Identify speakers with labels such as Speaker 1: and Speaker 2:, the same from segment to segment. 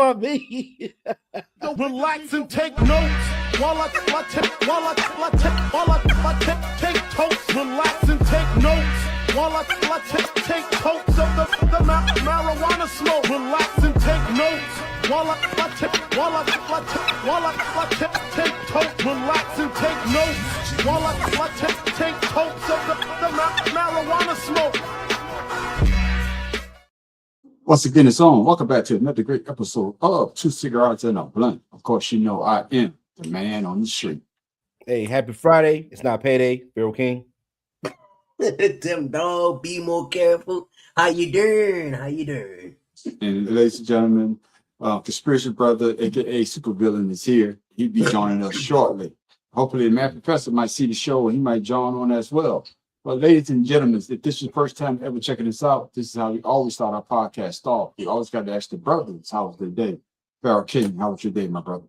Speaker 1: on me.
Speaker 2: Relax and take notes while I take totes. Relax and take notes while I take totes of the marijuana smoke. Relax and take notes while I take totes. Relax and take notes while I take totes of the marijuana smoke.
Speaker 3: Once again, it's on. Welcome back to another great episode of Two Cigars and a Blunt. Of course, you know I am the man on the street.
Speaker 1: Hey, happy Friday. It's not payday. Pharaoh King.
Speaker 4: Tim Dog, be more careful. How you doing? How you doing?
Speaker 3: And ladies and gentlemen, Conspiracy Brother, aka Supervillain, is here. He'll be joining us shortly. Hopefully, the Mad Professor might see the show and he might join on as well. But ladies and gentlemen, if this is your first time ever checking this out, this is how we always start our podcast off. We always got to ask the brothers, how was their day? Pharaoh King, how was your day, my brother?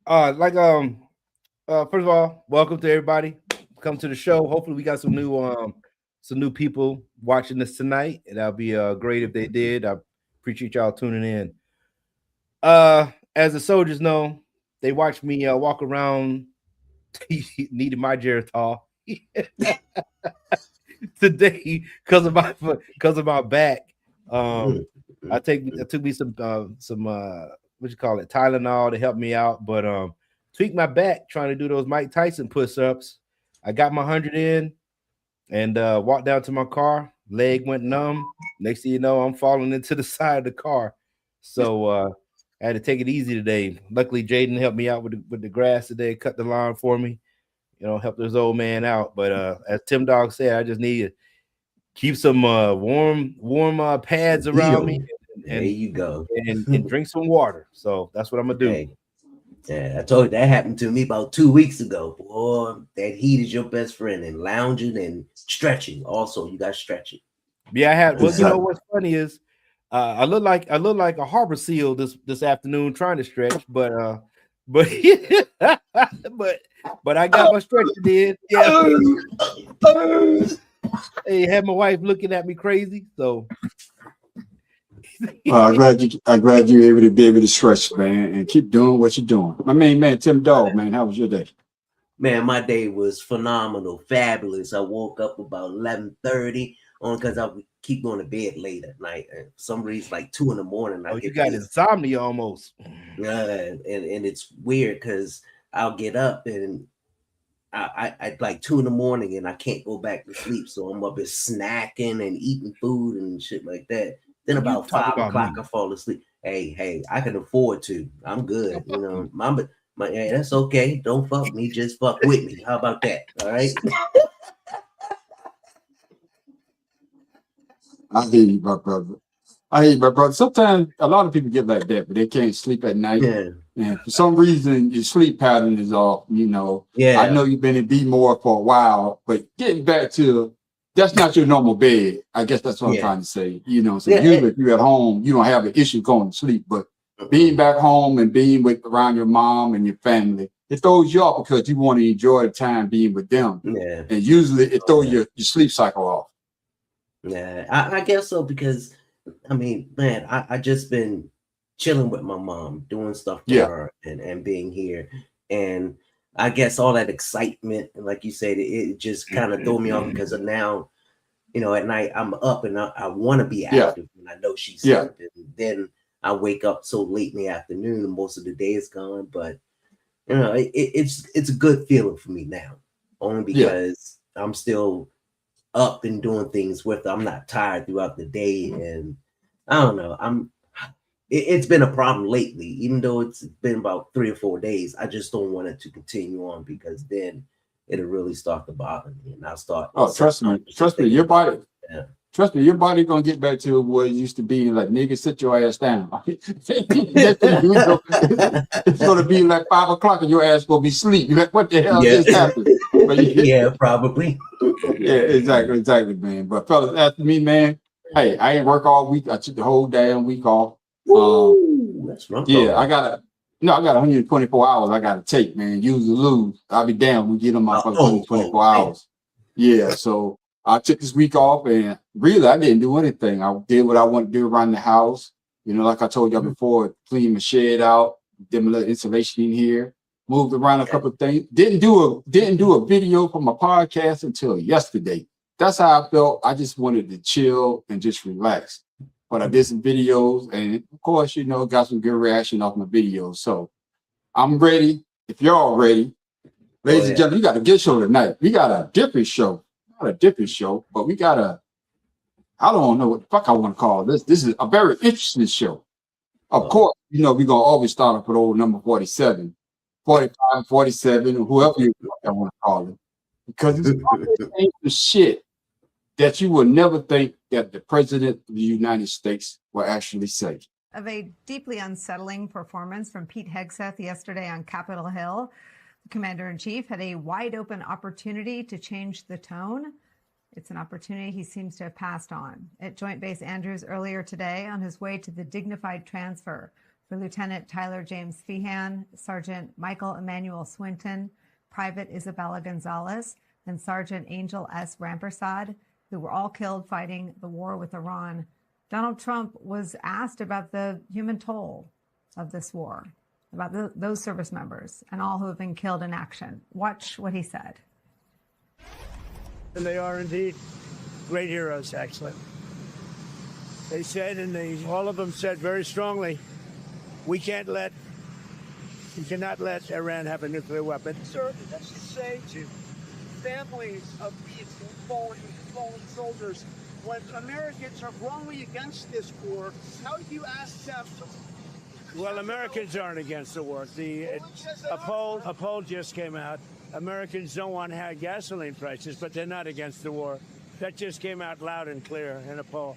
Speaker 1: First of all, welcome to everybody. Come to the show. Hopefully, we got some new people watching this tonight, and that'll be great if they did. I appreciate y'all tuning in. As the soldiers know, they watch me walk around needing my Geritol today because of my back. I took me some what you call it, Tylenol to help me out, but tweaked my back trying to do those Mike Tyson push-ups. I got my 100 in and walked down to my car. Leg went numb. Next thing you know, I'm falling into the side of the car. So I had to take it easy today. Luckily, Jaden helped me out with the grass today, cut the lawn for me. Help this old man out. But as Tim Dog said, I just need to keep some warm pads around me.
Speaker 4: And there you go.
Speaker 1: And drink some water. So that's what I'm gonna do.
Speaker 4: Hey, yeah, I told you that happened to me about 2 weeks ago. Boy, that heat is your best friend. And lounging and stretching. Also, you got stretching.
Speaker 1: Yeah, I had. Well, what's funny is I look like a harbor seal this afternoon trying to stretch, but I got my stretcher did. Yeah. Hey, had my wife looking at me crazy. So
Speaker 3: I'm glad you're able to be able to stretch, man, and keep doing what you're doing. My main man, Tim Dog, man, how was your day?
Speaker 4: Man, my day was phenomenal, fabulous. I woke up about 11:30 on because I keep going to bed late at night. And for some reason, like 2 in the morning.
Speaker 1: You got insomnia almost.
Speaker 4: And it's weird because I'll get up and I like 2 in the morning and I can't go back to sleep. So I'm up there snacking and eating food and shit like that. Then about 5 o'clock, I fall asleep. Hey, I can afford to. I'm good. Hey, that's okay. Don't fuck me, just fuck with me. How about that? All right.
Speaker 3: I hear you, my brother. Sometimes a lot of people get like that, but they can't sleep at night.
Speaker 4: Yeah.
Speaker 3: And for some reason, your sleep pattern is off.
Speaker 4: Yeah.
Speaker 3: I know you've been in B-more for a while, but getting back to that's not your normal bed. I guess that's what I'm trying to say. Usually if you're at home, you don't have an issue going to sleep, but being back home and being around your mom and your family, it throws you off because you want to enjoy the time being with them.
Speaker 4: Yeah.
Speaker 3: And usually it throws your sleep cycle off.
Speaker 4: Yeah, I guess so because, man, I just been chilling with my mom, doing stuff for her and being here. And I guess all that excitement, and like you said, it just kind of threw me off because of now, at night I'm up and I want to be active and I know she's sleeping. Then I wake up so late in the afternoon and most of the day is gone. But, it's a good feeling for me now, only because I'm still up and doing things with her. I'm not tired throughout the day. And I don't know, it's been a problem lately, even though it's been about 3 or 4 days. I just don't want it to continue on because then it'll really start to bother me and I'll start.
Speaker 3: Oh, trust me, your body. Yeah. Trust me, your body gonna get back to what it used to be. Like, nigga, sit your ass down. It's gonna be like 5 o'clock and your ass gonna be asleep. You're like, what the hell just happened?
Speaker 4: Yeah, probably.
Speaker 3: Yeah, exactly, man. But fellas, after me, man, hey, I ain't work all week. I took the whole damn week off.
Speaker 4: That's rough.
Speaker 3: Yeah, I got 124 hours I gotta take, man. Use or lose. I'll be damned we get on my 24 hours. Yeah, so I took this week off and really I didn't do anything. I did what I wanted to do around the house. You know, like I told y'all before, clean my shed out, dim a little insulation in here, moved around a couple of things. Didn't do a video for my podcast until yesterday. That's how I felt. I just wanted to chill and just relax. But I did some videos, and of course, you know, got some good reaction off my videos. So I'm ready. If you're all ready, ladies and gentlemen, we got a good show tonight. We got a different show. Not a different show, but we got I don't know what the fuck I want to call this. This is a very interesting show. Of course, you know, we're going to always start off with old number 47, 45, 47, or whoever you want to call it. Because it's the shit that you will never think that the president of the United States will actually say.
Speaker 5: Of a deeply unsettling performance from Pete Hegseth yesterday on Capitol Hill, the commander-in-chief had a wide-open opportunity to change the tone. It's an opportunity he seems to have passed on. At Joint Base Andrews earlier today, on his way to the dignified transfer for Lieutenant Tyler James Feehan, Sergeant Michael Emmanuel Swinton, Private Isabella Gonzalez, and Sergeant Angel S. Rampersad, who were all killed fighting the war with Iran, Donald Trump was asked about the human toll of this war, about those service members and all who have been killed in action. Watch what he said.
Speaker 6: And they are indeed great heroes, actually. They said, and all of them said very strongly, we cannot let Iran have a nuclear weapon.
Speaker 7: Sir, let's just say to families of these fallen soldiers, when Americans are wrongly against this war, how do you ask them to...
Speaker 6: Well, Americans aren't against the war. A poll just came out. Americans don't want high gasoline prices, but they're not against the war. That just came out loud and clear in a poll.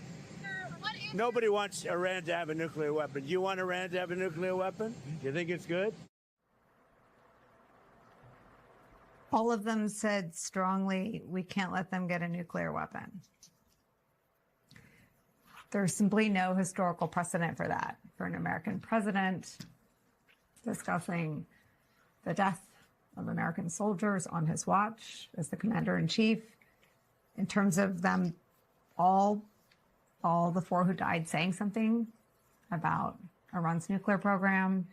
Speaker 6: Nobody wants Iran to have a nuclear weapon. You want Iran to have a nuclear weapon? You think it's good?
Speaker 5: All of them said strongly, we can't let them get a nuclear weapon. There's simply no historical precedent for that, for an American president discussing the death of American soldiers on his watch as the commander-in-chief, in terms of them all the four who died saying something about Iran's nuclear program,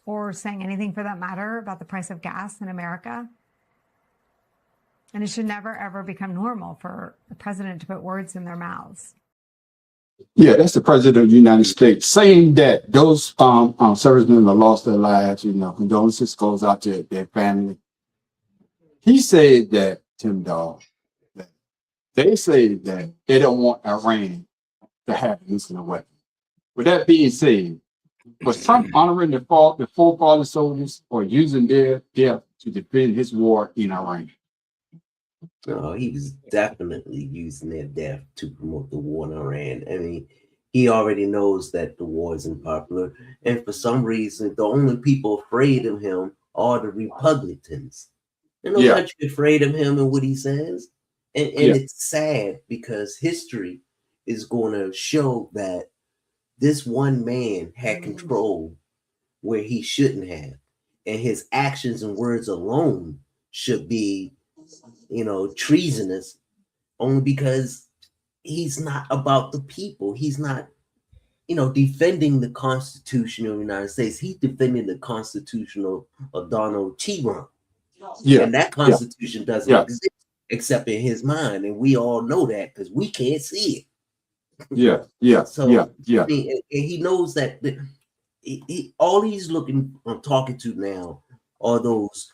Speaker 5: or saying anything for that matter about the price of gas in America. And it should never, ever become normal for the president to put words in their mouths.
Speaker 3: Yeah, that's the president of the United States saying that those servicemen have lost their lives. You know, condolences goes out to their family. He said that, Tim Dawg, that they say that they don't want Iran to have a nuclear weapon. With that being said, was Trump honoring the four fallen soldiers or using their death to defend his war in Iran?
Speaker 4: No, he was definitely using their death to promote the war in Iran. I mean, he already knows that the war is unpopular. And for some reason, the only people afraid of him are the Republicans. They're not much afraid of him and what he says. And it's sad because history is going to show that this one man had control where he shouldn't have. And his actions and words alone should be, treasonous, only because he's not about the people. He's not, defending the Constitution of the United States. He's defending the Constitution of Donald T. Trump. Yeah. And that Constitution doesn't exist except in his mind. And we all know that because we can't see it. So I mean, he knows that all he's talking to now are those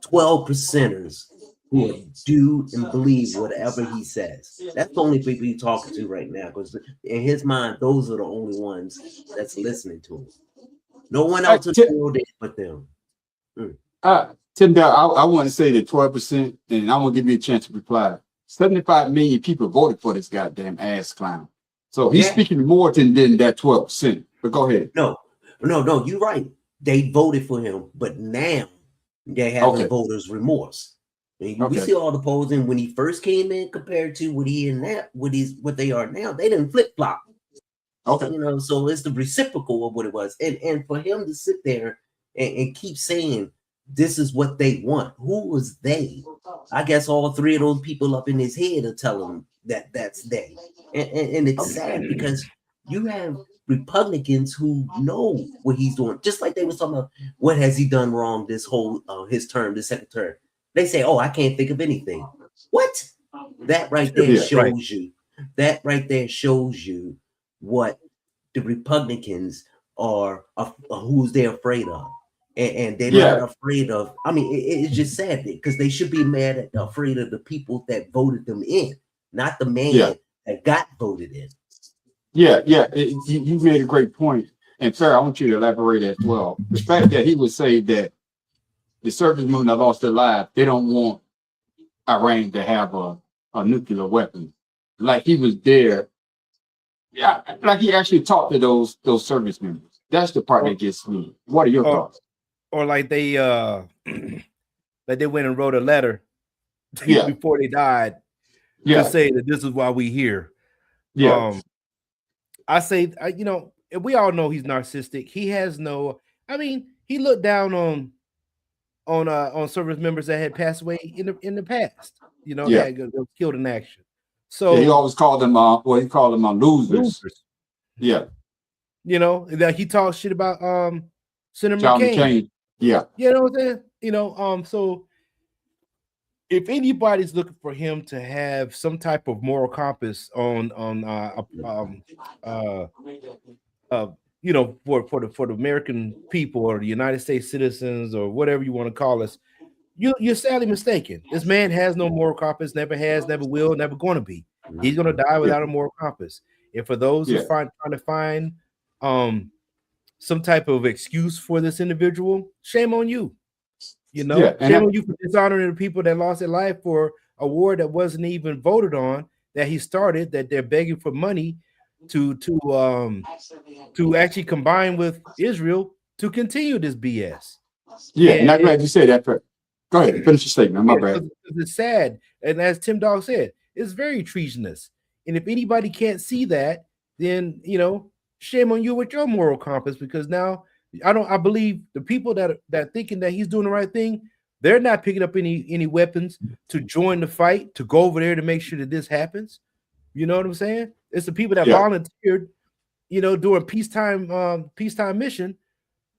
Speaker 4: 12%ers who do and believe whatever he says. That's the only people he's talking to right now, because in his mind, those are the only ones that's listening to him. No one else in the world but them.
Speaker 3: Tim, I want to say that 12%, and I'm going to give you a chance to reply. 75 million people voted for this goddamn ass clown. So he's speaking more than that 12%. But go ahead.
Speaker 4: No, you're right. They voted for him, but now they have voters' remorse. We see all the polls, and when he first came in compared to what they are now, they didn't flip flop. Okay, so it's the reciprocal of what it was, and for him to sit there and keep saying this is what they want. Who was they? I guess all three of those people up in his head are telling him that that's they, and it's sad because you have Republicans who know what he's doing. Just like they were talking about, what has he done wrong this whole his term, this second term? They say, "Oh, I can't think of anything." What? That right there shows you. That right there shows you what the Republicans are who's they're afraid of. And they're not afraid of. I mean, it's just sad because they should be afraid of the people that voted them in, not the man that got voted in.
Speaker 3: Yeah. You made a great point. And sir, I want you to elaborate as well. The fact that he would say that the servicemen that lost their lives, they don't want Iran to have a nuclear weapon. Like he was there. Yeah, like he actually talked to those service members. That's the part that gets me. What are your thoughts?
Speaker 1: Or like they like they went and wrote a letter before they died to say that this is why we here. I say, you know, we all know he's narcissistic. He has no, I mean, he looked down on service members that had passed away in the past. You know, that got killed in action. So
Speaker 3: he always called them he called them losers. Yeah.
Speaker 1: You know, that he talks shit about Senator McCain.
Speaker 3: Yeah.
Speaker 1: You know what I'm saying? You know, so if anybody's looking for him to have some type of moral compass on you know, for the American people or the United States citizens or whatever you want to call us, you're sadly mistaken. This man has no moral compass, never has, never will, never going to be. He's going to die without a moral compass. And for those who trying to find some type of excuse for this individual, shame on you. You know, shame on you for dishonoring the people that lost their life for a war that wasn't even voted on, that he started, that they're begging for money to actually combine with Israel to continue this BS.
Speaker 3: Yeah, and I'm glad you said that. Go ahead, finish your statement. My bad.
Speaker 1: It's sad, and as Tim Dog said, it's very treasonous. And if anybody can't see that, then you know, shame on you with your moral compass, because now I believe the people that thinking that he's doing the right thing, they're not picking up any weapons to join the fight, to go over there to make sure that this happens. You know what I'm saying? It's the people that volunteered, you know, during peacetime mission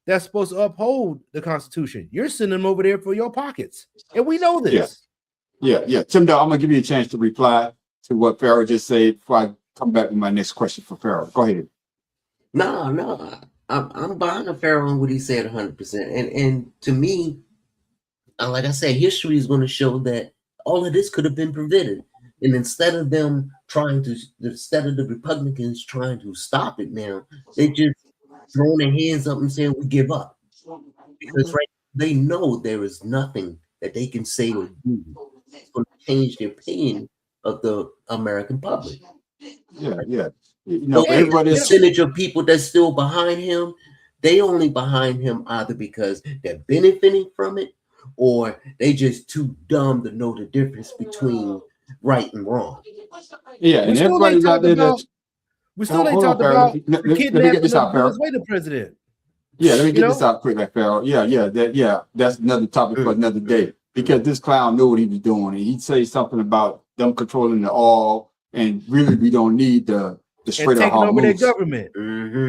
Speaker 1: that's supposed to uphold the Constitution. You're sending them over there for your pockets, and we know this.
Speaker 3: Yeah. Tim Dog, I'm gonna give you a chance to reply to what Pharaoh just said before I come back with my next question for Pharaoh. Go ahead.
Speaker 4: No, I'm behind Pharaoh on what he said 100%. And to me, like I said, history is going to show that all of this could have been prevented. And instead of the Republicans trying to stop it now, they just throwing their hands up and saying we give up. Because they know there is nothing that they can say or do that's going to change the opinion of the American public.
Speaker 3: Yeah. You know,
Speaker 4: everybody, the percentage of people that's still behind him, they only behind him either because they're benefiting from it or they just too dumb to know the difference between right and wrong.
Speaker 3: Yeah, and everybody's out there.
Speaker 1: We still ain't talked about the kidnapping of the president.
Speaker 3: Yeah, let me get this out quick, like Pharaoh. That's another topic for another day. Because this clown knew what he was doing, and he'd say something about them controlling the oil, and really we don't need the straight up
Speaker 1: over their government.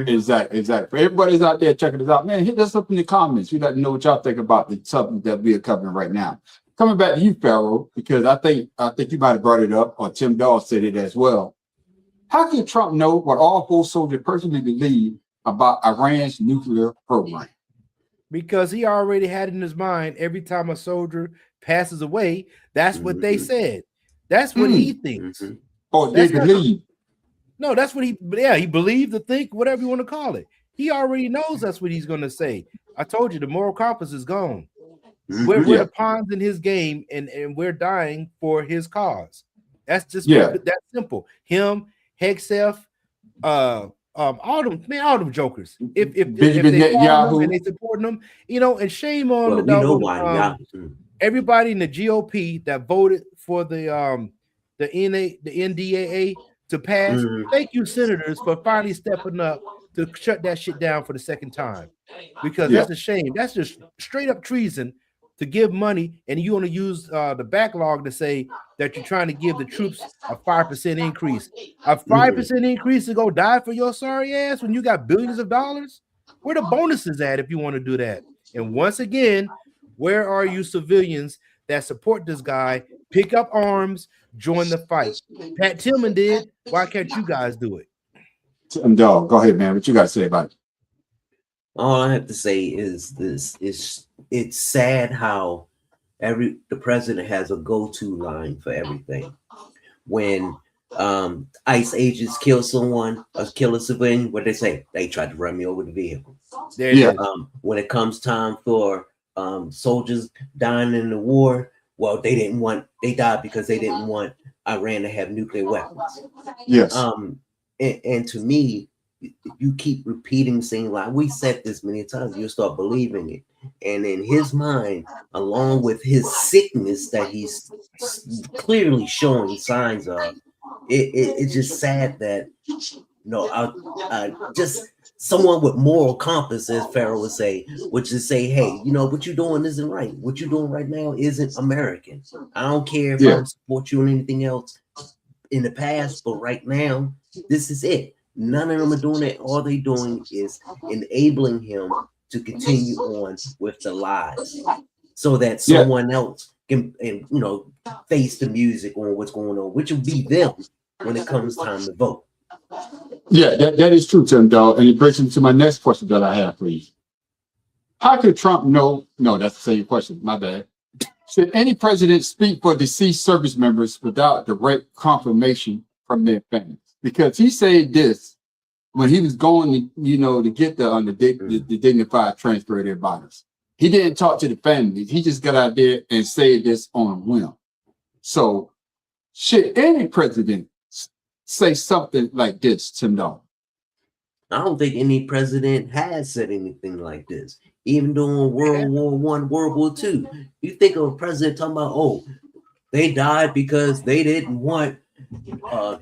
Speaker 3: Exactly. For everybody's out there checking this out, man, hit us up in the comments. We'd like to know what y'all think about the subject that we are covering right now. Coming back to you, Pharaoh, because I think you might have brought it up, or Tim Dawes said it as well. How can Trump know what all full soldiers personally believe about Iran's nuclear program?
Speaker 1: Because he already had in his mind every time a soldier passes away, that's what they said. That's what he thinks.
Speaker 3: Oh, they believe.
Speaker 1: No, that's what he believed to think, whatever you want to call it. He already knows that's what he's going to say. I told you the moral compass is gone. We're the pawns in his game, and we're dying for his cause. That's just that simple. Him, Hegseth, all them jokers. If they follow him and they supporting them, you know, and shame on everybody in the GOP that voted for the NDAA to pass. Thank you, senators, for finally stepping up to shut that shit down for the second time, because that's a shame. That's just straight up treason to give money, and you want to use the backlog to say that you're trying to give the troops a 5% increase. A 5% increase to go die for your sorry ass when you got billions of dollars? Where the bonuses at if you want to do that? And once again, where are you civilians that support this guy? Pick up arms, join the fight. Pat Tillman did. Why can't you guys do it?
Speaker 3: Dog, go ahead, man. What you got to say about it?
Speaker 4: All I have to say is this: it's sad how the president has a go-to line for everything. When ICE agents kill someone or kill a civilian, what they say? They tried to run me over the vehicle. When it comes time for soldiers dying in the war, well, they died because they didn't want Iran to have nuclear weapons.
Speaker 3: Yes.
Speaker 4: And to me, you keep repeating saying like we said this many times, you'll start believing it. And in his mind, along with his sickness that he's clearly showing signs of, it's just sad that just someone with moral compass, as Pharaoh would say, would just say, hey, what you're doing isn't right. What you're doing right now isn't American. I don't care if I don't support you on anything else in the past, but right now, this is it. None of them are doing it. All they're doing is enabling him to continue on with the lies so that someone else can, face the music on what's going on, which will be them when it comes time to vote.
Speaker 3: Yeah, that is true, Tim, dog. And it brings me to my next question that I have for you. How could Trump know? No, that's the same question. My bad. Should any president speak for deceased service members without direct confirmation from their families? Because he said this when he was going to get the dignified transfer of their bodies. He didn't talk to the families. He just got out there and said this on a whim. So should any president say something like this, Tim Dog?
Speaker 4: I don't think any president has said anything like this. Even during World War I, World War II. You think of a president talking about, they died because they didn't want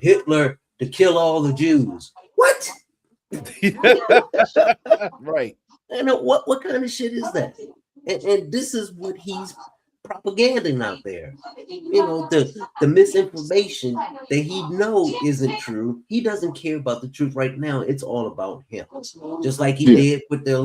Speaker 4: Hitler to kill all the Jews. What?
Speaker 1: Right.
Speaker 4: And what kind of shit is that? And this is what he's propaganding out there. The misinformation that he knows isn't true. He doesn't care about the truth right now. It's all about him. Just like he did with the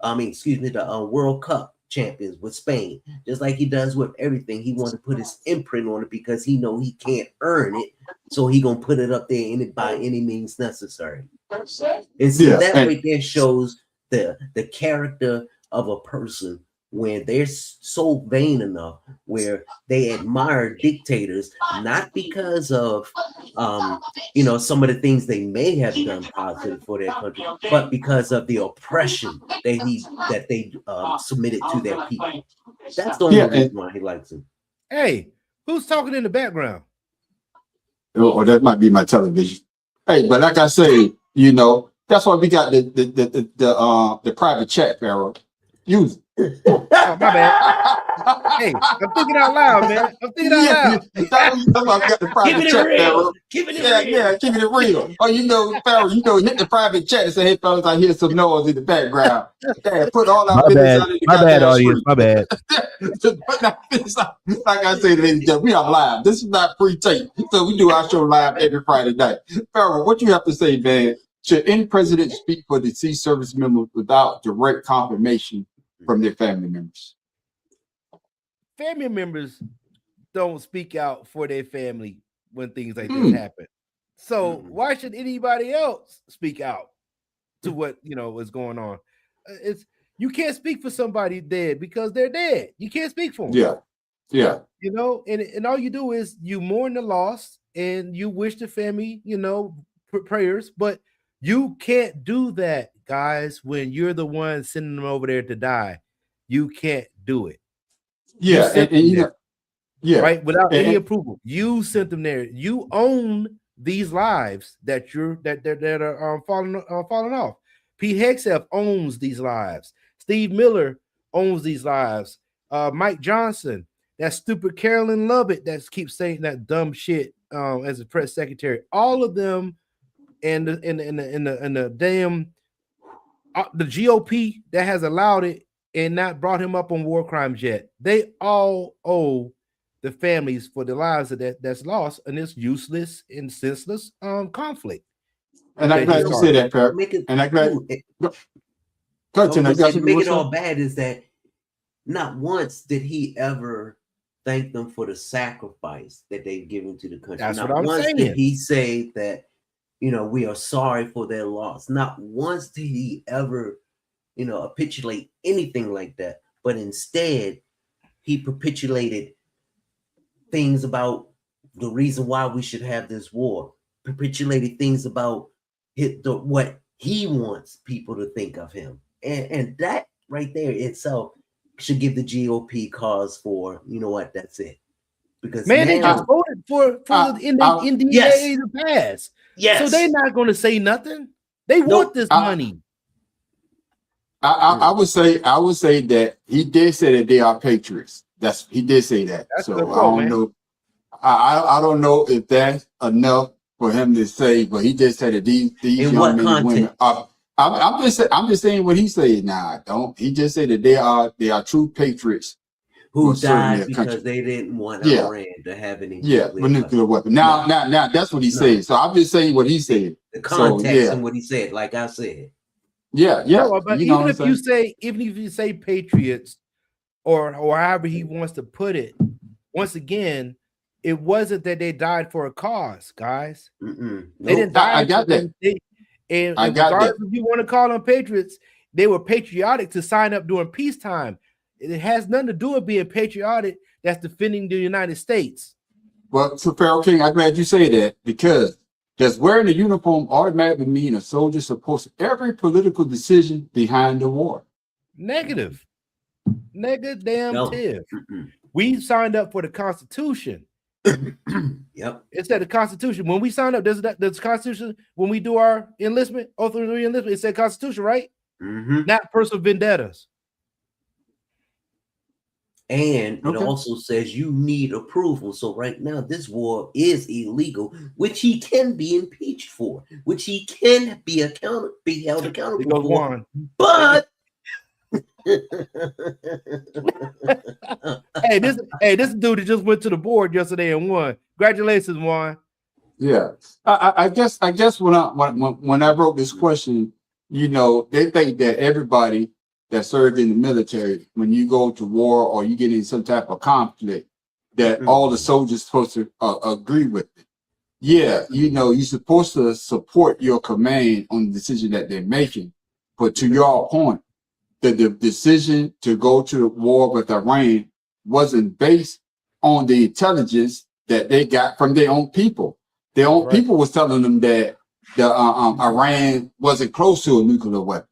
Speaker 4: the World Cup champions with Spain. Just like he does with everything. He wants to put his imprint on it because he know he can't earn it. So he gonna put it up there by any means necessary. And see, that right there shows the character of a person when they're so vain enough where they admire dictators, not because of some of the things they may have done positive for their country, but because of the oppression that they submitted to their people. That's the only reason why he likes him.
Speaker 1: Hey, who's talking in the background?
Speaker 3: Oh, that might be my television. Hey, but like I say, that's why we got the private chat, Pharaoh. Use it.
Speaker 1: Oh, my bad. Hey, I'm thinking out loud, man. I'm thinking out loud.
Speaker 3: That's why we got the private chat, Pharaoh.
Speaker 4: Keeping it real.
Speaker 3: Yeah, keeping it real. Oh, Pharaoh, hit the private chat and say, hey, fellas, I hear some noise in the background. Yeah, put all our business out in the
Speaker 1: my bad, audience. My bad.
Speaker 3: Like I say, ladies and gentlemen, we are live. This is not pre-tape. So we do our show live every Friday night. Pharaoh, what you have to say, man? Should any president speak for deceased service members without direct confirmation from their family members?
Speaker 1: Family members don't speak out for their family when things like this happen. So why should anybody else speak out to what is going on? You can't speak for somebody dead because they're dead. You can't speak for them.
Speaker 3: Yeah.
Speaker 1: And all you do is you mourn the loss and you wish the family, prayers, but you can't do that, guys, when you're the one sending them over there to die. You can't do it. Right, without any approval. You sent them there. You own these lives that are falling off. Pete Hegseth owns these lives. Steve Miller owns these lives. Mike Johnson, that stupid Carolyn Lovett that keeps saying that dumb shit as a press secretary. All of them, and the damn the GOP that has allowed it and not brought him up on war crimes yet. They all owe the families for the lives that's lost in this useless and senseless conflict.
Speaker 3: And I'm glad you say that, Pat. And I'm glad.
Speaker 4: To make it all bad is that not once did he ever thank them for the sacrifice that they've given to the country.
Speaker 1: That's
Speaker 4: not
Speaker 1: what I'm
Speaker 4: once
Speaker 1: saying.
Speaker 4: did he say that, we are sorry for their loss. Not once did he ever, capitulate anything like that. But instead, he capitulated things about the reason why we should have this war. Capitulated things about what he wants people to think of him. And that right there itself should give the GOP cause for, that's it. Because
Speaker 1: man, they just voted for the NDAA to pass.
Speaker 4: Yes.
Speaker 1: So they're not going to say nothing. They want this money.
Speaker 3: I would say that he did say that they are patriots. He did say that.
Speaker 1: That's
Speaker 3: so I don't know. I don't know if that's enough for him to say, but he did say that these young men and women are. I'm just saying what he said. Now, he just said that they are true patriots
Speaker 4: who died because they didn't want Iran to have any
Speaker 3: nuclear weapon. Now that's what he said. So I'm just saying what he said.
Speaker 4: The context and what he said, like I said.
Speaker 3: Yeah.
Speaker 1: No, but even if you say patriots, or however he wants to put it, once again, it wasn't that they died for a cause, guys.
Speaker 4: Nope.
Speaker 1: They didn't die.
Speaker 3: I got that.
Speaker 1: And regardless if you want to call them patriots, they were patriotic to sign up during peacetime. It has nothing to do with being patriotic. That's defending the United States.
Speaker 3: Well, so Pharaoh King, I'm glad you say that, because does wearing the uniform automatically mean a soldier supports every political decision behind the war?
Speaker 1: Negative. Negative. We signed up for the Constitution.
Speaker 4: Yep.
Speaker 1: It said the Constitution. When we signed up, does the Constitution, when we do our enlistment, oath of enlistment, it said Constitution, right? Not personal vendettas.
Speaker 4: And it also says you need approval. So right now, this war is illegal, which he can be impeached for, which he can be held accountable for. But
Speaker 1: this dude that just went to the board yesterday and won. Congratulations, Juan.
Speaker 3: Yeah, I guess when I wrote this question, they think that everybody that served in the military, when you go to war or you get in some type of conflict, that all the soldiers supposed to agree with it. Yeah, you're supposed to support your command on the decision that they're making. But to your point, the decision to go to the war with Iran wasn't based on the intelligence that they got from their own people. Their own people was telling them that Iran wasn't close to a nuclear weapon.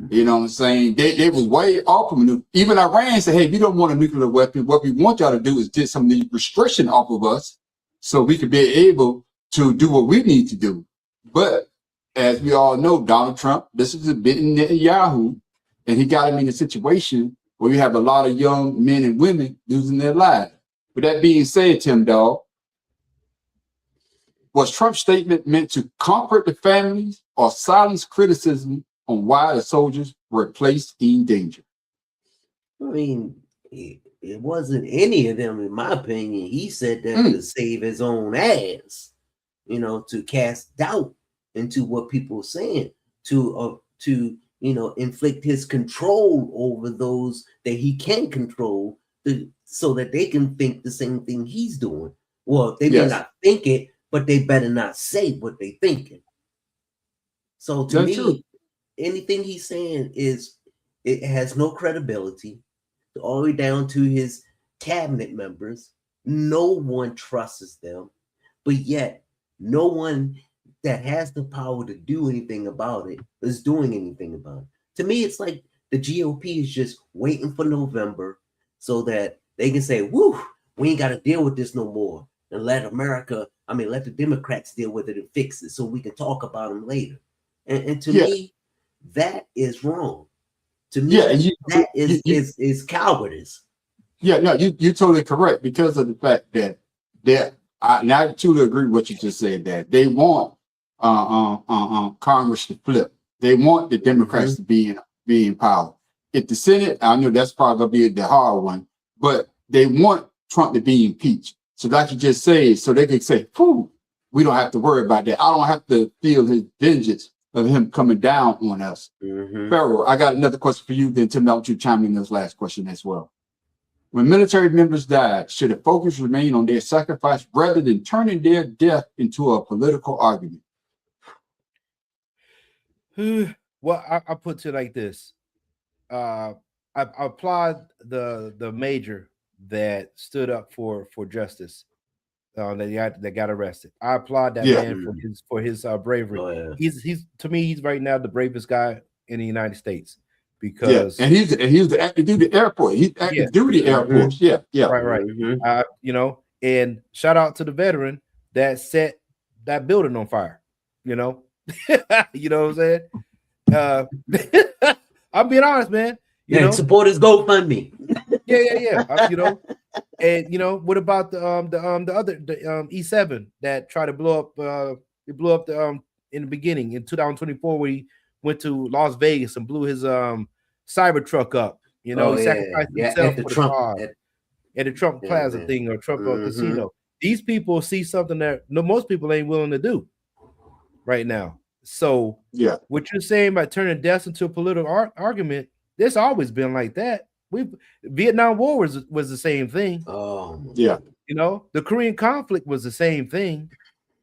Speaker 3: You know what I'm saying? They was way off from it. Even Iran said, hey, we don't want a nuclear weapon. What we want y'all to do is get some of the restriction off of us so we could be able to do what we need to do. But as we all know, Donald Trump, this is a bit in Netanyahu, and he got him in a situation where you have a lot of young men and women losing their lives. With that being said, Tim Dog, was Trump's statement meant to comfort the families or silence criticism on why the soldiers were placed in danger?
Speaker 4: I mean, it wasn't any of them, in my opinion. He said that to save his own ass, to cast doubt into what people are saying, to inflict his control over those that he can control, so that they can think the same thing he's doing. Well, they may not think it, but they better not say what they're thinking. So to me, anything he's saying it has no credibility, all the way down to his cabinet members. No one trusts them, but yet no one that has the power to do anything about it is doing anything about it. To me, it's like the GOP is just waiting for November so that they can say, whoo, we ain't got to deal with this no more, and let the Democrats deal with it and fix it so we can talk about them later. And to me, that is wrong. To me, that is cowardice.
Speaker 3: Yeah, no, you're totally correct, because of the fact that I truly agree with what you just said, that they want Congress to flip. They want the Democrats to be in power. if the Senate, I know that's probably gonna be the hard one, but they want Trump to be impeached. So like you just say, so they can say, "Phew, we don't have to worry about that. I don't have to feel his vengeance of him coming down on us." Pharaoh, I got another question for you. Then Tim, I want you to chime in this last question as well. When military members died, should the focus remain on their sacrifice rather than turning their death into a political argument?
Speaker 1: Well, I put it like this. I applaud the major that stood up for justice. That got arrested. I applaud that man for his bravery.
Speaker 4: Oh, yeah.
Speaker 1: He's to me, he's right now the bravest guy in the United States because
Speaker 3: and he's the active duty airport. He's active duty Air Force. Right.
Speaker 1: You know, and shout out to the veteran that set that building on fire. You know, you know what I'm saying? I'm being honest, man. You know,
Speaker 4: support his GoFundMe.
Speaker 1: You know, and you know, what about the other E7 that tried to blow up? It blew up in the beginning in 2024 where he went to Las Vegas and blew his cyber truck up. You know, he sacrificed himself for the cause at the Trump Plaza thing or Trump Casino. These people see something that most people ain't willing to do right now. So what you're saying about turning deaths into a political argument, there's always been like that. Vietnam War was the same thing. You know, the Korean conflict was the same thing.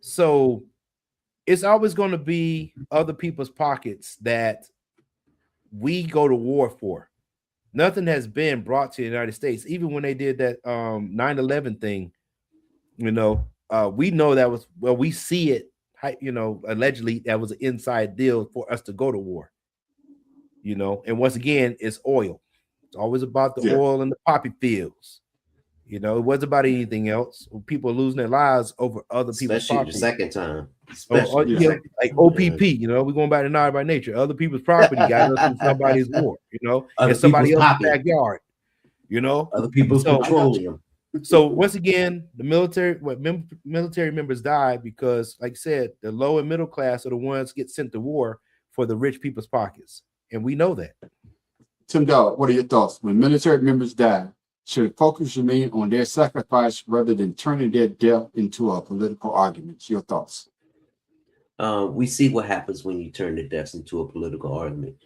Speaker 1: So it's always going to be other people's pockets that we go to war for. Nothing has been brought to the United States, even when they did that 9/11 thing. You know, we know that was we see it. You know, allegedly that was an inside deal for us to go to war. You know, and once again, it's oil. It's always about the oil and the poppy fields. You know, it wasn't about anything else. People losing their lives over other people's property.
Speaker 4: The second time.
Speaker 1: Like OPP, you know, we're going back to Nine by Nature. Other people's property got us in somebody's war, you know, in somebody else's backyard, you know.
Speaker 4: Other people's petroleum.
Speaker 1: So once again, the military members die because, like I said, the low and middle class are the ones get sent to war for the rich people's pockets. And we know that.
Speaker 3: Tim Dowd, what are your thoughts? When military members die, should focus remain on their sacrifice rather than turning their death into a political argument? Your thoughts?
Speaker 4: We see what happens when you turn the deaths into a political argument.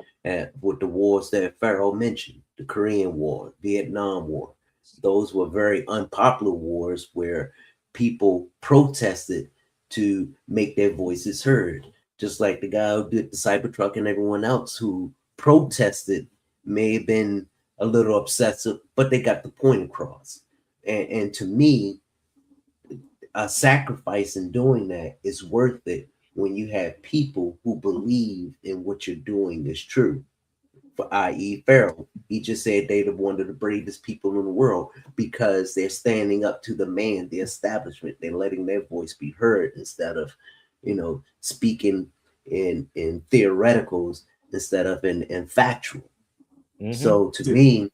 Speaker 4: With the wars that Pharaoh mentioned, the Korean War, Vietnam War, those were very unpopular wars where people protested to make their voices heard. Just like the guy who did the Cybertruck and everyone else who protested may have been a little obsessive, but they got the point across. And to me, a sacrifice in doing that is worth it when you have people who believe in what you're doing is true. For i.e. Pharaoh, he just said they're one of the bravest people in the world because they're standing up to the man, the establishment. They're letting their voice be heard instead of, you know, speaking in theoreticals instead of in factual. So to me,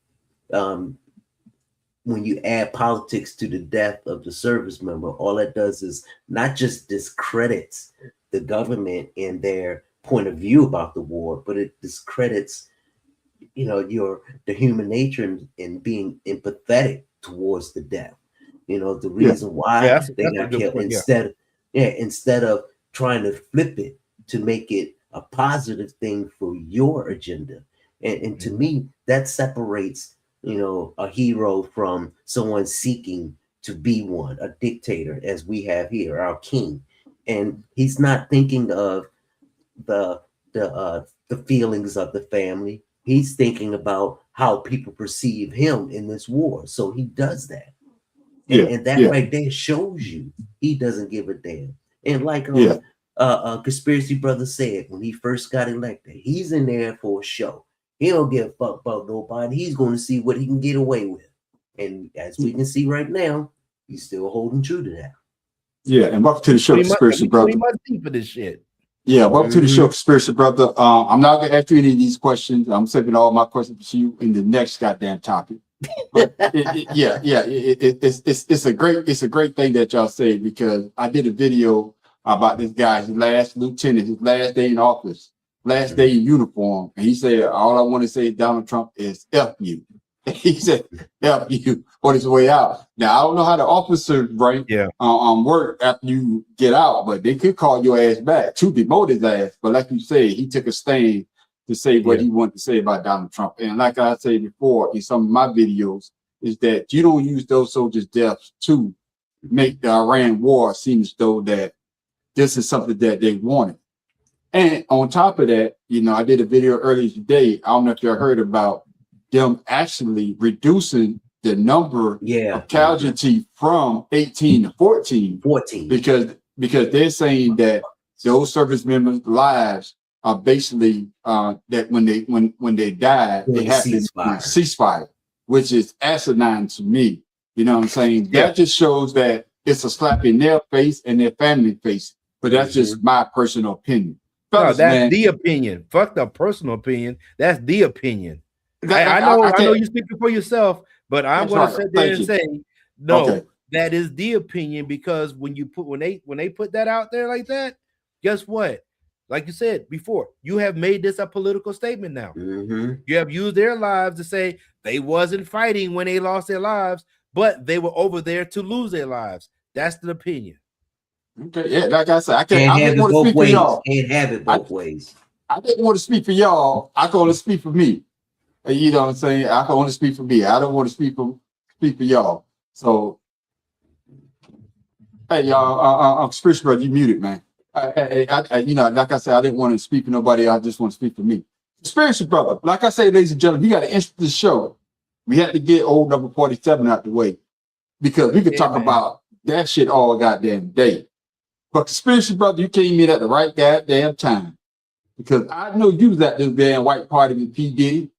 Speaker 4: when you add politics to the death of the service member, all it does is not just discredits the government and their point of view about the war, but it discredits, you know, the human nature in being empathetic towards the death. You know, the reason why they got killed instead of trying to flip it to make it a positive thing for your agenda. And to me, that separates, you know, a hero from someone seeking to be one, a dictator, as we have here, our king. And he's not thinking of the feelings of the family. He's thinking about how people perceive him in this war. So he does that. And that right there shows you he doesn't give a damn. And like Conspiracy Brother said when he first got elected, he's in there for a show. He don't give a fuck about nobody. He's going to see what he can get away with. And as we can see right now, he's still holding true to that.
Speaker 3: Yeah, and welcome to the show, Conspiracy Brother.
Speaker 1: For this shit.
Speaker 3: Yeah, welcome to the show, Conspiracy Brother. I'm not going to ask you any of these questions. I'm saving all my questions for you in the next goddamn topic. But it's a great thing that y'all say, because I did a video about this guy, his last lieutenant, his last day in office. last day in uniform, and he said, "All I want to say, Donald Trump, is F you." He said, "F you" on his way out. Now I don't know how the officers work after you get out, but they could call your ass back to demote his ass. But like you said, he took a stand to say what he wanted to say about Donald Trump. And like I said before in some of my videos, is that you don't use those soldiers' deaths to make the Iran war seem as though that this is something that they wanted. And on top of that, you know, I did a video earlier today. I don't know if you heard about them actually reducing the number of casualty from 18 to 14. Because they're saying that those service members' lives are basically that when they die, they have to ceasefire, which is asinine to me. You know what I'm saying? That just shows that it's a slap in their face and their family face. But that's just my personal opinion. Fellas,
Speaker 1: no, that's the opinion. Fuck the personal opinion. That's the opinion. I know you're speaking for yourself, but I'm going to sit there and say, no, that is the opinion, because when they put that out there like that, guess what? Like you said before, you have made this a political statement now. You have used their lives to say they wasn't fighting when they lost their lives, but they were over there to lose their lives. That's the opinion.
Speaker 3: Okay, yeah, like I said, I didn't want to speak for y'all.
Speaker 4: Can't have it both ways.
Speaker 3: I didn't want to speak for y'all. I can only speak for me. You know what I'm saying? I can only speak for me. I don't want to speak for y'all. So, hey, y'all, Spiritual Brother, you muted, man. You know, like I said, I didn't want to speak for nobody. I just want to speak for me. Spiritual Brother, like I say, ladies and gentlemen, you got to enter the show. We had to get old number 47 out the way, because we could talk about that shit all goddamn day. But Spiritual Brother, you came in at the right goddamn time, because I know you was at this damn white party with P. Diddy.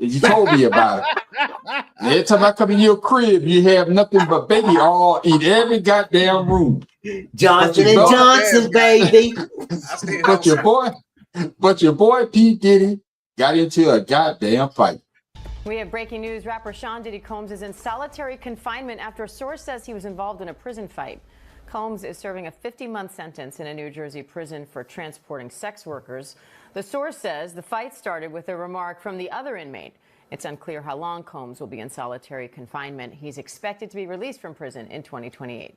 Speaker 3: And you told me about it. Every time I come in your crib, you have nothing but baby all in every goddamn room.
Speaker 4: Johnson and Johnson, baby.
Speaker 3: But your boy P. Diddy got into a goddamn fight.
Speaker 8: We have breaking news. Rapper Sean Diddy Combs is in solitary confinement after a source says he was involved in a prison fight. Combs is serving a 50-month sentence in a New Jersey prison for transporting sex workers. The source says the fight started with a remark from the other inmate. It's unclear how long Combs will be in solitary confinement. He's expected to be released from prison in 2028.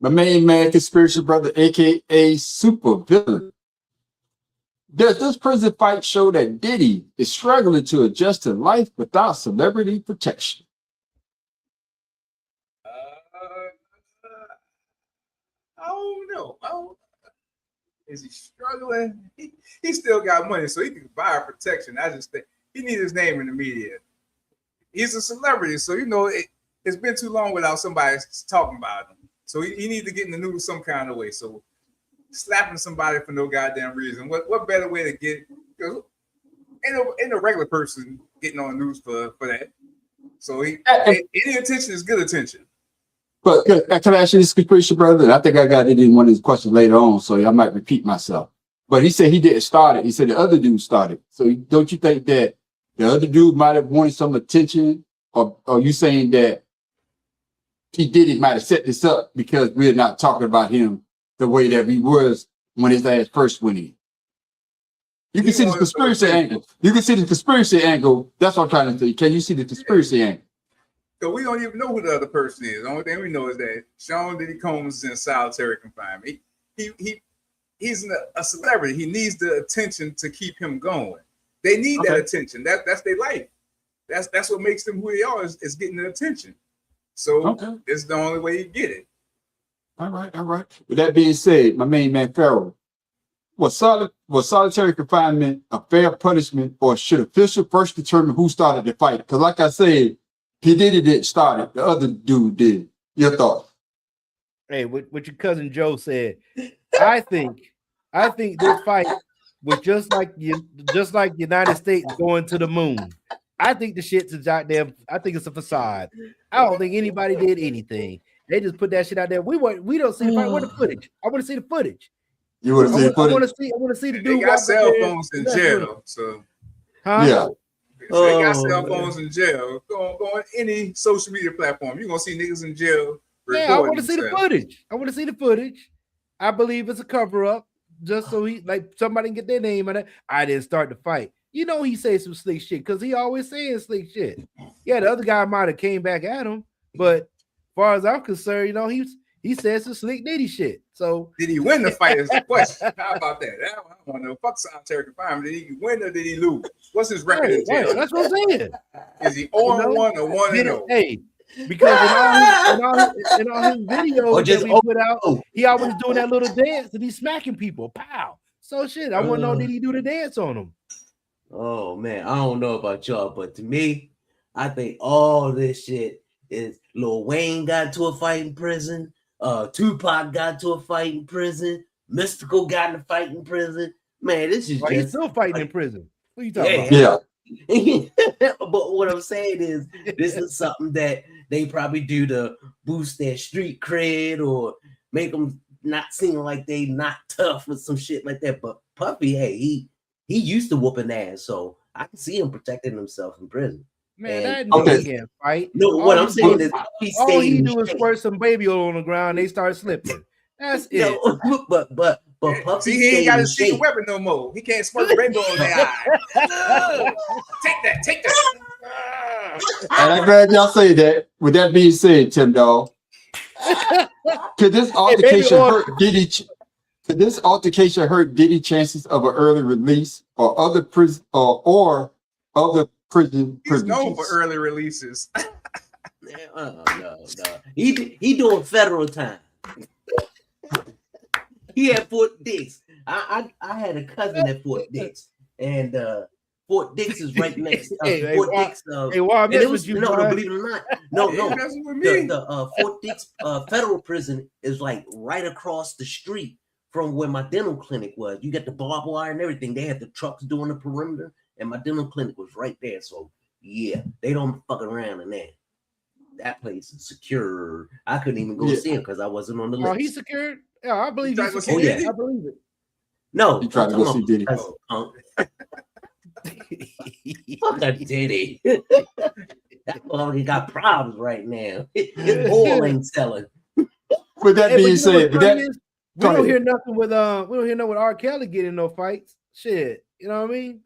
Speaker 3: My main man, Conspiracy Brother, a.k.a. Super Villain. Does this prison fight show that Diddy is struggling to adjust to life without celebrity protection?
Speaker 9: I don't know. Is he struggling? He still got money, so he can buy protection. I just think he needs his name in the media. He's a celebrity, so you know it's been too long without somebody talking about him. So he needs to get in the news some kind of way. So slapping somebody for no goddamn reason. What better way to get? Because ain't no regular person getting on the news for that. So any attention is good attention.
Speaker 3: But can I ask you this, Conspiracy Brother? I think I got it in one of his questions later on, so I might repeat myself. But he said he didn't start it. He said the other dude started. So don't you think that the other dude might have wanted some attention? Or you saying that he might have set this up because we're not talking about him the way that he was when his ass first went in? You can see the conspiracy angle. You can see the conspiracy angle. That's what I'm trying to say. Can you see the conspiracy angle?
Speaker 9: So we don't even know who the other person is. The only thing we know is that Sean Diddy Combs is in solitary confinement. He's a celebrity. He needs the attention to keep him going. They need that attention. That's their life. That's what makes them who they are, is getting the attention. So it's the only way you get it.
Speaker 3: All right. With that being said, my main man Pharaoh, was solitary confinement a fair punishment, or should officials first determine who started the fight? Because like I said, P. Diddy didn't start it. The other dude did. Your thoughts?
Speaker 1: Hey, what your cousin Joe said. I think this fight was just like United States going to the moon. I think the shit's a goddamn. I think it's a facade. I don't think anybody did anything. They just put that shit out there. We don't see the fight. Where's the footage? I want to see the footage.
Speaker 3: You want to see the footage?
Speaker 1: I want to see the dude.
Speaker 9: They got cell phones in jail, so
Speaker 3: yeah.
Speaker 9: They got cell phones in jail. Go on any social media platform. You're gonna see niggas in jail.
Speaker 1: Yeah, I want to see the footage. I believe it's a cover-up. just so he like somebody can get their name on it. I didn't start the fight. You know he says some slick shit because he always saying slick shit. Yeah, the other guy might have came back at him, but as far as I'm concerned, you know, he said some slick Diddy shit. So
Speaker 9: did he win the fight? Is the question. How about that? I don't want to know. Fuck solitary confinement. Did he win or did he lose? What's his record in jail?
Speaker 1: Right, that's what I'm saying.
Speaker 9: Is he 0-1 or 1-0?
Speaker 1: Hey, because in all his videos that we put out, he always doing that little dance and he's smacking people. Pow. So shit, I want to know, did he do the dance on him?
Speaker 4: Oh man, I don't know about y'all, but to me, I think all this shit is Lil Wayne got to a fight in prison, Tupac got to a fight in prison, Mystical got in a fight in prison. Man, this is
Speaker 1: he's still fighting in prison. What are you talking about?
Speaker 4: Yeah. But what I'm saying is this is something that they probably do to boost their street cred or make them not seem like they not tough or some shit like that. But Puffy, hey, he used to whooping ass, so I can see him protecting himself in prison.
Speaker 1: Man, that can't fight.
Speaker 4: No, what I'm saying is
Speaker 1: all he do is squirt some baby oil on the ground. They start slipping. That's it.
Speaker 4: But Puffy,
Speaker 9: see, he ain't got a secret weapon no more. He can't squirt rainbow in their eye. Take that.
Speaker 3: And I'm glad y'all say that. With that being said, Tim Dog, could this altercation hurt Diddy? Could this altercation hurt Diddy chances of an early release or other prison or other prison?
Speaker 9: He's known for early releases.
Speaker 4: No. He doing federal time. He had Fort Dix. I had a cousin at Fort Dix, and Fort Dix is right next. Fort Dix. Believe it or not, no. The Fort Dix federal prison is like right across the street from where my dental clinic was. You got the barbed wire and everything. They had the trucks doing the perimeter, and my dental clinic was right there. So yeah, they don't fuck around in there. That place is secure. I couldn't even go see him because I wasn't on the list.
Speaker 1: Oh, he's secured? Yeah, I believe he's
Speaker 4: secured.
Speaker 1: Yeah, I believe it.
Speaker 4: No,
Speaker 3: he tried to go see Diddy.
Speaker 4: Fuck that Diddy. That motherfucker got problems right now. His oil ain't selling.
Speaker 3: With that being said,
Speaker 1: we don't hear nothing with R. Kelly getting no fights. Shit, you know what I mean?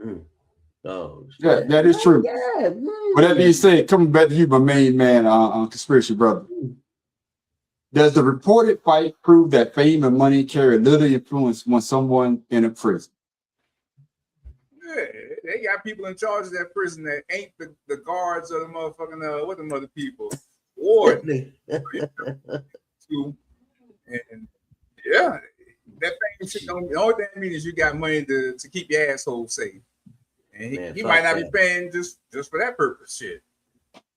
Speaker 4: Oh,
Speaker 3: yeah, that is true.
Speaker 4: Yeah.
Speaker 3: With that being said, coming back to you, my main man, Conspiracy Brother. Does the reported fight prove that fame and money carry little influence when someone in a prison?
Speaker 9: Yeah, they got people in charge of that prison that ain't the guards or the motherfucking what them other people. Warden. And yeah, that fame shit don't. The only thing that means is you got money to keep your asshole safe. And he might not be paying just for that purpose. Shit.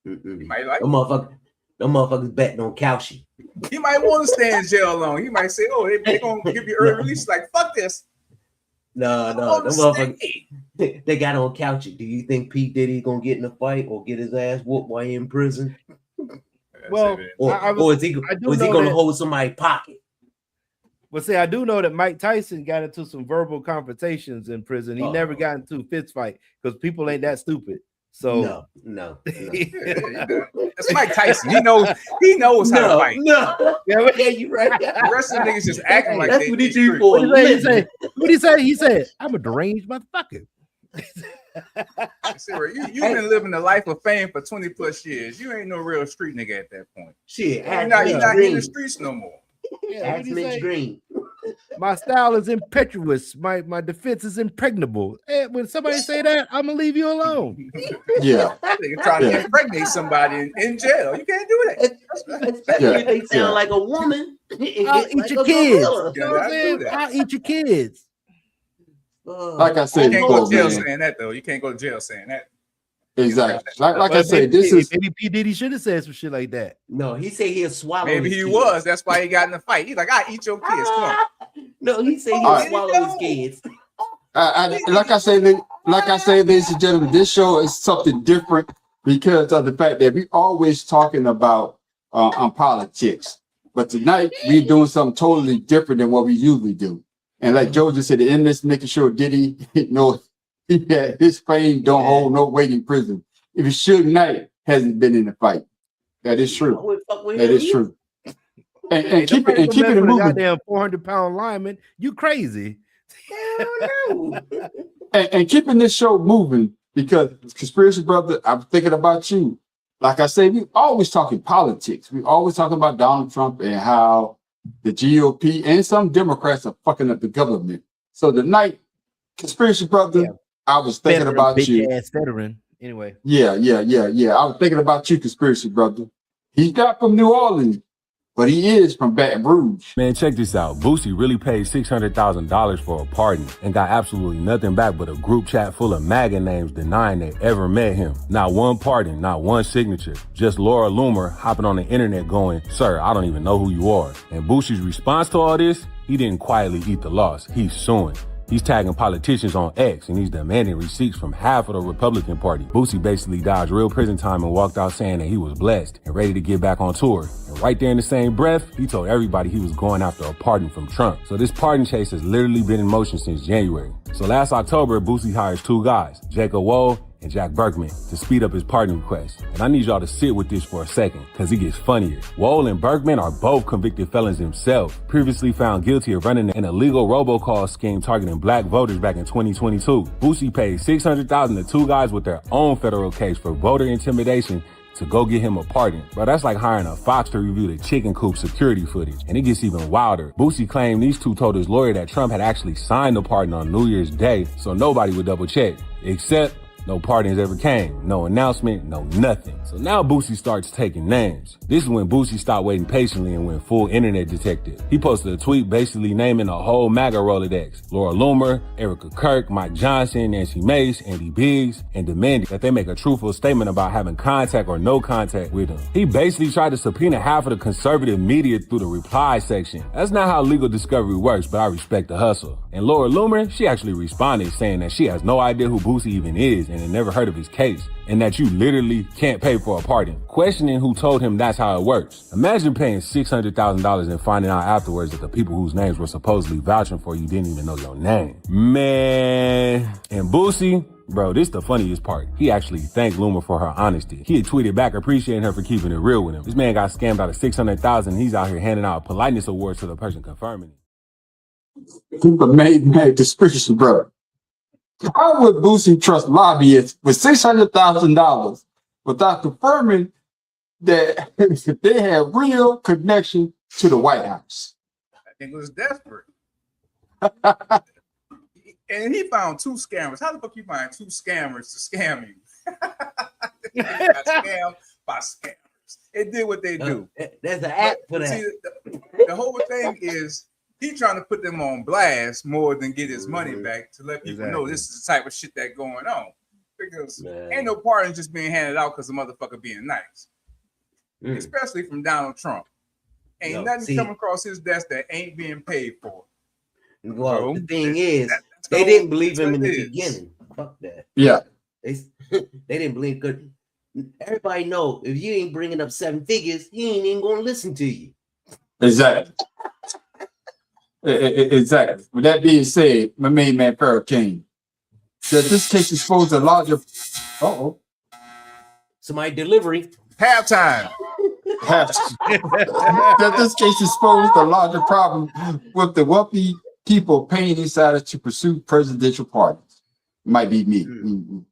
Speaker 9: He might like
Speaker 4: them motherfuckers betting on Cauchy.
Speaker 9: He might want to stay in jail long. He might say, "Oh, they're gonna give you early release." Like, fuck this.
Speaker 4: No, them motherfuckers. They got on Cauchy. Do you think P. Diddy gonna get in a fight or get his ass whooped while he in prison?
Speaker 1: Well,
Speaker 4: or is he gonna hold somebody's pocket?
Speaker 1: Well, see, I do know that Mike Tyson got into some verbal confrontations in prison. He never got into a fist fight because people ain't that stupid. So
Speaker 4: no.
Speaker 9: That's Mike Tyson. He knows how to fight.
Speaker 4: Yeah, you right.
Speaker 9: The rest of the niggas just acting like
Speaker 4: that's
Speaker 9: they,
Speaker 4: what he do for.
Speaker 1: What he say? He said, "I'm a deranged motherfucker."
Speaker 9: You've been living the life of fame for 20 plus years. You ain't no real street nigga at that point.
Speaker 4: Shit,
Speaker 9: you're not in the streets no more.
Speaker 4: That's Mitch Green.
Speaker 1: My style is impetuous. My defense is impregnable. And when somebody say that, I'm gonna leave you alone.
Speaker 3: Yeah,
Speaker 9: you're trying to impregnate somebody in jail. You can't do that.
Speaker 4: Especially if they sound like a woman.
Speaker 1: I'll eat your kids. I'll eat your kids.
Speaker 3: Like I said,
Speaker 9: you can't go to jail saying that though. You can't go to jail saying that.
Speaker 3: Exactly. Like I said,
Speaker 1: maybe P. Diddy should have said some shit like that.
Speaker 4: No, he said he'll swallow.
Speaker 9: Maybe he was. That's why he got in the fight. He's like, "I eat your kids." Come on.
Speaker 4: No, he said he'll swallow his kids.
Speaker 3: Like I say, ladies and gentlemen, this show is something different because of the fact that we always talking about on politics, but tonight we're doing something totally different than what we usually do. And like Joe just said, in this making sure Diddy, his fame don't hold no weight in prison. If Suge Knight hasn't been in the fight, that is true. That is true. And keep it moving.
Speaker 1: Goddamn 400-pound lineman, you crazy?
Speaker 4: Hell no.
Speaker 3: And keeping this show moving, because Conspiracy Brother, I'm thinking about you. Like I say, we always talking politics. We always talking about Donald Trump and how the GOP and some Democrats are fucking up the government. So tonight, Conspiracy Brother, I was thinking about you.
Speaker 1: Bitch ass veteran. Anyway.
Speaker 3: Yeah. I was thinking about you, Conspiracy Brother. He's not from New Orleans, but he is from Baton Rouge.
Speaker 10: Man, check this out. Boosie really paid $600,000 for a pardon and got absolutely nothing back but a group chat full of MAGA names denying they ever met him. Not one pardon, not one signature. Just Laura Loomer hopping on the internet going, "Sir, I don't even know who you are." And Boosie's response to all this, he didn't quietly eat the loss. He's suing. He's tagging politicians on X and he's demanding receipts from half of the Republican Party. Boosie basically dodged real prison time and walked out saying that he was blessed and ready to get back on tour. And right there in the same breath, he told everybody he was going after a pardon from Trump. So this pardon chase has literally been in motion since January. So last October, Boosie hires two guys, Jacob Wohl and Jack Berkman, to speed up his pardon request. And I need y'all to sit with this for a second, because it gets funnier. Wohl and Berkman are both convicted felons themselves, previously found guilty of running an illegal robocall scheme targeting black voters back in 2022. Boosie paid $600,000 to two guys with their own federal case for voter intimidation to go get him a pardon. Bro, that's like hiring a fox to review the chicken coop security footage. And it gets even wilder. Boosie claimed these two told his lawyer that Trump had actually signed the pardon on New Year's Day, so nobody would double check, except no pardons ever came, no announcement, no nothing. So now Boosie starts taking names. This is when Boosie stopped waiting patiently and went full internet detective. He posted a tweet basically naming a whole MAGA Rolodex: Laura Loomer, Erica Kirk, Mike Johnson, Nancy Mace, Andy Biggs, and demanded that they make a truthful statement about having contact or no contact with him. He basically tried to subpoena half of the conservative media through the reply section. That's not how legal discovery works, but I respect the hustle. And Laura Loomer, she actually responded saying that she has no idea who Boosie even is and had never heard of his case, and that you literally can't pay for a pardon, questioning who told him that's how it works. Imagine paying $600,000 and finding out afterwards that the people whose names were supposedly vouching for you didn't even know your name. Man. And Boosie, bro, this the funniest part. He actually thanked Loomer for her honesty. He had tweeted back appreciating her for keeping it real with him. This man got scammed out of $600,000. He's out here handing out politeness awards to the person confirming it.
Speaker 3: People made Conspiracy Brother. How would Boosie trust lobbyists with $600,000 without confirming that they had real connection to the White House?
Speaker 9: I think it was desperate. And he found two scammers. How the fuck you find two scammers to scam you? They got scammed by scammers. It did what they do.
Speaker 4: There's an app for that.
Speaker 9: See, the whole thing is he trying to put them on blast more than get his money back to let people know this is the type of shit that's going on. Because ain't no pardon just being handed out because the motherfucker being nice. Especially from Donald Trump. Ain't nothing coming across his desk that ain't being paid for.
Speaker 4: Well, the thing is, they didn't believe him in the beginning. Fuck that.
Speaker 3: Yeah.
Speaker 4: They didn't believe, because everybody know if you ain't bringing up seven figures, he ain't even gonna listen to you.
Speaker 3: Exactly. Exactly. With that being said, my main man Farrell King, that this case exposed a larger.
Speaker 4: Somebody delivery.
Speaker 9: Halftime.
Speaker 3: That this case exposed a larger problem with the wealthy people paying insiders to pursue presidential pardons. Might be me.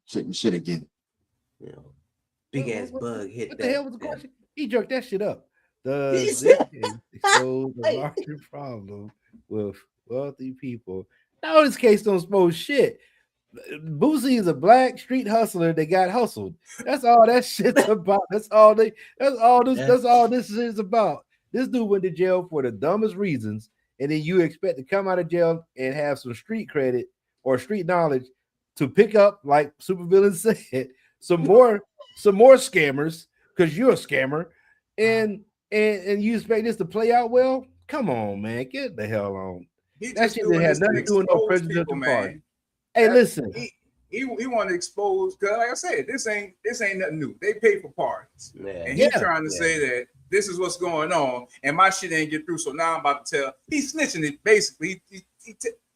Speaker 3: Checking shit again.
Speaker 4: Yeah. Big ass bug hit.
Speaker 1: What the hell was the question? He jerked that shit up. This exposed a larger problem with wealthy people. No, this case don't expose shit. Boosie is a black street hustler that got hustled. That's all that shit's about. That's all this is about. This dude went to jail for the dumbest reasons, and then you expect to come out of jail and have some street credit or street knowledge to pick up, like Supervillain said, some more scammers, because you're a scammer, and you expect this to play out well? Come on, man, get the hell on. That shit that had nothing to do with no presidential pardon. Hey, listen.
Speaker 9: He wanted to expose, because like I said, this ain't nothing new. They pay for pardons. And he's trying to say that this is what's going on, and my shit ain't get through, so now I'm about to tell. He's snitching it, basically.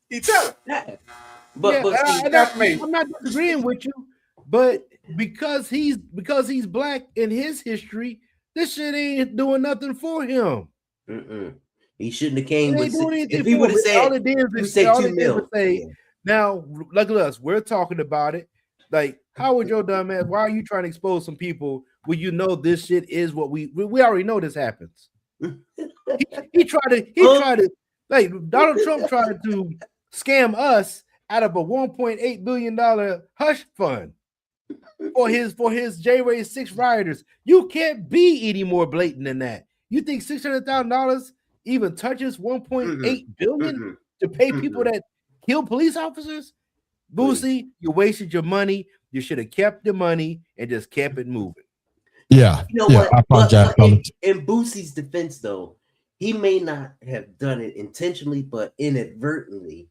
Speaker 9: He telling.
Speaker 1: I'm not disagreeing with you, but because he's black in his history, this shit ain't doing nothing for him.
Speaker 4: He shouldn't have came with.
Speaker 1: If he would have said, all it did is
Speaker 4: say
Speaker 1: all
Speaker 4: 2
Speaker 1: it did was say, now look at us, we're talking about it. Like, how would your dumb ass? Why are you trying to expose some people when you know this shit is what we already know this happens? he tried to like Donald Trump tried to scam us out of a $1.8 billion hush fund for his January 6 rioters. You can't be any more blatant than that. You think $600,000 even touches 1.8 billion to pay people that kill police officers? Boosie, you wasted your money. You should have kept the money and just kept it moving.
Speaker 11: Yeah,
Speaker 4: you know
Speaker 11: what? I apologize.
Speaker 4: In Boosie's defense, though, he may not have done it intentionally, but inadvertently,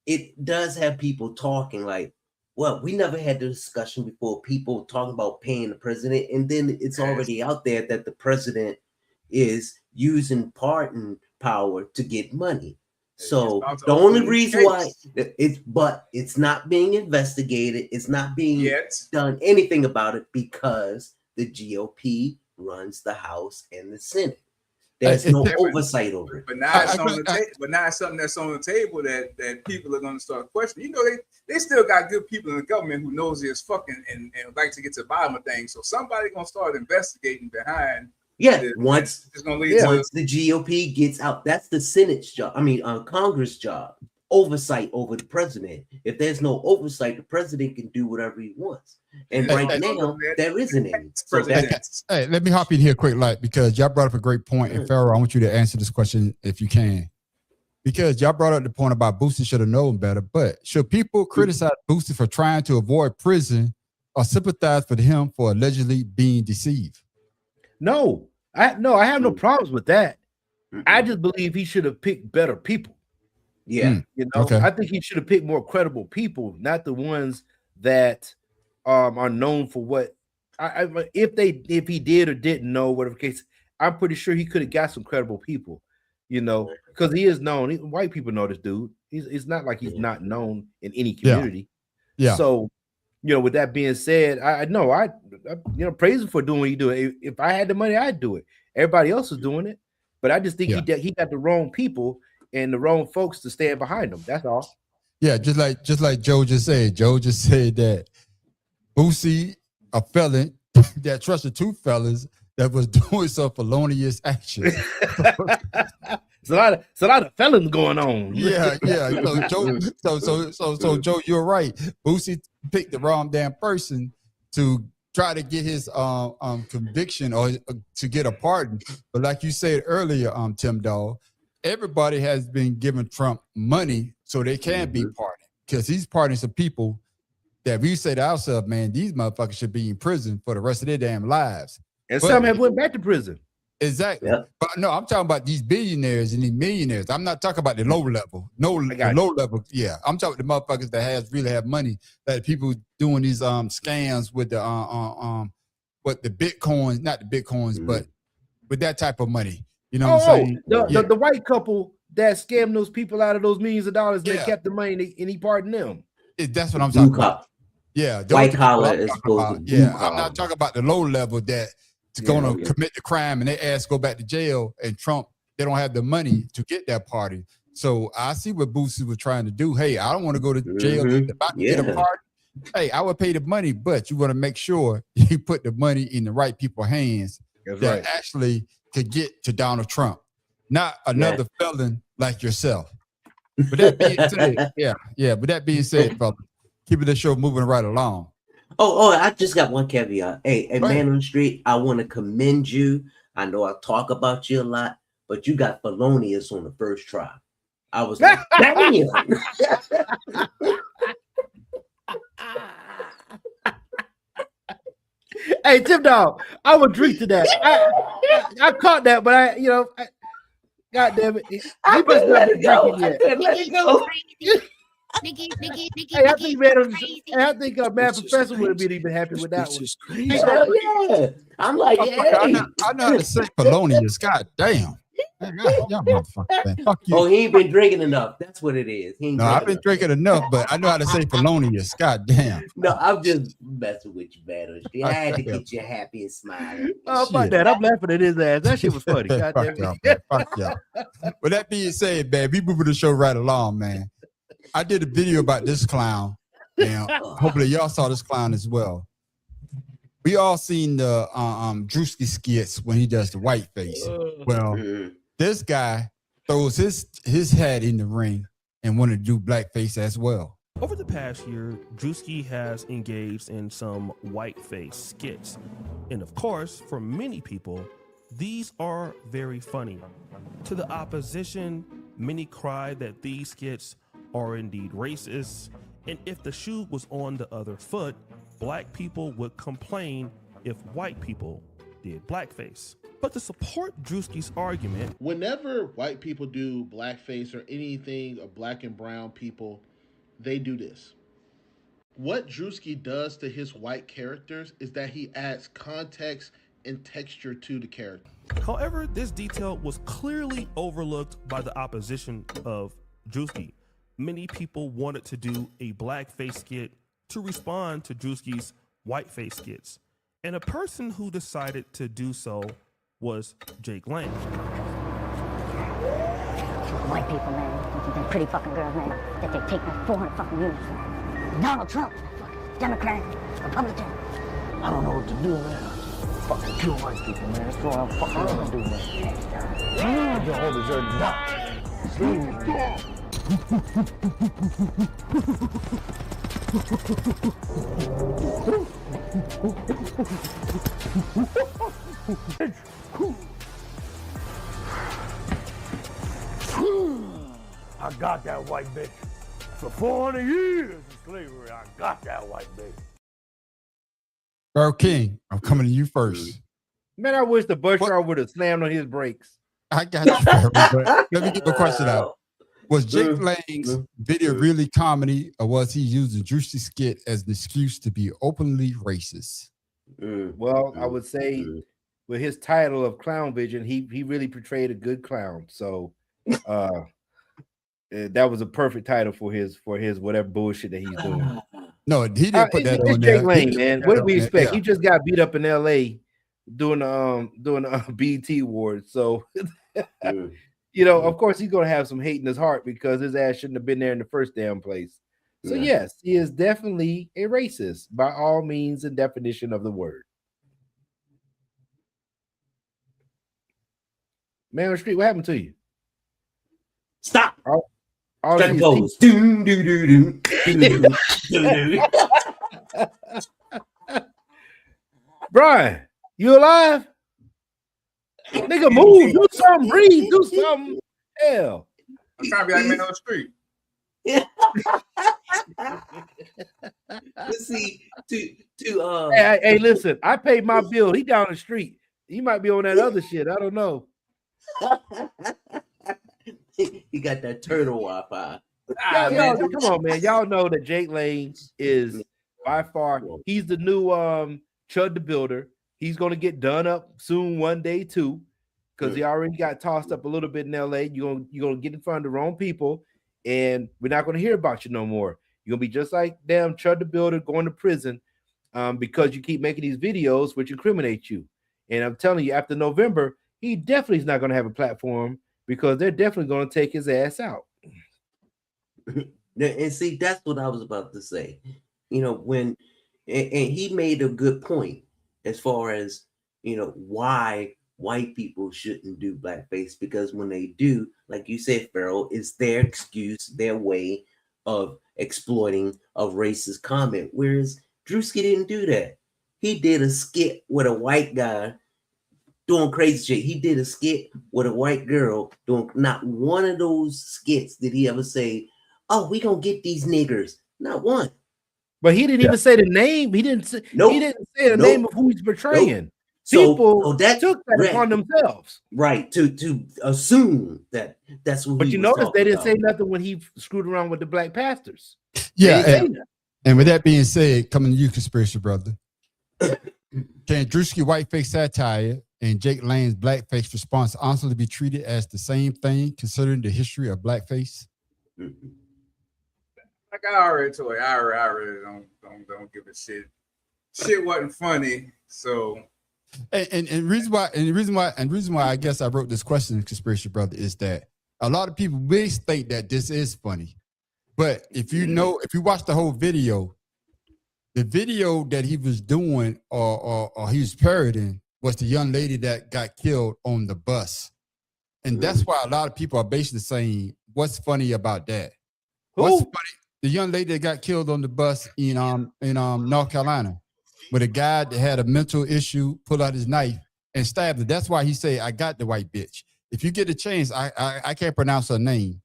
Speaker 4: it does have people talking like, well, we never had the discussion before, people talking about paying the president, and then it's already out there that the president is using pardon power to get money. So the only reason why it's not being investigated, it's not being done anything about it because the GOP runs the House and the Senate. There's no oversight over it.
Speaker 9: But now it's on the table. But now it's something that's on the table that people are going to start questioning. You know, they still got good people in the government who knows this fucking and like to get to the bottom of things. So somebody gonna start investigating behind.
Speaker 4: Yeah, once the GOP gets out, that's the Senate's job. I mean, Congress' job, oversight over the president. If there's no oversight, the president can do whatever he wants. And now there isn't any. So
Speaker 11: hey, let me hop in here quick, like, because y'all brought up a great point, and Pharaoh, I want you to answer this question if you can, because y'all brought up the point about Boosie should have known better. But should people criticize Boosie for trying to avoid prison or sympathize for him for allegedly being deceived?
Speaker 1: No, I have no problems with that. I just believe he should have picked better people.
Speaker 4: Yeah,
Speaker 1: you know, I think he should have picked more credible people, not the ones that are known for what. If he did or didn't know, whatever case, I'm pretty sure he could have got some credible people, you know, because he is known. White people know this dude. It's not like he's not known in any community. Yeah. So, you know, with that being said, I praise him for doing what he do. If I had the money, I'd do it. Everybody else is doing it, but I just think he got the wrong people and the wrong folks to stand behind him. That's all.
Speaker 11: Yeah, just like Joe just said. Joe just said that Boosie, a felon that trusted two fellas that was doing some felonious action.
Speaker 1: It's a lot of felons going on.
Speaker 11: Yeah. So Joe, you're right. Boosie picked the wrong damn person to try to get his conviction or to get a pardon. But like you said earlier, Tim Dawg, everybody has been giving Trump money so they can be pardoned, because he's pardoning some people that we say to ourselves, man, these motherfuckers should be in prison for the rest of their damn lives.
Speaker 1: And some have went back to prison.
Speaker 11: Exactly. Yeah. But no, I'm talking about these billionaires and these millionaires. I'm not talking about the low level. The low level. Yeah. I'm talking the motherfuckers that really have money, that people doing these scams with the what the Bitcoins, not the Bitcoins, but with that type of money. You know what I'm saying?
Speaker 1: The white couple that scammed those people out of those millions of dollars, they kept the money and he pardoned them.
Speaker 11: That's what I'm talking about. Yeah.
Speaker 4: White collar is supposed to be.
Speaker 11: I'm not talking about the low level that's going to commit the crime and they ass go back to jail, and Trump, they don't have the money to get that party. So I see what Boosie was trying to do. Hey, I don't want to go to jail about to get a pardon. Hey, I would pay the money, but you want to make sure you put the money in the right people's hands that actually could get to Donald Trump, not another felon like yourself. But that being said, but that being said, brother, keeping the show moving right along.
Speaker 4: Oh, I just got one caveat. Hey, man on the street, I want to commend you. I know I talk about you a lot, but you got felonious on the first try. I was like, damn.
Speaker 1: Hey, Tim Dawg, I would drink to that. I caught that, but God damn it. He must not been drinking yet.
Speaker 4: Let it go.
Speaker 1: Hey, I think Mad Professor would have been even happy with that one.
Speaker 4: I'm like,
Speaker 11: I know how to say felonious. God damn. Y'all motherfucker, man. Fuck you.
Speaker 4: Oh, he ain't been drinking enough. That's what it is.
Speaker 11: No, I've been drinking enough, but I know how to say felonious. God damn.
Speaker 4: No, I'm just messing with you, man. I had to get you happy and smiling.
Speaker 1: Oh, fuck that. I'm laughing at his ass. That shit was funny. God damn
Speaker 11: Fuck
Speaker 1: it.
Speaker 11: y'all, man. Fuck y'all. With that being said, man, we moving the show right along, man. I did a video about this clown, and hopefully y'all saw this clown as well. We all seen the Drewski skits when he does the white face. Well, this guy throws his hat in the ring and wanted to do blackface as well.
Speaker 12: Over the past year, Drewski has engaged in some whiteface skits. And of course, for many people, these are very funny. To the opposition, many cry that these skits are indeed racist. And if the shoe was on the other foot, black people would complain if white people did blackface. But to support Drewski's argument,
Speaker 13: whenever white people do blackface or anything of black and brown people, they do this. What Drewski does to his white characters is that he adds context and texture to the character.
Speaker 12: However, this detail was clearly overlooked by the opposition of Drewski. Many people wanted to do a blackface skit to respond to Drewski's whiteface skits. And a person who decided to do so was Jake Lang.
Speaker 14: White people, man, they're pretty fucking girls, man, that they take like 400 fucking years. Donald Trump, Democrat, Republican. I don't know what to do, man. Fucking kill white people, man. That's what I'm fucking gonna do, man. You all deserve to die.
Speaker 6: I got that white bitch. For 400 years of slavery, I got that white bitch.
Speaker 11: Bro King, I'm coming to you first.
Speaker 1: Man, I wish the bus driver would have slammed on his brakes.
Speaker 11: I got you, but let me get the question out. Was Jake Lang's video really comedy, or was he using Drewski skit as an excuse to be openly racist?
Speaker 1: Well, I would say with his title of Clown Vision, he really portrayed a good clown. So that was a perfect title for his whatever bullshit that he's doing.
Speaker 11: No, he didn't put that on
Speaker 1: there.
Speaker 11: Jake
Speaker 1: Lang, man. What do we expect?
Speaker 11: Yeah.
Speaker 1: He just got beat up in LA doing BET Awards. So you know, of course he's gonna have some hate in his heart because his ass shouldn't have been there in the first damn place. So yes, he is definitely a racist by all means and definition of the word. Man on the street, what happened to you?
Speaker 4: Stop.
Speaker 1: All
Speaker 4: Strike pose. Doom, doo, doo, doo. Doo, doo, doo.
Speaker 1: Brian, you alive? Nigga, move, do something, breathe, do something. Hell.
Speaker 9: I'm trying to be like man on the street.
Speaker 4: Let's see.
Speaker 1: Hey, listen, I paid my bill. He down the street. He might be on that other shit. I don't know.
Speaker 4: He got that turtle Wi-Fi.
Speaker 1: Y'all, come on, man. Y'all know that Jake Lang is by far, he's the new Chud the Builder. He's gonna get done up soon one day too, because he already got tossed up a little bit in LA. You're gonna get in front of the wrong people, and we're not gonna hear about you no more. You're gonna be just like damn Chud the Builder going to prison because you keep making these videos which incriminate you. And I'm telling you, after November, he definitely is not gonna have a platform because they're definitely gonna take his ass out.
Speaker 4: And see, that's what I was about to say. You know, when and he made a good point as far as, you know, why white people shouldn't do blackface, because when they do, like you said, Pharaoh, it's their excuse, their way of exploiting a racist comment. Whereas Drewski didn't do that. He did a skit with a white guy doing crazy shit. He did a skit with a white girl doing, not one of those skits did he ever say, "Oh, we gonna get these niggers." Not one.
Speaker 1: But he didn't even say the name. He didn't say, he didn't say the name of who he's portraying. People
Speaker 4: that
Speaker 1: took that upon themselves.
Speaker 4: Right, to assume that that's what.
Speaker 1: But
Speaker 4: he
Speaker 1: you
Speaker 4: was
Speaker 1: notice they didn't
Speaker 4: talking
Speaker 1: say nothing when he screwed around with the black pastors.
Speaker 11: Yeah, and with that being said, coming to you, conspiracy brother, can Drewski whiteface satire and Jake Lane's blackface response honestly be treated as the same thing, considering the history of blackface?
Speaker 9: Like I already told you, I really don't give a shit. Shit wasn't funny, so.
Speaker 11: And reason why I guess I wrote this question, Conspiracy Brother, is that a lot of people may think that this is funny, but if you watch the whole video, the video that he was doing or he was parodying was the young lady that got killed on the bus, and that's why a lot of people are basically saying, "What's funny about that?" What's funny? The young lady that got killed on the bus in North Carolina, with a guy that had a mental issue, pulled out his knife and stabbed her. That's why he said, "I got the white bitch." If you get a chance, I can't pronounce her name,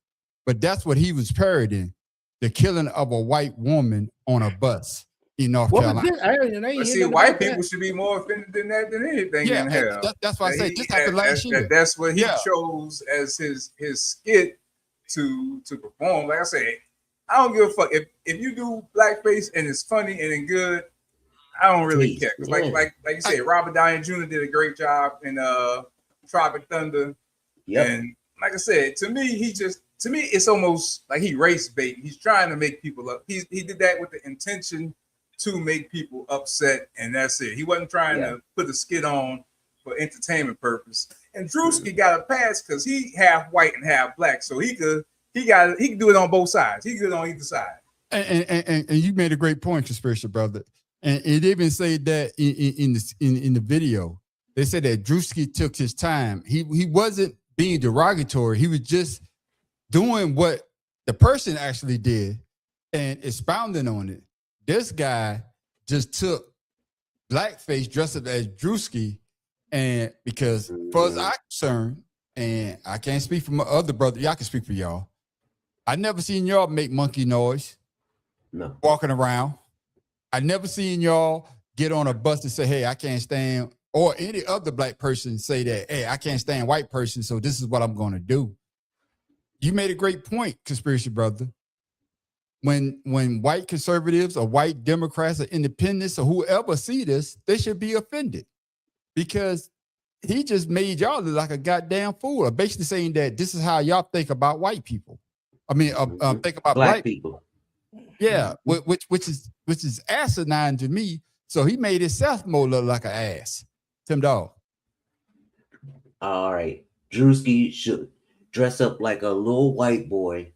Speaker 11: but that's what he was parodying: the killing of a white woman on a bus in North Carolina.
Speaker 9: But see, white people should be more offended than that than anything in hell.
Speaker 11: That's why I say this happened last year.
Speaker 9: That's what he chose as his skit to perform. Like I said, I don't give a fuck if you do blackface and it's funny and it's good. I don't really care. Like you said, Robert Downey Jr. did a great job in Tropic Thunder. Yep. And like I said, to me, it's almost like he race bait. He's trying to make people up. He did that with the intention to make people upset, and that's it. He wasn't trying to put a skit on for entertainment purpose. And Drewski got a pass because he half white and half black, so he could do it on both sides. He could do it on either side.
Speaker 11: And you made a great point, Conspiracy Brother. And it even said that in the video, they said that Drewski took his time. He wasn't being derogatory. He was just doing what the person actually did and expounding on it. This guy just took blackface, dressed up as Drewski, and because as far as I'm concerned, and I can't speak for my other brother, y'all can speak for y'all. I never seen y'all make monkey noise walking around. I never seen y'all get on a bus and say, "Hey, I can't stand," or any other black person say that, "Hey, I can't stand white person, so this is what I'm going to do." You made a great point, Conspiracy Brother. When white conservatives or white Democrats or independents or whoever see this, they should be offended because he just made y'all look like a goddamn fool, basically saying that this is how y'all think about white people. I mean, think about black people. Yeah, which is asinine to me. So he made himself more look like an ass. Tim Dawg.
Speaker 4: All right, Drewski should dress up like a little white boy,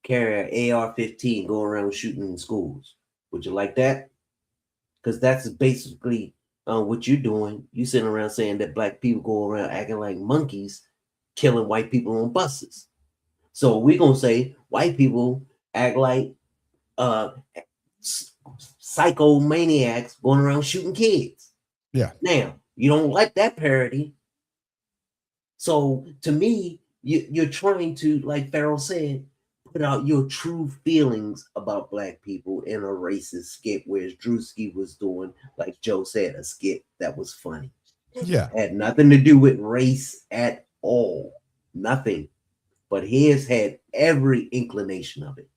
Speaker 4: carry an AR-15, go around shooting in schools. Would you like that? Because that's basically what you're doing. You sitting around saying that black people go around acting like monkeys, killing white people on buses. So we're gonna say white people act like psychomaniacs going around shooting kids.
Speaker 11: Yeah.
Speaker 4: Now, you don't like that parody. So to me, you're trying to, like Farrell said, put out your true feelings about black people in a racist skit, whereas Drewski was doing, like Joe said, a skit that was funny.
Speaker 11: Yeah.
Speaker 4: Had nothing to do with race at all. Nothing. But his had every inclination of it.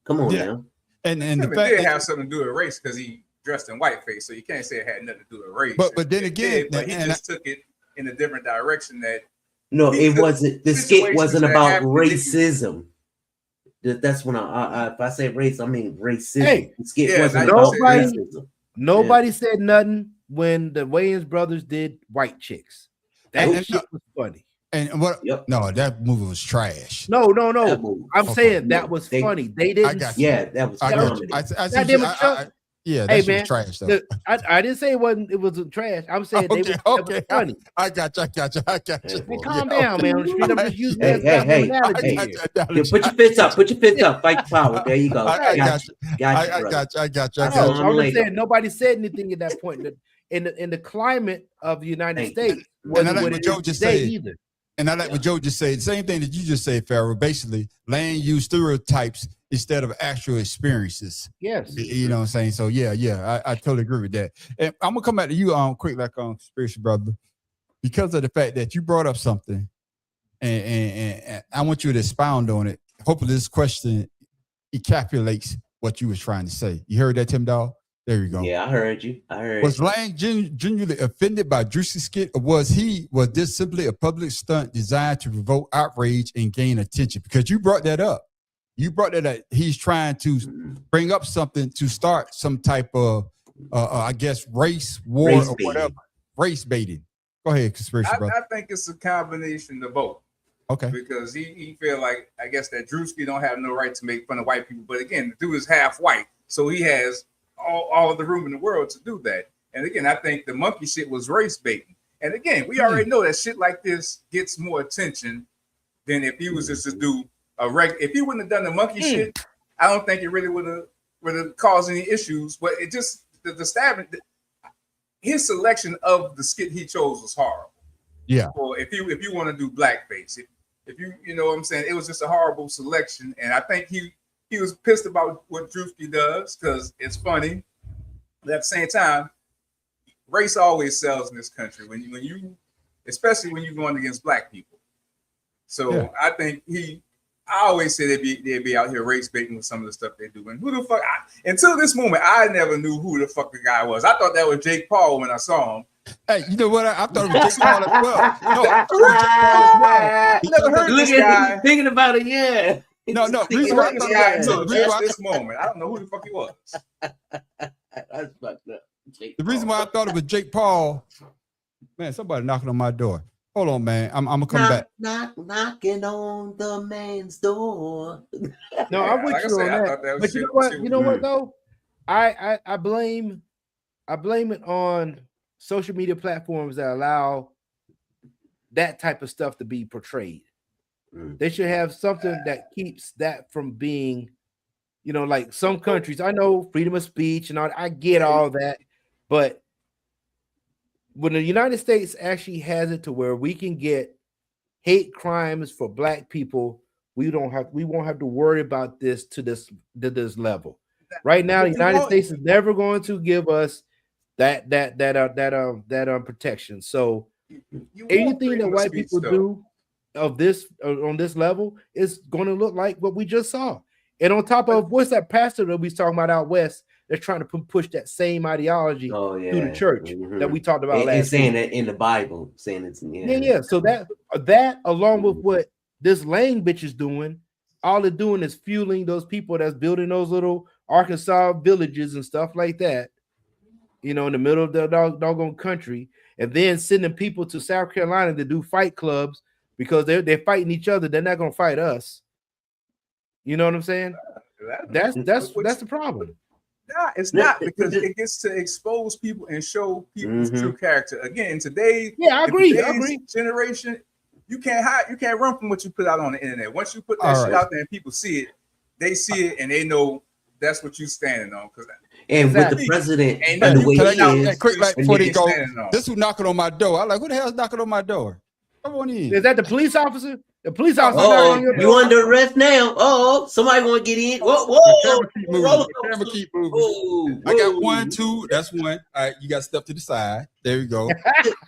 Speaker 4: Come on now.
Speaker 11: And
Speaker 9: the fact did have something to do with race because he dressed in whiteface, so you can't say it had nothing to do with race.
Speaker 11: But then again,
Speaker 9: he just took it in a different direction.
Speaker 4: No, it wasn't. The skit wasn't about racism. That's when if I say race, I mean racism. Hey, the skit wasn't about racism.
Speaker 1: Nobody said nothing when the Wayans brothers did White Chicks. That shit was funny.
Speaker 11: And what? Yep. No, that movie was trash.
Speaker 1: No. I'm saying that was funny. They didn't.
Speaker 4: Yeah, that was funny.
Speaker 11: Yeah, that shit was trash though.
Speaker 1: I didn't say it wasn't. It was trash. I'm saying they was funny.
Speaker 11: I got you.
Speaker 1: Man, calm down, man. On the street, I'm just using that.
Speaker 4: Put your fists up. Put your fists up. Fight power. There you go.
Speaker 11: I got you.
Speaker 1: I'm just saying nobody said anything at that point. In the climate of the United States, wasn't what Joe just said either.
Speaker 11: And I like what Joe just said. The same thing that you just said, Farrell. Basically, land use stereotypes instead of actual experiences.
Speaker 1: Yes.
Speaker 11: You know what I'm saying? So yeah, I totally agree with that. And I'm gonna come back to you quick, like on Conspiracy Brother, because of the fact that you brought up something, and I want you to expound on it. Hopefully, this question encapsulates what you was trying to say. You heard that, Tim Dawg? There you go.
Speaker 4: Yeah, I heard you.
Speaker 11: Was Lang genuinely offended by Drewski's skit, or was this simply a public stunt designed to provoke outrage and gain attention? Because you brought that up. You brought that up. He's trying to bring up something to start some type of, I guess, race war or whatever. Race baiting. Go ahead, conspiracy brother.
Speaker 9: I think it's a combination of both.
Speaker 11: Okay.
Speaker 9: Because he feel like, I guess, that Drewski don't have no right to make fun of white people. But again, the dude is half white, so he has all the room in the world to do that. And again, I think the monkey shit was race baiting. And again, we already know that shit like this gets more attention than if he was just to do if he wouldn't have done the monkey shit, I don't think it really would have caused any issues. But it just the stabbing, his selection of the skit he chose was horrible.
Speaker 11: Yeah.
Speaker 9: Or if you want to do blackface, if you know what I'm saying, it was just a horrible selection. And I think he was pissed about what Drewski does because it's funny. But at the same time, race always sells in this country when you especially when you're going against black people. So I think I always say they'd be out here race baiting with some of the stuff they do. And who the fuck? Until this moment, I never knew who the fuck the guy was. I thought that was Jake Paul when I saw him.
Speaker 11: Hey, you know what? I thought it was Jake Paul as well. No, I thought it was Jake Paul as well.
Speaker 9: I never heard this guy.
Speaker 4: Thinking about it, yeah.
Speaker 11: No.
Speaker 9: Reason why this guy until just this moment. I don't know who the fuck he was.
Speaker 4: That's fucked up.
Speaker 11: The reason why I thought it was Jake Paul, man, somebody knocking on my door. Hold on, man. I'm gonna come back.
Speaker 4: Knocking on the man's door.
Speaker 1: No, I'm with you on that. But you know what? You know what though? I blame it on social media platforms that allow that type of stuff to be portrayed. They should have something that keeps that from being, like some countries. I know freedom of speech and all. I get all that, but when the United States actually has it to where we can get hate crimes for black people, we won't have to worry about this to this level. Right now, the United States is never going to give us that protection. So anything that white people do on this level is going to look like what we just saw. And on top of what's that pastor that we was talking about out west? They're trying to push that same ideology through the church that we talked about last.
Speaker 4: And saying that in the Bible, saying it's
Speaker 1: yeah. So that along with what this Lang bitch is doing, all they're doing is fueling those people that's building those little Arkansas villages and stuff like that, in the middle of the doggone country, and then sending people to South Carolina to do fight clubs because they're fighting each other. They're not gonna fight us. You know what I'm saying? That's the problem.
Speaker 9: Nah, it's not, because it gets to expose people and show people's true character. Again, in today's generation, you can't hide, you can't run from what you put out on the internet. Once you put that shit out there and people see it, they see it and they know that's what you're standing on.
Speaker 4: And with the president and the way he is,
Speaker 11: quick, like before they go, this who's knocking on my door. I'm like, who the hell's knocking on my door? Come on in.
Speaker 1: Is that the police officer? The police officer.
Speaker 4: Oh, you under arrest now? Oh, somebody want to get in? Whoa!
Speaker 11: The camera keep moving. I got 1, 2. That's one. All right, you got to step to the side. There you go.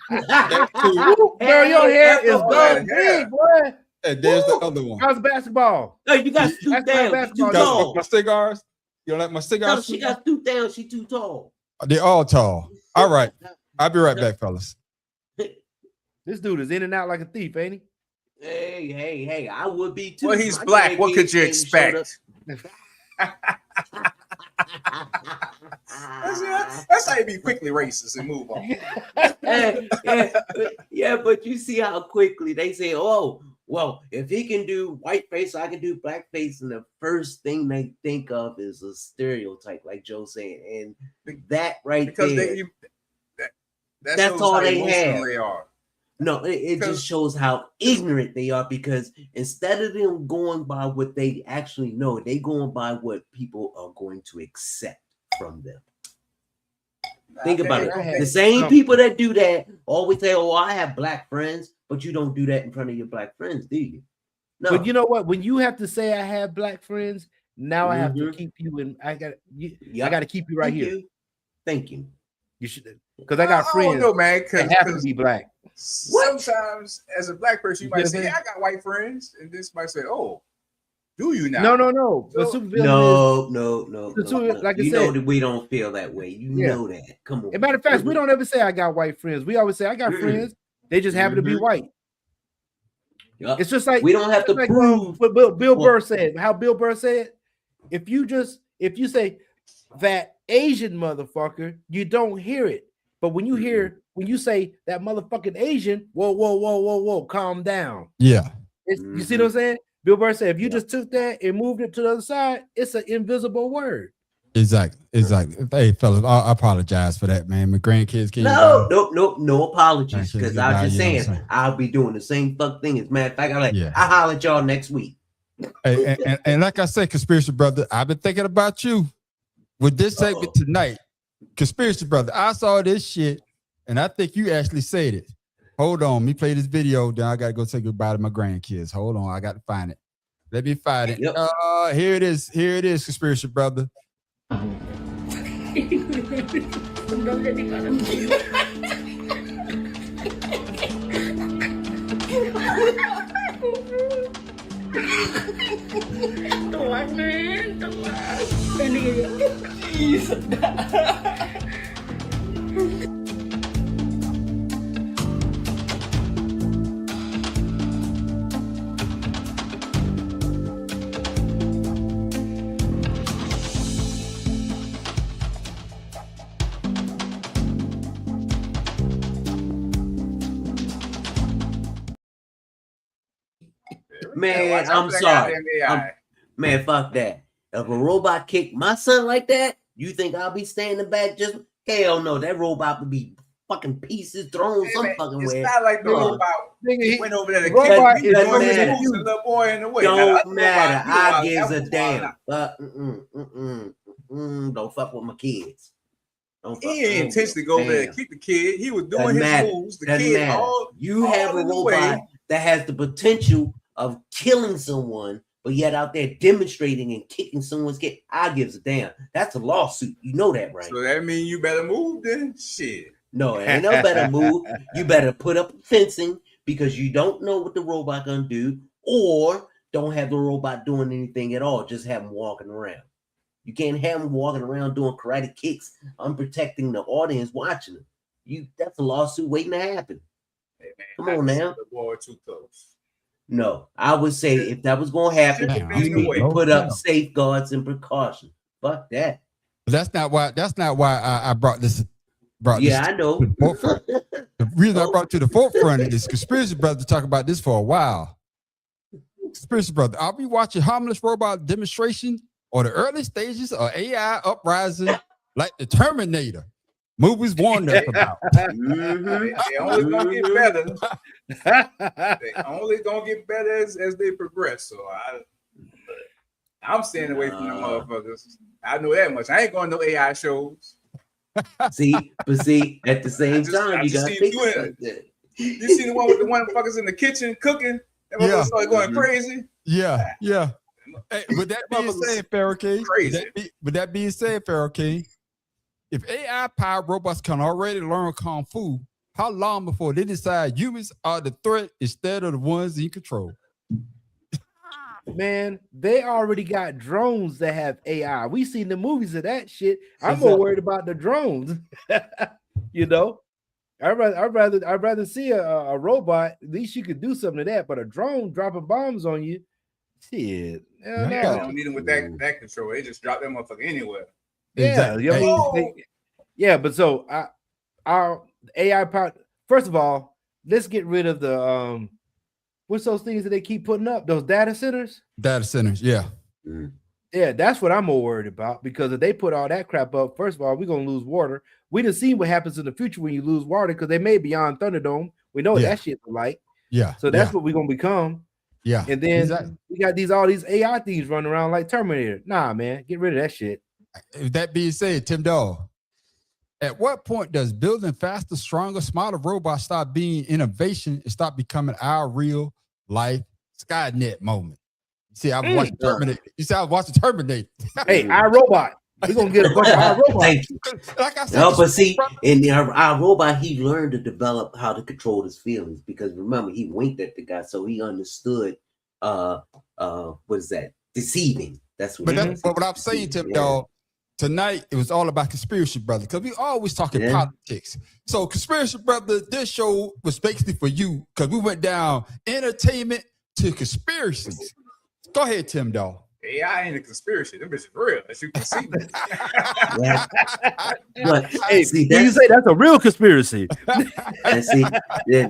Speaker 11: That's 2.
Speaker 1: Girl, your hair is done big, boy.
Speaker 11: And there's the other one.
Speaker 1: How's basketball?
Speaker 4: Hey, you got two down. Too tall.
Speaker 11: My cigars. You don't like my cigars?
Speaker 4: No, she got two down. She too tall.
Speaker 11: They're all tall. All right. I'll be right back, fellas.
Speaker 1: This dude is in and out like a thief, ain't he?
Speaker 4: Hey, I would be too.
Speaker 9: Well, he's black. What could you expect? That's how you be quickly racist and move on.
Speaker 4: Yeah, but you see how quickly they say, oh, well, if he can do whiteface, I can do blackface. And the first thing they think of is a stereotype, like Joe saying. And that there, that's all they have.
Speaker 9: They are.
Speaker 4: No, it just shows how ignorant they are, because instead of them going by what they actually know, they going by what people are going to accept from them. Think about it. The same people that do that always say, oh, I have black friends, but you don't do that in front of your black friends, do you? No.
Speaker 1: But you know what? When you have to say I have black friends, now I have to keep you in. I got to keep you right here.
Speaker 4: Thank you.
Speaker 1: You should, because I got friends.
Speaker 9: I don't know, man.
Speaker 1: That happen to be black.
Speaker 9: Sometimes, as a black person, you might say, "Yeah, I got white friends," and this might say, "Oh, Do you now?
Speaker 1: No. But
Speaker 4: No.
Speaker 1: Like I
Speaker 4: you
Speaker 1: said,
Speaker 4: know that we don't feel that way. You know that. Come on.
Speaker 1: As a matter of fact, we don't ever say I got white friends. We always say I got friends. They just happen to be white.
Speaker 4: Yep.
Speaker 1: It's just like
Speaker 4: we don't have to prove
Speaker 1: what Bill Burr said. How Bill Burr said, if you say that Asian motherfucker, you don't hear it. But when you say that motherfucking Asian, whoa, calm down.
Speaker 11: Yeah.
Speaker 1: You see what I'm saying? Bill Burr said, if you just took that and moved it to the other side, it's an invisible word.
Speaker 11: Exactly. Hey, fellas, I apologize for that, man. My grandkids can't.
Speaker 4: No apologies. Because I was just saying, I'll be doing the same fuck thing. As a matter of fact, I'll holler at y'all next week.
Speaker 11: And like I said, Conspiracy Brother, I've been thinking about you with this segment tonight. Conspiracy Brother, I saw this shit, and I think you actually said it. Hold on, me play this video, then I gotta go say goodbye to my grandkids. Hold on, I gotta find it. Let me find it.
Speaker 4: Yep.
Speaker 11: Here it is, Conspiracy Brother.
Speaker 4: Man, I'm sorry. Man, fuck that. If a robot kicked my son like that, you think I'll be standing back? Just hell no. That robot would be fucking pieces thrown some fucking way.
Speaker 9: It's not like the robot went over there to
Speaker 4: robot
Speaker 9: kick
Speaker 4: is
Speaker 9: the little boy in the way.
Speaker 4: Don't matter. I gives a damn. Don't fuck with my kids.
Speaker 9: He ain't intentionally go over there and kick the kid. He was doing his moves. The kid all
Speaker 4: you have a robot that has the potential of killing someone, but yet out there demonstrating and kicking someone's kid. I gives a damn. That's a lawsuit. You know that, right?
Speaker 9: So that means you better move then? Shit.
Speaker 4: No, it ain't no better move. You better put up fencing because you don't know what the robot gonna do, or don't have the robot doing anything at all. Just have him walking around. You can't have him walking around doing karate kicks, unprotecting the audience watching him. That's a lawsuit waiting to happen.
Speaker 9: Hey, man,
Speaker 4: come on now.
Speaker 9: The boy too close.
Speaker 4: No, I would say if that was going to happen, you need to put up safeguards and precautions. Fuck that.
Speaker 11: But that's not why I brought this.
Speaker 4: I know.
Speaker 11: The reason I brought it to the forefront is Conspiracy Brother talk about this for a while. Conspiracy Brother, I'll be watching harmless robot demonstration or the early stages of AI uprising like the Terminator. Movies warned us about.
Speaker 9: They only gonna get better. They only gonna get better as they progress. So I'm staying away from them motherfuckers. I know that much. I ain't going to no AI shows.
Speaker 4: See, at the same time, you got to fix it.
Speaker 9: You see the one with the one fuckers in the kitchen cooking? That motherfucker started going crazy.
Speaker 11: Yeah. Hey, with that being said, Pharaoh King, Pharaoh King, if AI-powered robots can already learn Kung Fu, how long before they decide humans are the threat instead of the ones in control?
Speaker 1: Man, they already got drones that have AI. We seen the movies of that shit. I'm more worried about the drones. You know, I'd rather see a robot. At least you could do something to that. But a drone dropping bombs on you, shit.
Speaker 9: No. They don't need them with that control. They just drop that motherfucker anywhere.
Speaker 1: Yeah, yeah. But so our AI power. First of all, let's get rid of the what's those things that they keep putting up? Those data centers.
Speaker 11: Yeah.
Speaker 1: Yeah, that's what I'm more worried about, because if they put all that crap up, first of all, we're gonna lose water. We didn't see what happens in the future when you lose water, because they may be on Thunderdome. We know what that shit's like.
Speaker 11: Yeah.
Speaker 1: So that's what we're gonna become.
Speaker 11: Yeah.
Speaker 1: And then we got all these AI things running around like Terminator. Nah, man, get rid of that shit.
Speaker 11: With that being said, Tim Dawg, at what point does building faster, stronger, smarter robots stop being innovation and stop becoming our real life Skynet moment? You see, I was watching Terminator. You see, I was watching Terminator.
Speaker 1: Hey, iRobot. We're gonna get a bunch of iRobot.
Speaker 4: Thank you.
Speaker 11: Like I said,
Speaker 4: no, but see, in our robot, he learned to develop how to control his feelings, because remember, he winked at the guy, so he understood what is that? deceiving. That's what.
Speaker 11: But what I'm saying, Tim, dog. Tonight it was all about Conspiracy Brother because we always talking politics. So Conspiracy Brother, this show was basically for you because we went down entertainment to conspiracies. Go ahead, Tim, dog.
Speaker 9: AI ain't a conspiracy. Them bitches real, as you can see.
Speaker 4: But
Speaker 1: hey,
Speaker 4: see,
Speaker 1: you say that's a real conspiracy.
Speaker 4: And see,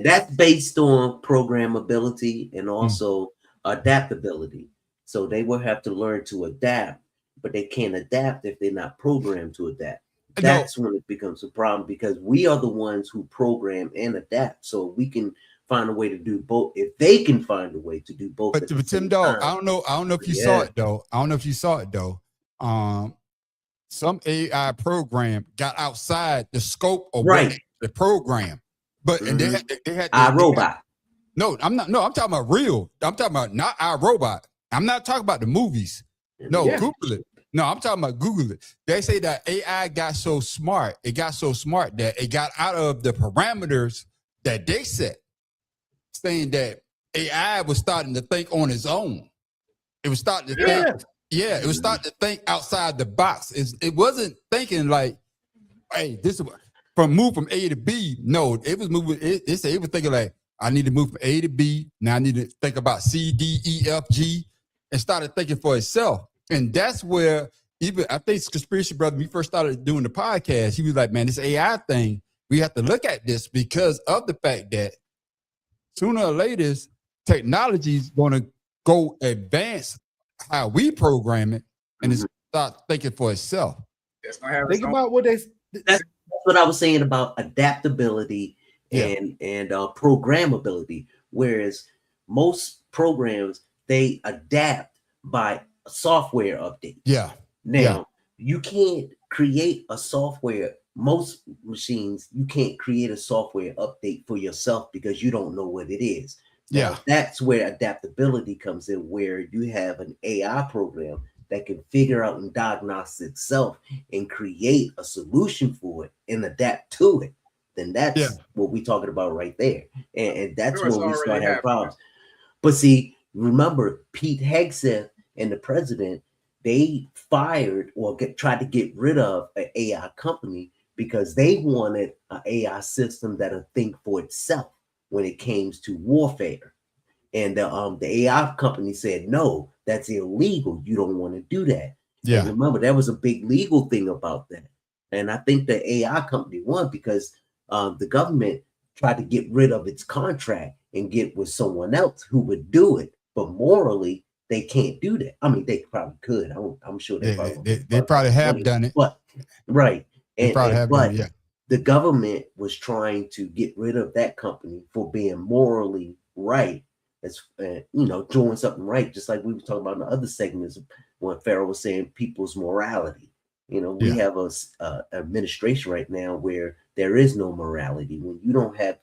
Speaker 4: that's based on programmability and also adaptability. So they will have to learn to adapt, but they can't adapt if they're not programmed to adapt. That's when it becomes a problem because we are the ones who program and adapt. So we can find a way to do both. If they can find a way to do both.
Speaker 11: But Tim, dog, I don't know if you saw it though. I don't know if you saw it though. Some AI program got outside the scope of what the program, but and they had
Speaker 4: iRobot.
Speaker 11: No, I'm not. No, I'm talking about real. I'm talking about not iRobot. I'm not talking about the movies. No, Google it. No, I'm talking about Google it. They say that AI got so smart. It got so smart that it got out of the parameters that they set, saying that AI was starting to think on its own. It was starting to think. Yeah, it was starting to think outside the box. It wasn't thinking like, hey, this is move from A to B. No, it was moving. It was thinking like, I need to move from A to B. Now I need to think about C, D, E, F, G, and started thinking for itself. And that's where even I think Conspiracy Brother, when we first started doing the podcast, he was like, man, this AI thing, we have to look at this because of the fact that sooner or later, technology is going to go advance how we program it and it's start thinking for itself.
Speaker 1: Think about what
Speaker 4: that's what I was saying about adaptability and programmability. Whereas most programs, they adapt by a software update.
Speaker 11: Yeah.
Speaker 4: Now, you can't create a software. Most machines, you can't create a software update for yourself because you don't know what it is. Now, that's where adaptability comes in, where you have an AI program that can figure out and diagnose itself and create a solution for it and adapt to it. Then that's what we're talking about right there. And that's where we start having problems. But see, remember, Pete Hegseth and the president, they fired or tried to get rid of an AI company because they wanted an AI system that'll think for itself when it came to warfare. And the AI company said, no, that's illegal. You don't want to do that. Yeah. And remember, there was a big legal thing about that. And I think the AI company won because the government tried to get rid of its contract and get with someone else who would do it. But morally, they can't do that. I mean, they probably could. I'm sure they
Speaker 11: probably have done it.
Speaker 4: But right.
Speaker 11: They probably have done it,
Speaker 4: the government was trying to get rid of that company for being morally right. That's doing something right, just like we were talking about in the other segments when Pharaoh was saying people's morality. We have a administration right now where there is no morality. When you don't have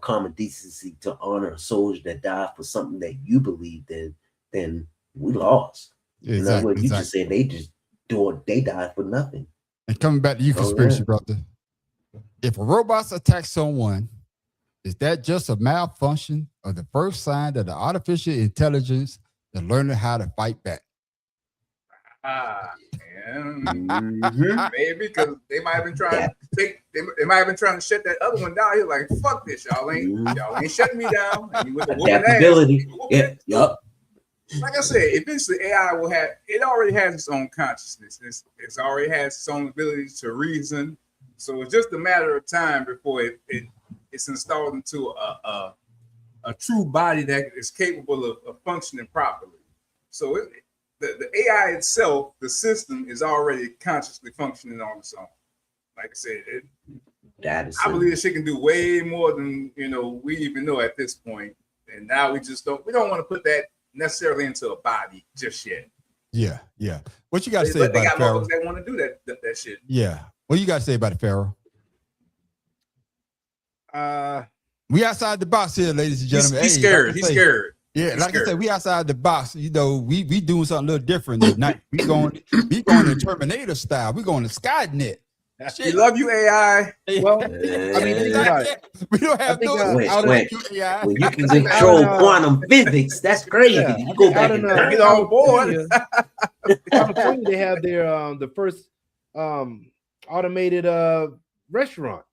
Speaker 4: common decency to honor a soldier that died for something that you believed in, then we lost.
Speaker 11: Exactly.
Speaker 4: You just said they died for nothing.
Speaker 11: And coming back to you, Conspiracy Brother, if a robot attacks someone, is that just a malfunction or the first sign that the artificial intelligence is learning how to fight back?
Speaker 9: Maybe because they might have been trying to they might have been trying to shut that other one down. You're like, fuck this, y'all ain't shutting me down. And you with the
Speaker 4: adaptability.
Speaker 9: Like I said, eventually AI will have. It already has its own consciousness. It's already has its own ability to reason. So it's just a matter of time before it's installed into a true body that is capable of functioning properly. So the AI itself, the system, is already consciously functioning on its own. Like I said, I believe that shit can do way more than we even know at this point. And now we don't want to put that necessarily into a body just yet.
Speaker 11: Yeah. What you got to say about it, Pharaoh?
Speaker 9: They want to do that shit.
Speaker 11: Yeah. What you got to say about it, Pharaoh? We outside the box here, ladies and gentlemen.
Speaker 9: He's scared. He's scared.
Speaker 11: Yeah, like I said, we outside the box. We doing something a little different tonight. We going to Terminator style. We going to Skynet.
Speaker 9: We love you, AI.
Speaker 1: Well, I mean, think about it.
Speaker 11: We don't have no.
Speaker 4: Wait. When you can control quantum physics, that's crazy.
Speaker 1: Yeah,
Speaker 4: You go back and
Speaker 9: get on board.
Speaker 1: California, they have their the first automated restaurant.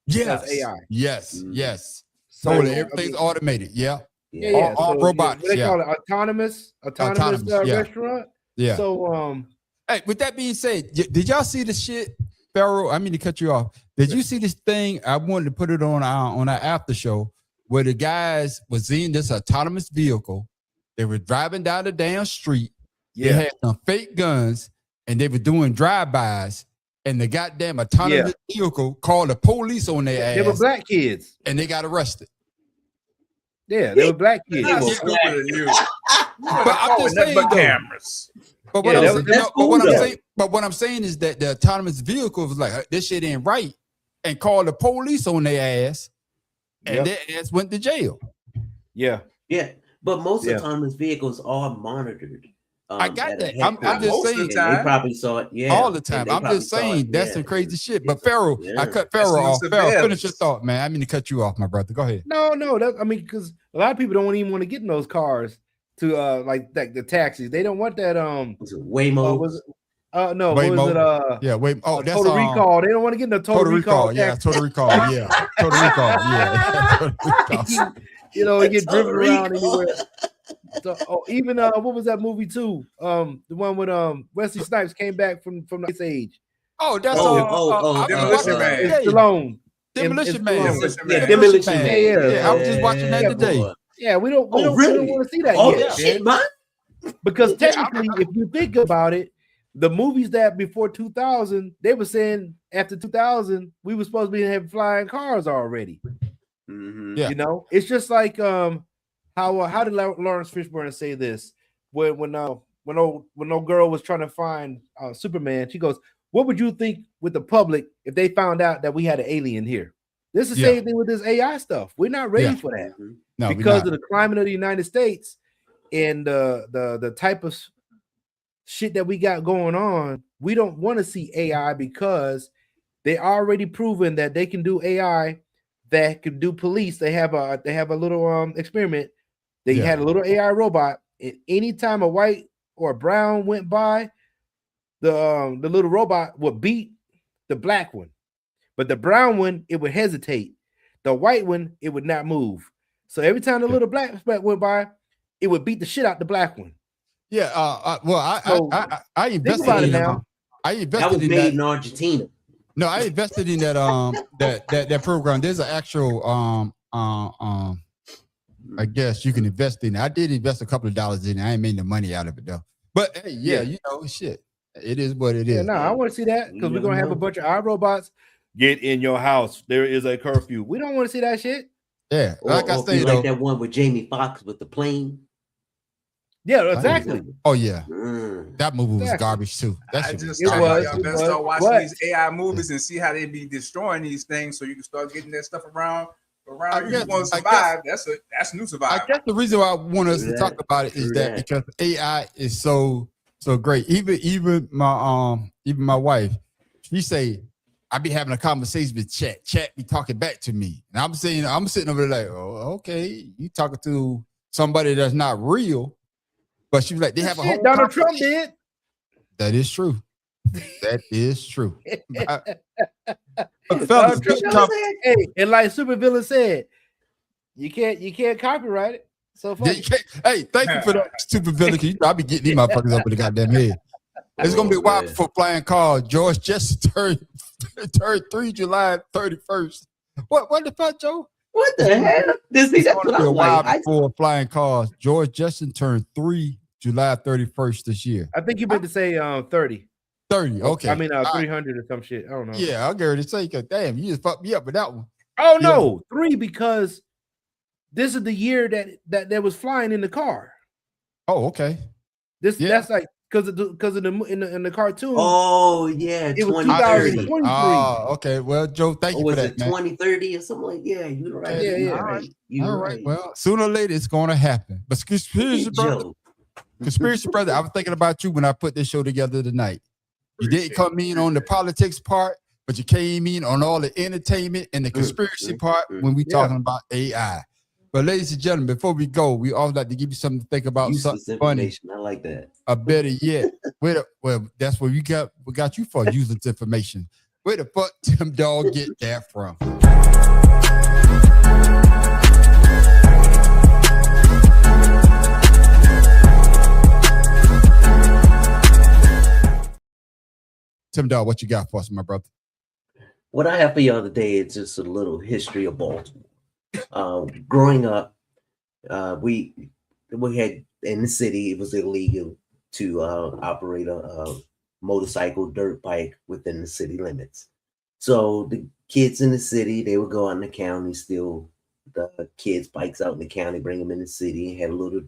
Speaker 11: Yes,
Speaker 1: That's AI.
Speaker 11: Yes.
Speaker 1: So,
Speaker 11: Totally, everything's automated. Yeah.
Speaker 1: Yeah.
Speaker 11: All
Speaker 1: So,
Speaker 11: robots.
Speaker 1: What they call it? Autonomous restaurant.
Speaker 11: Yeah.
Speaker 1: So
Speaker 11: hey, with that being said, did y'all see the shit, Pharaoh? I mean to cut you off. Did you see this thing? I wanted to put it on our after show where the guys was in this autonomous vehicle. They were driving down the damn street. They had some fake guns and they were doing drive-bys. And the goddamn autonomous vehicle called the police on their ass.
Speaker 1: They were black kids.
Speaker 11: And they got arrested.
Speaker 1: Yeah, they were black kids.
Speaker 9: But
Speaker 11: I'm just saying,
Speaker 9: cameras.
Speaker 11: But what I'm saying is that the autonomous vehicle was like, this shit ain't right, and called the police on their ass, and their ass went to jail.
Speaker 1: Yeah.
Speaker 4: But most autonomous vehicles are monitored.
Speaker 11: I got that. I'm just saying.
Speaker 4: They probably saw it. Yeah,
Speaker 11: all the time. I'm just saying that's some crazy shit. But Pharaoh, I cut Pharaoh off. Pharaoh, finish your thought, man. I mean to cut you off, my brother. Go ahead.
Speaker 1: No. I mean, because a lot of people don't even want to get in those cars to like the taxis. They don't want that.
Speaker 4: Was it Waymo?
Speaker 1: No. What was it?
Speaker 11: Yeah, Waymo. Oh, that's
Speaker 1: Total Recall. They don't want to get in the Total Recall.
Speaker 11: Yeah, Total Recall. Yeah, Total Recall. Yeah.
Speaker 1: You know, it get driven around anywhere. So, even what was that movie too? The one with Wesley Snipes came back from the Ice Age.
Speaker 11: Oh, that's
Speaker 9: Demolition Man.
Speaker 1: It's Stallone.
Speaker 11: Demolition Man.
Speaker 4: Demolition Man.
Speaker 11: Yeah, I was just watching that today.
Speaker 1: Yeah, we don't want to see that yet.
Speaker 4: Shit, man.
Speaker 1: Because technically, if you think about it, the movies that before 2000, they were saying after 2000, we were supposed to be having flying cars already.
Speaker 11: Yeah,
Speaker 1: you know, it's just like how did Lawrence Fishburne say this when old girl was trying to find Superman? She goes, "What would you think with the public if they found out that we had an alien here?" This is the same thing with this AI stuff. We're not ready for that because of the climate of the United States and the type of shit that we got going on. We don't want to see AI because they already proven that they can do AI that can do police. They have a little experiment. They had a little AI robot, and anytime a white or a brown went by, the little robot would beat the black one. But the brown one, it would hesitate. The white one, it would not move. So every time the little black speck went by, it would beat the shit out the black one.
Speaker 11: Yeah. I invested in now. I invested
Speaker 4: that was
Speaker 11: in
Speaker 4: made
Speaker 11: that
Speaker 4: in Argentina.
Speaker 11: No, I invested in that that program. There's an actual I guess you can invest in it. I did invest a couple of dollars in it. I ain't made the money out of it though. But hey, you know, shit. It is what it is.
Speaker 1: No, I want to see that because we're gonna have a bunch of iRobots. Get in your house. There is a curfew. We don't want to see that shit.
Speaker 11: Yeah, like I say,
Speaker 4: like that one with Jamie Foxx with the plane.
Speaker 1: Yeah, exactly.
Speaker 11: Oh yeah, that movie was garbage too.
Speaker 9: I just y'all better start watching these AI movies and see how they be destroying these things, so you can start getting that stuff around. You want to survive. That's new survival.
Speaker 11: I guess the reason why I want us to talk about it is that because AI is so great. Even my wife, she say I be having a conversation with chat. Chat be talking back to me, and I'm sitting over there like, oh, okay, you talking to somebody that's not real. But she was like, they have a whole
Speaker 1: Donald Trump did.
Speaker 11: That is true. That is true.
Speaker 1: Donald Trump, hey, and like Supervillain said, you can't copyright it. So
Speaker 11: hey, thank you for that, Supervillain. You know, I be getting these motherfuckers up in the goddamn head. It's gonna be a while before flying cars. George Jefferson turned 3 July 31st. What the fuck, Joe?
Speaker 4: What the hell? This is
Speaker 11: a while before flying cars. George Jefferson turned 3 July 31st this year.
Speaker 1: I think you meant to say 30.
Speaker 11: 30, okay.
Speaker 1: I mean 300 or some shit. I don't know.
Speaker 11: Yeah, I'll get ready to say, damn, you just fucked me up with that one.
Speaker 1: Oh no, 3 because this is the year that was flying in the car.
Speaker 11: Oh, okay.
Speaker 1: That's like because of the in the cartoon.
Speaker 4: Oh yeah,
Speaker 1: it was 2023.
Speaker 11: Oh, okay. Well, Joe, thank you for that.
Speaker 4: Was it 2030 or something like? Yeah, you're right.
Speaker 1: Yeah.
Speaker 11: All right. Well, sooner or later it's gonna happen. But conspiracy brother, I was thinking about you when I put this show together tonight. You didn't come in on the politics part, but you came in on all the entertainment and the conspiracy part when we talking about AI. But ladies and gentlemen, before we go, we always like to give you something to think about.
Speaker 4: Useless
Speaker 11: Something funny.
Speaker 4: I like that.
Speaker 11: Better yet, well, that's what we got you for, useless information. Where the fuck Tim Dog get that from? Tim Dog, what you got for us, my brother?
Speaker 4: What I have for y'all today is just a little history of Baltimore. Growing up, we had in the city, it was illegal to operate a motorcycle, dirt bike within the city limits. So the kids in the city, they would go out in the county, steal the kids' bikes out in the county, bring them in the city, had little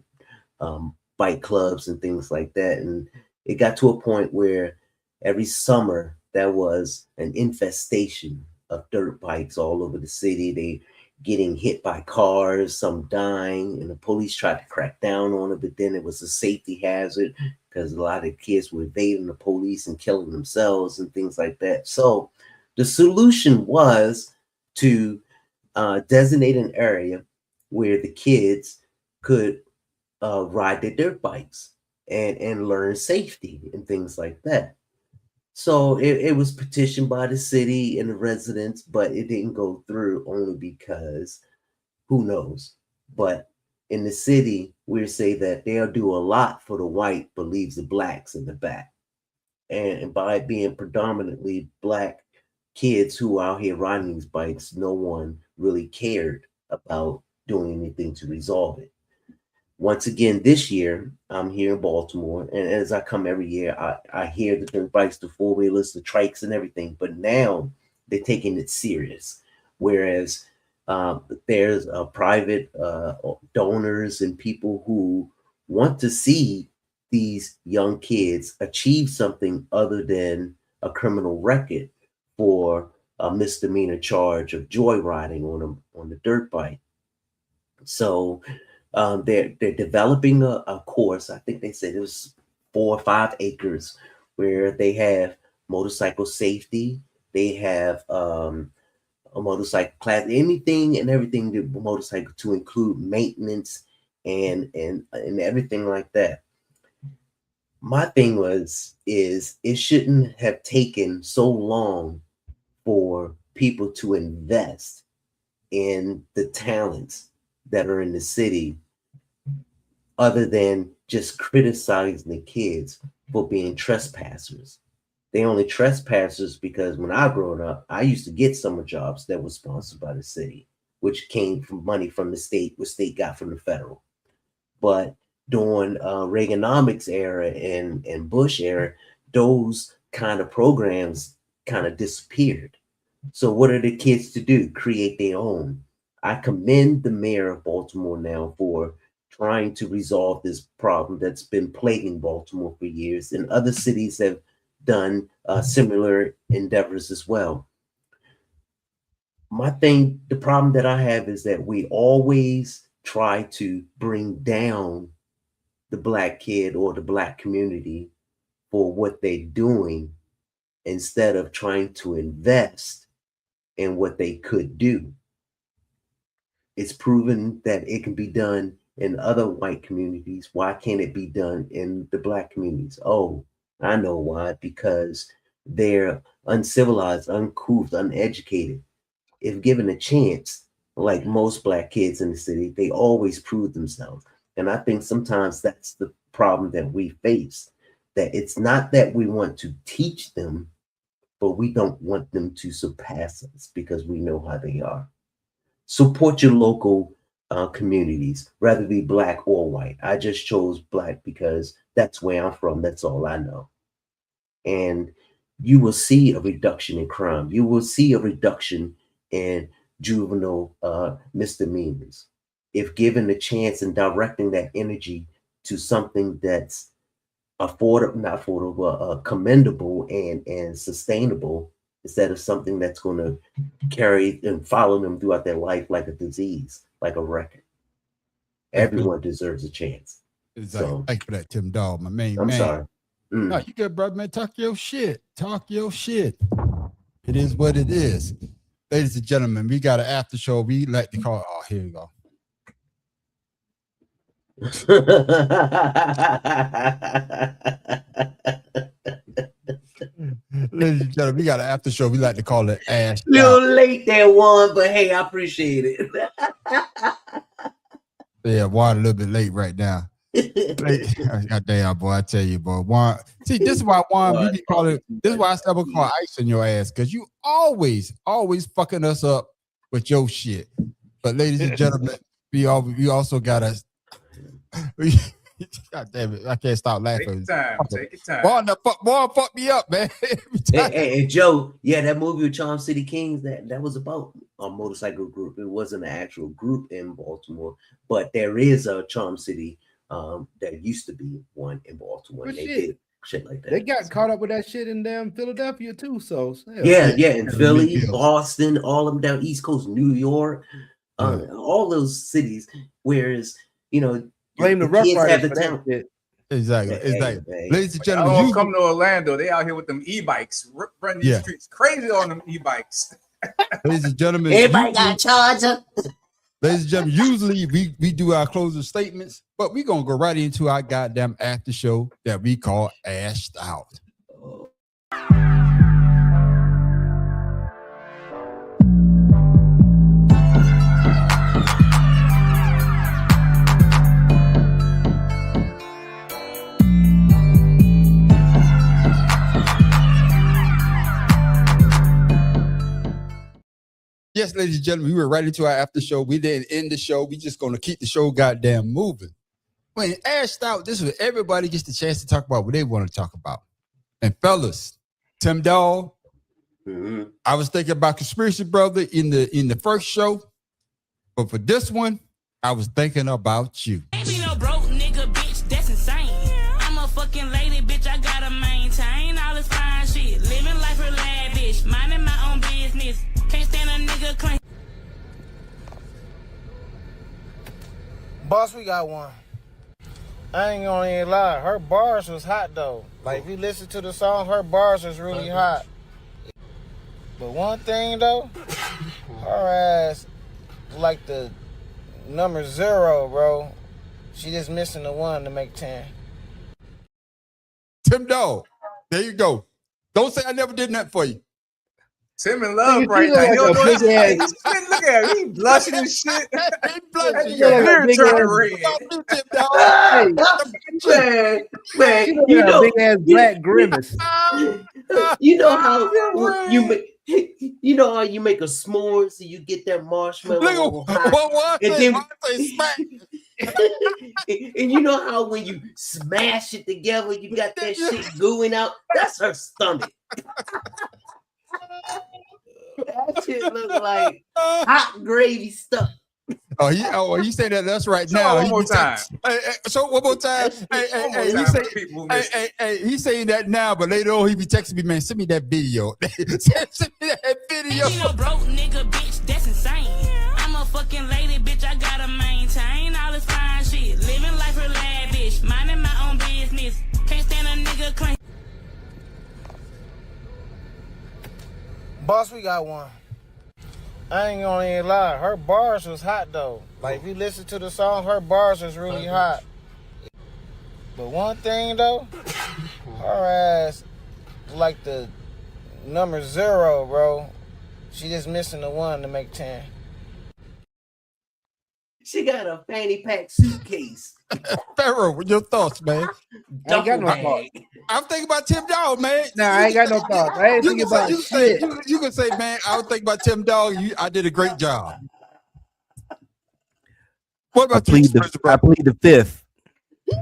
Speaker 4: bike clubs and things like that. And it got to a point where every summer there was an infestation of dirt bikes all over the city. They getting hit by cars, some dying, and the police tried to crack down on it, but then it was a safety hazard because a lot of kids were evading the police and killing themselves and things like that. So the solution was to designate an area where the kids could ride their dirt bikes and learn safety and things like that. So it was petitioned by the city and the residents, but it didn't go through only because who knows. But in the city, we say that they'll do a lot for the white, but leaves the blacks in the back. And by it being predominantly black kids who are out here riding these bikes, no one really cared about doing anything to resolve it. Once again, this year, I'm here in Baltimore, and as I come every year, I hear the dirt bikes, the four-wheelers, the trikes, and everything, but now they're taking it serious, whereas there's private donors and people who want to see these young kids achieve something other than a criminal record for a misdemeanor charge of joyriding on the dirt bike. So they're developing a course. I think they said it was 4 or 5 acres where they have motorcycle safety. They have a motorcycle class, anything and everything to motorcycle to include maintenance and everything like that. My thing is it shouldn't have taken so long for people to invest in the talents that are in the city, other than just criticizing the kids for being trespassers. They only trespassers because when I grew up, I used to get summer jobs that were sponsored by the city, which came from money from the state, which state got from the federal. But during Reaganomics era and Bush era, those kind of programs kind of disappeared. So what are the kids to do? Create their own. I commend the mayor of Baltimore now for trying to resolve this problem that's been plaguing Baltimore for years, and other cities have done similar endeavors as well. The problem that I have is that we always try to bring down the black kid or the black community for what they're doing instead of trying to invest in what they could do. It's proven that it can be done in other white communities. Why can't it be done in the black communities? Oh, I know why. Because they're uncivilized, uncouth, uneducated. If given a chance, like most black kids in the city, they always prove themselves. And I think sometimes that's the problem that we face, that it's not that we want to teach them, but we don't want them to surpass us because we know how they are. Support your local communities, whether be black or white. I just chose black because that's where I'm from. That's all I know. And you will see a reduction in crime. You will see a reduction in juvenile misdemeanors if given the chance and directing that energy to something that's commendable and sustainable, instead of something that's going to carry and follow them throughout their life like a disease, like a record. Everyone deserves a chance.
Speaker 11: Exactly. So, thank you for that, Tim Dog, my main
Speaker 4: I'm
Speaker 11: man.
Speaker 4: sorry.
Speaker 11: No, you good, brother, man. Talk your shit. Talk your shit. It is what it is. Ladies and gentlemen, we got an after show. We like to call. Oh, here we go. Ladies and gentlemen, we got an after show. We like to call it Ash.
Speaker 4: Little late there, Juan, but hey, I appreciate it.
Speaker 11: Yeah, Juan a little bit late right now. God damn, boy, I tell you, boy. Juan, see, this is why Juan, we be calling. This is why I never call ice on your ass, because you always fucking us up with your shit. But ladies and gentlemen, we also got us. God damn it, I can't stop laughing.
Speaker 9: Take your time.
Speaker 11: Juan fuck me up, man.
Speaker 4: Hey, Joe, yeah, that movie with Charm City Kings, that was about a motorcycle group. It wasn't an actual group in Baltimore, but there is a Charm City. There used to be one in Baltimore. And they did shit like that.
Speaker 1: They got caught up with that shit in damn Philadelphia too. So
Speaker 4: yeah, in Philly, Boston, all of them down East Coast, New York, all those cities. Whereas
Speaker 1: blame the Rough Riders for that shit.
Speaker 11: Exactly. Ladies and gentlemen,
Speaker 9: you come to Orlando. They out here with them e-bikes, running these streets crazy on them e-bikes.
Speaker 11: Ladies and gentlemen,
Speaker 4: everybody got a charger.
Speaker 11: Ladies and gentlemen, usually we do our closing statements, but we're gonna go right into our goddamn after show that we call Ashed Out. Yes, ladies and gentlemen, we were right into our after show. We didn't end the show. We just going to keep the show goddamn moving. When Ashed Out, this is where everybody gets the chance to talk about what they want to talk about. And fellas, Tim Dog, I was thinking about Conspiracy Brother in the first show, but for this one, I was thinking about you.
Speaker 15: Ain't be no broke nigga, bitch. That's insane. I'm a fucking lady, bitch. I gotta maintain all this fine shit. Living life for lavish, minding my own business. Can't stand a nigga claim.
Speaker 16: Boss, we got one. I ain't gonna even lie. Her bars was hot though. Like if you listen to the song, her bars was really hot. But one thing though, her ass like the number 0, bro. She just missing the 1 to make 10.
Speaker 11: Tim Dog, there you go. Don't say I never did nothing for you.
Speaker 9: Tim in love right now. He don't know his face. Look at him. He blushing and shit.
Speaker 11: He blushing.
Speaker 4: Man,
Speaker 1: you know, big ass black grimace.
Speaker 4: You know how you make. You know how you make a s'more so you get that marshmallow hot, and then and you know how when you smash it together, you got that shit gooing out. That's her stomach. That shit look like hot gravy stuff.
Speaker 11: Oh, he said that. That's right now.
Speaker 9: One more time.
Speaker 11: So one more time. He's saying that now, but later on he be texting me, man. Send me that video. Send me that video.
Speaker 15: You know, broke nigga, bitch. That's insane. I'm a fucking lady, bitch. I gotta maintain all this fine shit. Living life for lavish, minding my own business. Can't stand a nigga claim.
Speaker 16: Boss, we got one. I ain't gonna even lie. Her bars was hot though. Like if you listen to the song, her bars was really hot. But one thing though, her ass like the number 0, bro. She just missing the 1 to make 10.
Speaker 4: She got a fanny pack suitcase.
Speaker 11: Pharaoh, what your thoughts, man?
Speaker 1: I ain't got no thoughts.
Speaker 11: I'm thinking about Tim Dog, man.
Speaker 1: Nah, I ain't got no thoughts. I ain't thinking about shit.
Speaker 11: You can say, man, I was thinking about Tim Dog. I did a great job. What about you,
Speaker 1: I plead the 5th.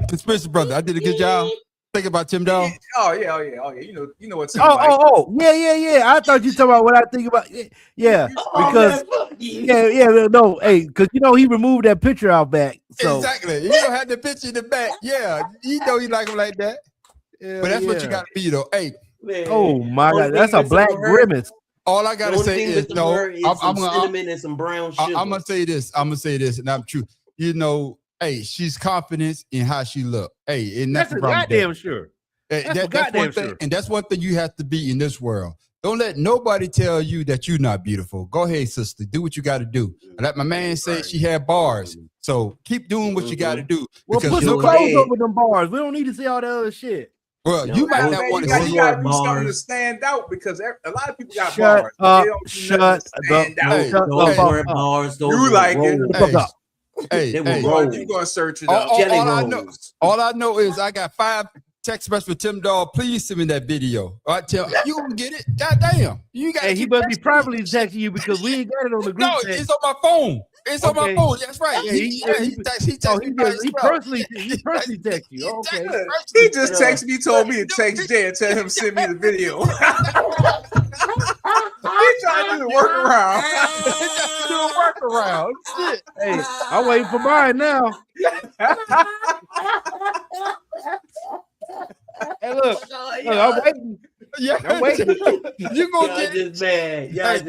Speaker 11: Conspiracy Brother, I did a good job. Thinking about Tim Dog.
Speaker 9: Oh yeah. You know what's
Speaker 1: yeah. I thought you talking about what I think about. Yeah, because no, hey, because he removed that picture out back. So.
Speaker 11: Exactly, he don't have the picture in the back. Yeah, you know he like him like that. But that's what you got to be though. Hey,
Speaker 4: man,
Speaker 1: oh my God, that's a black grimace.
Speaker 11: All I gotta say is no.
Speaker 4: I'm cinnamon and some brown sugar.
Speaker 11: I'm gonna say this, and I'm true. You know. Hey, she's confident in how she look. Hey, and that's
Speaker 1: goddamn sure.
Speaker 11: That's one thing, and that's one thing you have to be in this world. Don't let nobody tell you that you're not beautiful. Go ahead, sister. Do what you got to do. Like my man said, she had bars. So keep doing what you got to do.
Speaker 1: Well, put some clothes over them bars. We don't need to see all the other shit.
Speaker 11: Well, you might not want to see
Speaker 9: you got to do something to stand out because a lot of people got
Speaker 1: Shut
Speaker 9: bars.
Speaker 1: up.
Speaker 9: They don't do
Speaker 1: Shut
Speaker 9: nothing to stand
Speaker 1: up.
Speaker 9: out.
Speaker 1: Hey, shut
Speaker 4: Those
Speaker 1: the
Speaker 4: were
Speaker 1: fuck
Speaker 4: bars. Those
Speaker 9: You
Speaker 4: were
Speaker 9: like it.
Speaker 4: rolls.
Speaker 11: Hey,
Speaker 4: They were
Speaker 11: hey.
Speaker 4: rolls.
Speaker 9: You gonna search it up?
Speaker 11: All I know is I got 5 text messages for Tim Dog. Please send me that video. I tell you gonna get it. Goddamn, you got.
Speaker 1: Hey, he must be privately texting you because we ain't got it on the group.
Speaker 11: No, it's on my phone. It's on my phone. That's right.
Speaker 1: Yeah,
Speaker 11: He
Speaker 1: personally text you. Okay.
Speaker 9: He just texted me, told me to text Jay and tell him to send me the video. He trying to do the workaround.
Speaker 11: Do a workaround. Shit.
Speaker 1: Hey, I'm waiting for mine now. Hey, look, I'm waiting.
Speaker 11: Yeah,
Speaker 1: I'm waiting.
Speaker 11: You gonna get
Speaker 4: it, man?
Speaker 11: Hey,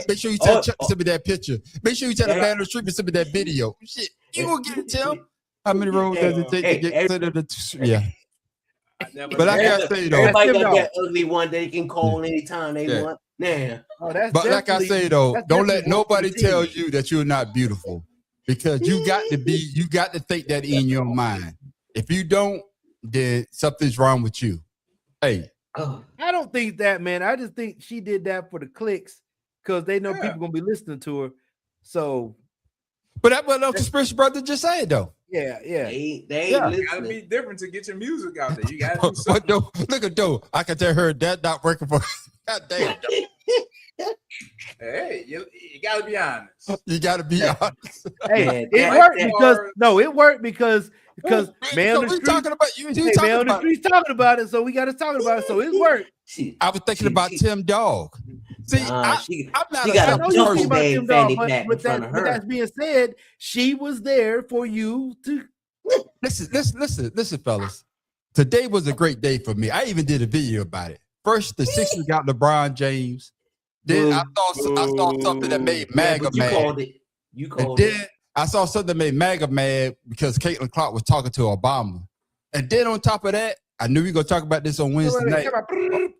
Speaker 11: make sure you tell Chuck to send me that picture. Make sure you tell the man on the street to send me that video. Shit, you gonna get it, Tim? How many roads does it take to get to the? Yeah. But I gotta say though,
Speaker 4: everybody got that ugly one they can call anytime they want. Nah.
Speaker 11: But like I say though, don't let nobody tell you that you're not beautiful because you got to be. You got to think that in your mind. If you don't, then something's wrong with you. Hey.
Speaker 1: I don't think that, man. I just think she did that for the clicks because they know people gonna be listening to her. So,
Speaker 11: but that's what Uncle Conspiracy Brother just said, though.
Speaker 1: Yeah.
Speaker 9: They gotta be different to get your music out there. You gotta do something.
Speaker 11: Look at Doe. I can tell her that not working for. God damn.
Speaker 9: Hey, you gotta be honest.
Speaker 11: You gotta be honest.
Speaker 1: Hey, it worked because man on the street
Speaker 11: talking about you.
Speaker 1: Man on the street's talking about it, so we got to talk about it. So it worked.
Speaker 11: I was thinking about Tim Dog. See, I'm not
Speaker 1: I know you think about Tim Dog, but with that being said, she was there for you to
Speaker 11: listen, fellas. Today was a great day for me. I even did a video about it. First, the Sixers got LeBron James. Then I saw something that made MAGA mad.
Speaker 4: You called
Speaker 11: it. Then I saw something that made MAGA mad because Caitlin Clark was talking to Obama. And then on top of that, I knew we were going to talk about this on Wednesday night.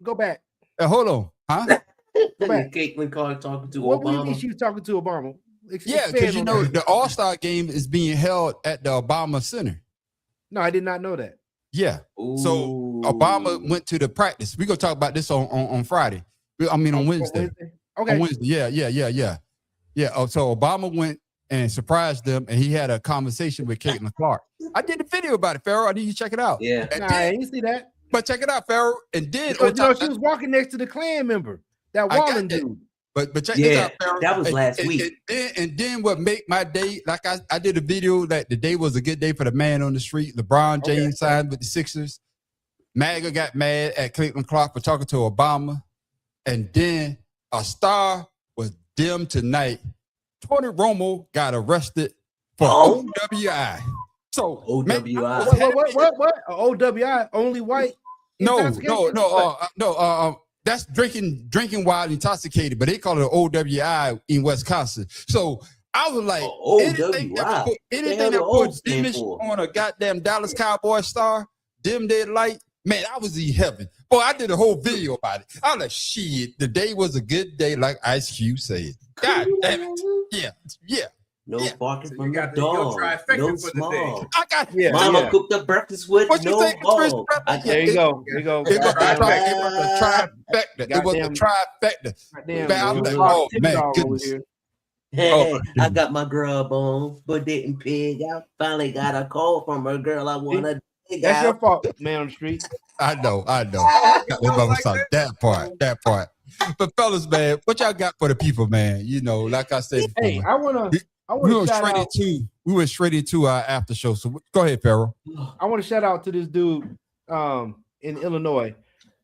Speaker 1: Go back.
Speaker 11: Hold on. Huh?
Speaker 1: Go back.
Speaker 4: Caitlin Clark talking to
Speaker 1: what
Speaker 4: Obama.
Speaker 1: What do you mean she was talking to Obama?
Speaker 11: Yeah, because you know the All-Star game is being held at the Obama Center.
Speaker 1: No, I did not know that.
Speaker 11: Yeah. Ooh. So Obama went to the practice. We're going to talk about this on Friday. I mean on Wednesday.
Speaker 1: Okay.
Speaker 11: On Wednesday. Yeah. So Obama went and surprised them, and he had a conversation with Caitlin Clark. I did a video about it, Pharaoh. I need you to check it out.
Speaker 4: Yeah.
Speaker 1: I didn't see that.
Speaker 11: But check it out, Pharaoh. And then
Speaker 1: because, she was walking next to the Klan member, that Wallen dude.
Speaker 11: But check this out, Pharaoh.
Speaker 4: That was last week.
Speaker 11: And then what made my day, like I did a video that the day was a good day for the man on the street. LeBron James signed with the Sixers. MAGA got mad at Caitlin Clark for talking to Obama. And then a star was dim tonight. Tony Romo got arrested for OWI. So
Speaker 4: OWI.
Speaker 1: What? OWI? Only white?
Speaker 11: No. That's drinking while intoxicated, but they call it OWI in Wisconsin. So I was like, anything that put dimmish on a goddamn Dallas Cowboy star, dim their light. Man, I was in heaven. Boy, I did a whole video about it. I was like, shit, the day was a good day, like Ice Cube said. God damn it. Yeah.
Speaker 4: No barking from the dog. No small.
Speaker 11: I got
Speaker 4: Mama cooked the breakfast with no hog.
Speaker 1: There you go.
Speaker 11: It was the trifecta. Man, I was like, oh, man, goodness.
Speaker 4: Hey, I got my grub on, but didn't pig. I finally got a call from a girl I want to.
Speaker 1: That's your fault, man on the street.
Speaker 11: I know. That part. But fellas, man, what y'all got for the people, man? You know, like I said before,
Speaker 1: hey, I wanna
Speaker 11: we went straight into our after show. So go ahead, Pharaoh.
Speaker 1: I want to shout out to this dude in Illinois.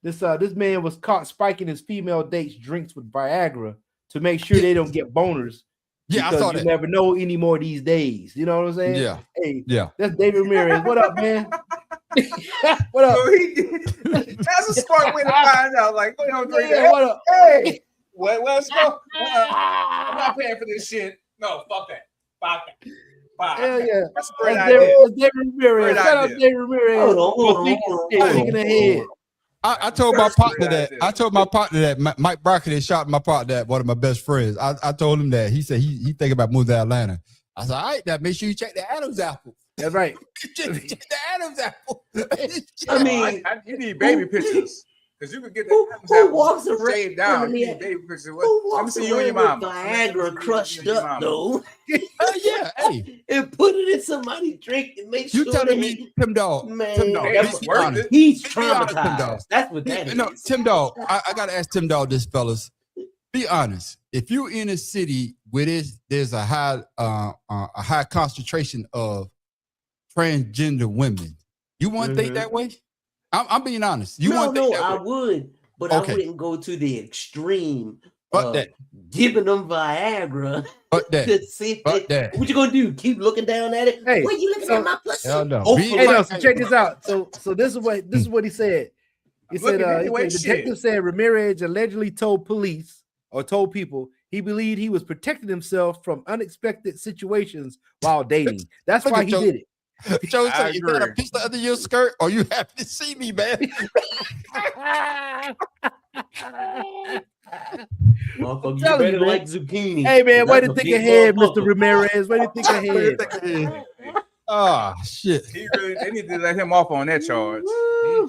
Speaker 1: This man was caught spiking his female dates drinks with Viagra to make sure they don't get boners.
Speaker 11: Yeah, I saw that.
Speaker 1: You never know anymore these days. You know what I'm saying?
Speaker 11: Yeah.
Speaker 1: Hey,
Speaker 11: yeah.
Speaker 1: That's David Ramirez. What up, man? What up?
Speaker 9: That's a smart way to find out. Like, what up? Hey, let's go. I'm not paying for this shit. No, fuck that.
Speaker 1: Hell yeah.
Speaker 9: That's a great idea.
Speaker 1: That's David Ramirez. Shout out David Ramirez.
Speaker 4: Hold on.
Speaker 1: Shaking the head.
Speaker 11: I told my partner that. I told my partner that Mike Brockett shot my partner, that one of my best friends. I told him that. He said he thinking about moving to Atlanta. I said, all right, now make sure you check the Adam's apple.
Speaker 1: That's right.
Speaker 11: Check the Adam's apple.
Speaker 4: I mean,
Speaker 9: you need baby pictures. Because you could get that
Speaker 4: who walks around
Speaker 9: shaved down. You need baby pictures.
Speaker 4: Who
Speaker 9: Let me
Speaker 4: walks
Speaker 9: see you and your
Speaker 4: around
Speaker 9: mama.
Speaker 4: with Viagra crushed up though?
Speaker 11: Yeah, hey.
Speaker 4: And put it in somebody's drink and make sure
Speaker 11: You telling me, Tim Dog,
Speaker 4: man,
Speaker 11: Tim Dog,
Speaker 4: he's
Speaker 11: Tim
Speaker 4: traumatized.
Speaker 11: Dog.
Speaker 4: That's what that is.
Speaker 11: No, Tim Dog, I got to ask Tim Dog this, fellas. Be honest. If you're in a city where there's a high concentration of transgender women, you want to think that way? I'm being honest. You want to think that
Speaker 4: I
Speaker 11: way?
Speaker 4: would, but I wouldn't go to the extreme
Speaker 11: of
Speaker 4: that. Giving them Viagra.
Speaker 11: But that.
Speaker 4: What you gonna do? Keep looking down at it?
Speaker 1: Hey,
Speaker 4: Why you looking at my pussy?
Speaker 11: Hell no.
Speaker 1: Hey, no, so check this out. So this is what he said. He said detective said Ramirez allegedly told police or told people he believed he was protecting himself from unexpected situations while dating. That's why he did it.
Speaker 11: Joe said, "You got a pistol under your skirt, or you happy to see me, man?"
Speaker 4: You better like zucchini.
Speaker 1: Hey man, way to think ahead, Mr. Ramirez. Way to think ahead.
Speaker 11: Oh shit!
Speaker 9: They need to let him off on that charge.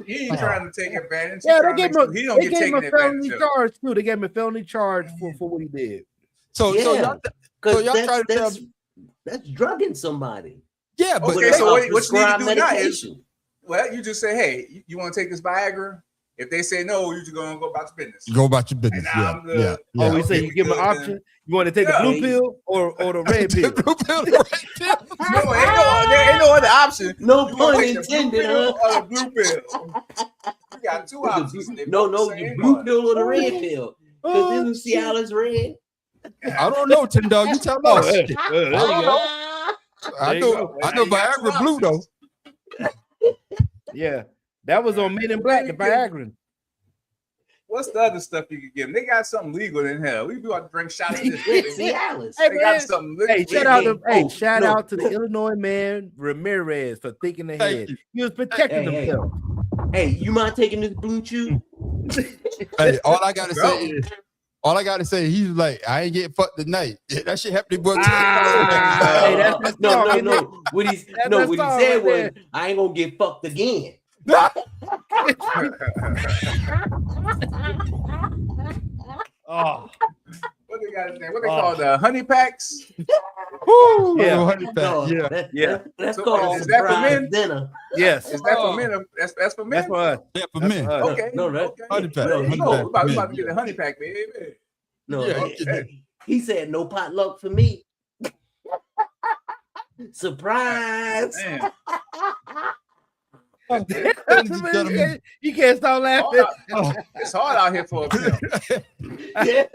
Speaker 9: He ain't trying to take advantage.
Speaker 1: Yeah, they gave him
Speaker 9: he don't get taken
Speaker 1: a felony
Speaker 9: advantage of.
Speaker 1: charge too. They gave him a felony charge for what he did.
Speaker 11: So y'all try to tell me
Speaker 4: that's drugging somebody.
Speaker 11: Yeah, but
Speaker 9: okay, so what you need to
Speaker 4: prescribed
Speaker 9: do now is,
Speaker 4: medication.
Speaker 9: well, you just say, hey, you want to take this Viagra? If they say no, you're just gonna go about your business.
Speaker 11: Go about your business. Yeah.
Speaker 1: Oh, we say you give him an option. You want to take the blue pill or the red pill?
Speaker 11: Blue pill, the red pill.
Speaker 9: No, there ain't no other option.
Speaker 4: No
Speaker 9: You
Speaker 4: pun
Speaker 9: wanna take the
Speaker 4: intended,
Speaker 9: blue pill
Speaker 4: huh?
Speaker 9: or the blue pill. You got two options.
Speaker 4: No, you blue pill or the red pill. Because isn't Cialis red?
Speaker 11: I don't know, Tim Dog. You tell us. I know Viagra blue though.
Speaker 1: Yeah, that was on Men in Black, the Viagra.
Speaker 9: What's the other stuff you could give them? They got something legal in hell. We do have to drink shots of this.
Speaker 4: Cialis.
Speaker 9: They got something legal.
Speaker 1: Hey, shout out to the Illinois man Ramirez for thinking ahead. He was protecting himself.
Speaker 4: Hey, you mind taking this blue chew?
Speaker 11: Hey, all I gotta say, he's like, I ain't getting fucked tonight. That shit happened.
Speaker 4: No. What he said was, I ain't gonna get fucked again.
Speaker 1: Oh,
Speaker 9: what they got in there? What they call the honey packs?
Speaker 11: Honey pack.
Speaker 1: Yeah.
Speaker 4: That's
Speaker 9: So,
Speaker 4: called
Speaker 9: is that for men?
Speaker 4: dinner.
Speaker 1: Yes.
Speaker 9: Is that for men? That's for men.
Speaker 1: That's for us.
Speaker 11: Yeah, for men.
Speaker 9: Okay.
Speaker 4: No, that
Speaker 11: Honey pack.
Speaker 9: We're
Speaker 11: Honey pack.
Speaker 9: about to get a honey pack, baby.
Speaker 4: No,
Speaker 11: Yeah.
Speaker 4: he said no potluck for me. Surprise!
Speaker 9: Man.
Speaker 1: You can't stop laughing.
Speaker 9: It's hard out here for a pimp.
Speaker 4: Yeah,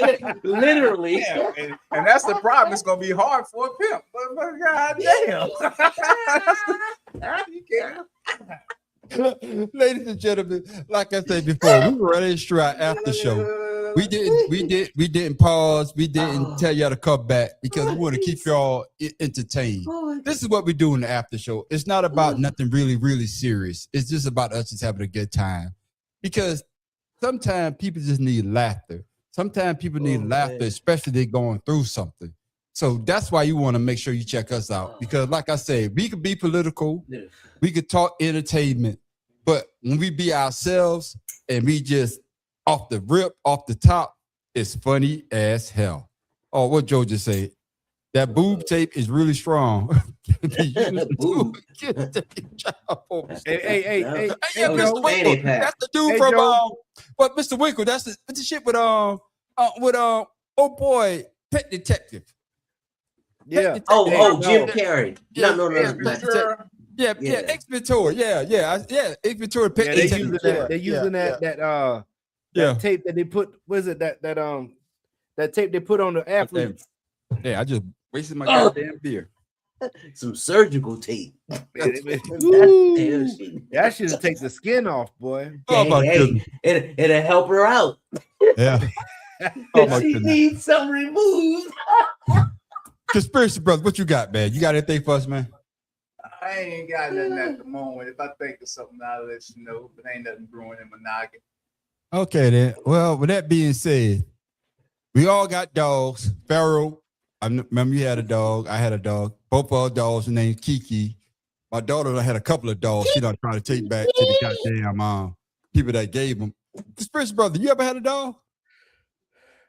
Speaker 4: literally.
Speaker 9: Yeah, and that's the problem. It's gonna be hard for a pimp. But goddamn. You can't.
Speaker 11: Ladies and gentlemen, like I said before, we were ready to try after show. We didn't pause. We didn't tell y'all to come back because we want to keep y'all entertained. This is what we do in the after show. It's not about nothing really, really serious. It's just about us just having a good time. Because sometimes people just need laughter. Sometimes people need laughter, especially they going through something. So that's why you want to make sure you check us out. Because like I said, we could be political. We could talk entertainment. But when we be ourselves and we just off the rip, off the top, it's funny as hell. Oh, what Joe just said. That boob tape is really strong. Hey, Mr. Winkle, that's the dude from Mr. Winkle, that's the shit with old boy, Pet Detective.
Speaker 1: Yeah.
Speaker 4: Jim Carrey. No.
Speaker 11: Yeah, X Ventura. Yeah. X Ventura, Pet Detective.
Speaker 1: They're using that tape that they put. Was it that tape they put on the athletes?
Speaker 11: Yeah, I just wasted my goddamn beer.
Speaker 4: Some surgical tape.
Speaker 1: That should take the skin off, boy.
Speaker 4: It'll help her out.
Speaker 11: Yeah.
Speaker 4: She needs some removed.
Speaker 11: Conspiracy Brothers, what you got, man? You got anything for us, man?
Speaker 9: I ain't got nothing at the moment. If I think of something, I'll let you know. But ain't nothing brewing in my noggin.
Speaker 11: Okay, then. Well, with that being said, we all got dogs. Pharaoh, I remember you had a dog. I had a dog. Both our dogs were named Kiki. My daughter had a couple of dogs. She done trying to take back to the goddamn people that gave them. Spiritual brother, you ever had a dog?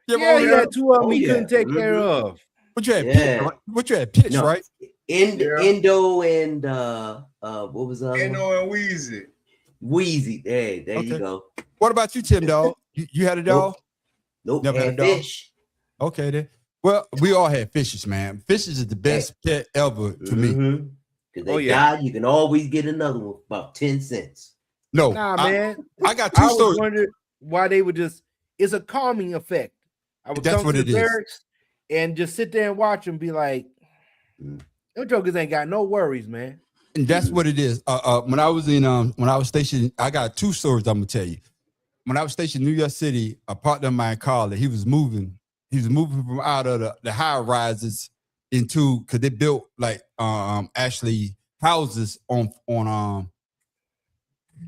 Speaker 1: Yeah, he had two of them he couldn't take care of.
Speaker 11: What you had? Pitch, right? What you had? Pitch,
Speaker 4: No.
Speaker 11: right?
Speaker 4: Endo and what was that?
Speaker 9: Endo and Wheezy.
Speaker 4: Wheezy. There you go.
Speaker 11: What about you, Tim dog? You had a dog?
Speaker 4: Nope.
Speaker 11: Never had a dog?
Speaker 4: Fish.
Speaker 11: Okay, then. Well, we all had fishes, man. Fishes is the best pet ever to me.
Speaker 4: Because they die, you can always get another one for about 10 cents.
Speaker 11: No,
Speaker 1: Nah, man.
Speaker 11: I got two stories.
Speaker 1: I wondered why they would just. It's a calming effect. I would
Speaker 11: That's
Speaker 1: come
Speaker 11: what
Speaker 1: to
Speaker 11: it
Speaker 1: the
Speaker 11: is.
Speaker 1: barracks and just sit there and watch and be like, "Them jokers ain't got no worries, man."
Speaker 11: And that's what it is. When I was stationed, I got two stories I'm gonna tell you. When I was stationed in New York City, a partner of mine called it. He was moving from out of the high rises into, because they built like actually houses on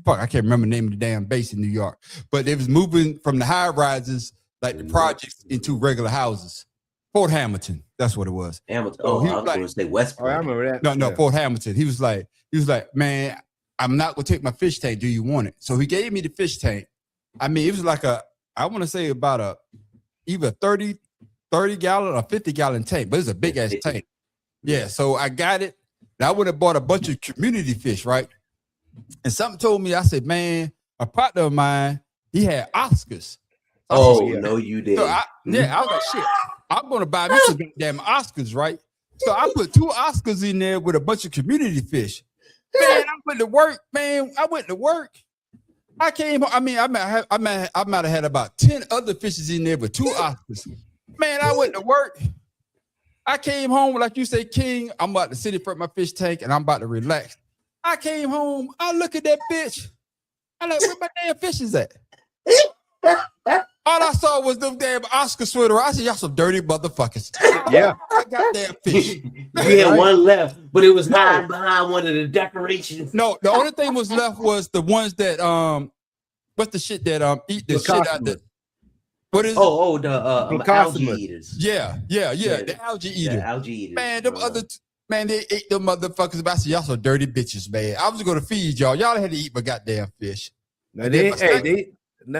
Speaker 11: I can't remember the name of the damn base in New York, but they was moving from the high rises like the projects into regular houses. Fort Hamilton, that's what it was.
Speaker 4: Hamilton.
Speaker 11: So
Speaker 4: I was going to say West Point.
Speaker 1: I remember that.
Speaker 11: No, Fort Hamilton. He was like, man, I'm not gonna take my fish tank. Do you want it? So he gave me the fish tank. I mean, it was like I want to say about either 30 gallon or 50 gallon tank, but it's a big ass tank. Yeah, so I got it. And I went and bought a bunch of community fish, right? And something told me, I said, man, a partner of mine, he had Oscars.
Speaker 4: No, you did.
Speaker 11: So I was like, shit, I'm gonna buy me some damn Oscars, right? So I put 2 Oscars in there with a bunch of community fish. Man, I went to work, man. I came home. I mean, I might have had about 10 other fishes in there, but 2 Oscars. Man, I went to work. I came home, like you say, King, I'm about to sit in front of my fish tank and I'm about to relax. I came home, I look at that bitch. I'm like, where my damn fishes at? All I saw was them damn Oscar sweater. I said, y'all some dirty motherfuckers.
Speaker 1: Yeah.
Speaker 11: I got damn fish.
Speaker 4: You had one left, but it was hiding behind one of the decorations.
Speaker 11: No, the only thing was left was the ones that what's the shit that eat the shit out there? What is
Speaker 4: the algae eaters.
Speaker 11: Yeah, the algae eater.
Speaker 4: The algae eaters.
Speaker 11: Man, them they ate them motherfuckers. I said, y'all some dirty bitches, man. I was gonna feed y'all. Y'all had to eat my goddamn fish.
Speaker 1: Now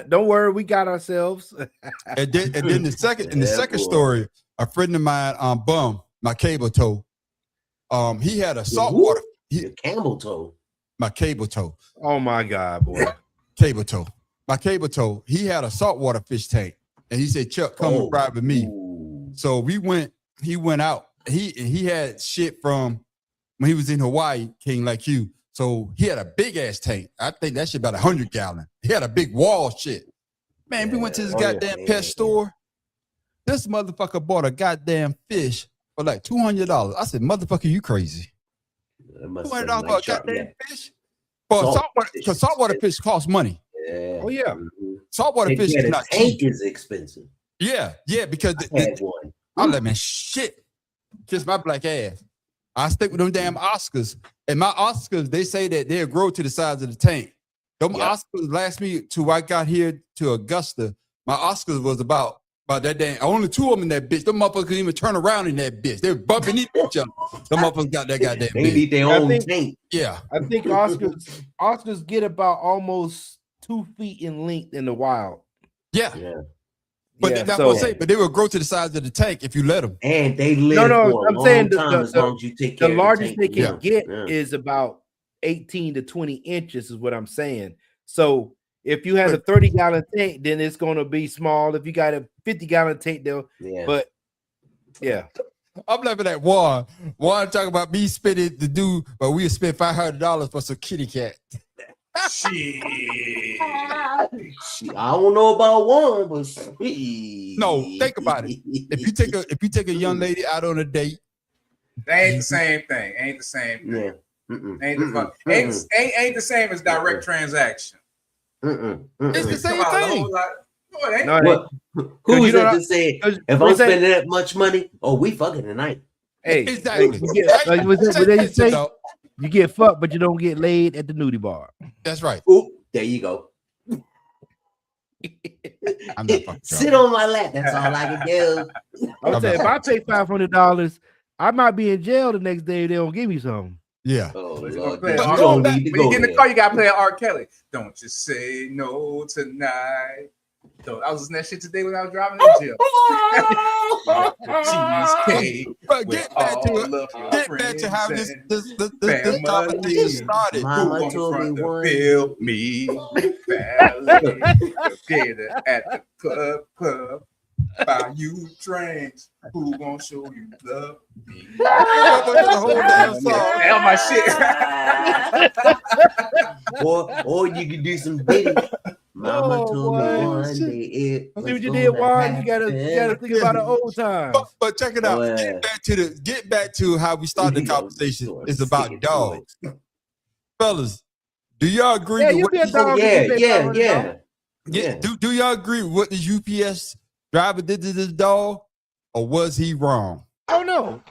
Speaker 1: don't worry, we got ourselves.
Speaker 11: and then the second story, a friend of mine, Bum, my cable toe. He had a saltwater.
Speaker 4: Camel toe.
Speaker 11: My cable toe.
Speaker 1: Oh my God, boy.
Speaker 11: Cable toe. My cable toe. He had a saltwater fish tank, and he said, "Chuck, come and ride with me." So we went. He went out. He had shit from when he was in Hawaii, King, like you. So he had a big ass tank. I think that shit about 100 gallon. He had a big wall shit. Man, we went to this goddamn pet store. This motherfucker bought a goddamn fish for like $200. I said, motherfucker, you crazy. $200 for a goddamn fish? Because saltwater fish costs money.
Speaker 4: Yeah.
Speaker 1: Oh, yeah.
Speaker 11: Saltwater fish is not
Speaker 4: cheap.
Speaker 11: Tank
Speaker 4: is expensive.
Speaker 11: Yeah, because I let man shit. Kiss my black ass. I stick with them damn Oscars. And my Oscars, they say that they'll grow to the size of the tank. Them Oscars last me till I got here to Augusta. My Oscars was about that damn. Only 2 of them in that bitch. Them motherfuckers couldn't even turn around in that bitch. They were bumping each other. Them motherfuckers got that goddamn.
Speaker 4: They need their own tank.
Speaker 11: Yeah.
Speaker 1: I think Oscars get about almost 2 feet in length in the wild.
Speaker 11: Yeah. But that's what I'm saying. But they will grow to the size of the tank if you let them.
Speaker 4: And they live for a long time as long as you take care of the
Speaker 1: largest
Speaker 4: tank.
Speaker 1: they can get is about 18 to 20 inches is what I'm saying. So if you have a 30-gallon tank, then it's going to be small. If you got a 50-gallon tank, but
Speaker 11: I'm laughing at Juan. Juan talking about me spending the dude, but we spent $500 for some kitty cat.
Speaker 9: Shit.
Speaker 4: I don't know about one, but
Speaker 11: no, think about it. If you take a young lady out on a date,
Speaker 9: that ain't the same thing. Ain't the same thing.
Speaker 4: Yeah.
Speaker 9: Ain't the same as direct transaction.
Speaker 11: It's the same thing.
Speaker 4: Who is it to say if I'm spending that much money? Oh, we fucking tonight.
Speaker 1: Hey,
Speaker 11: exactly.
Speaker 1: You get fucked, but you don't get laid at the nudie bar.
Speaker 11: That's right.
Speaker 4: Ooh, there you go.
Speaker 11: I'm not fucking
Speaker 4: Sit on my lap. That's all I can do.
Speaker 1: I would say if I pay $500, I might be in jail the next day if they don't give me something.
Speaker 11: Yeah.
Speaker 4: Oh,
Speaker 9: Lord.
Speaker 4: Lord.
Speaker 9: When you get in the car, you gotta play R. Kelly. Don't just say no tonight. So I was listening to that shit today when I was driving to jail. Cheesecake.
Speaker 11: But get back to how this conversation started.
Speaker 4: Mama told me one.
Speaker 9: Feel me, family, together at the club. Buy you drinks. Who gonna show you love? Me.
Speaker 11: The whole damn song.
Speaker 9: Hell, my shit.
Speaker 4: or you can do some bitty. Mama told me one day it was
Speaker 1: see what you did, Juan. You gotta think about the old times.
Speaker 11: But check it out. Get back to how we started the conversation. It's about dogs. Fellas, do y'all agree with what do y'all agree with what the UPS driver did to this dog, or was he wrong?
Speaker 1: Oh no.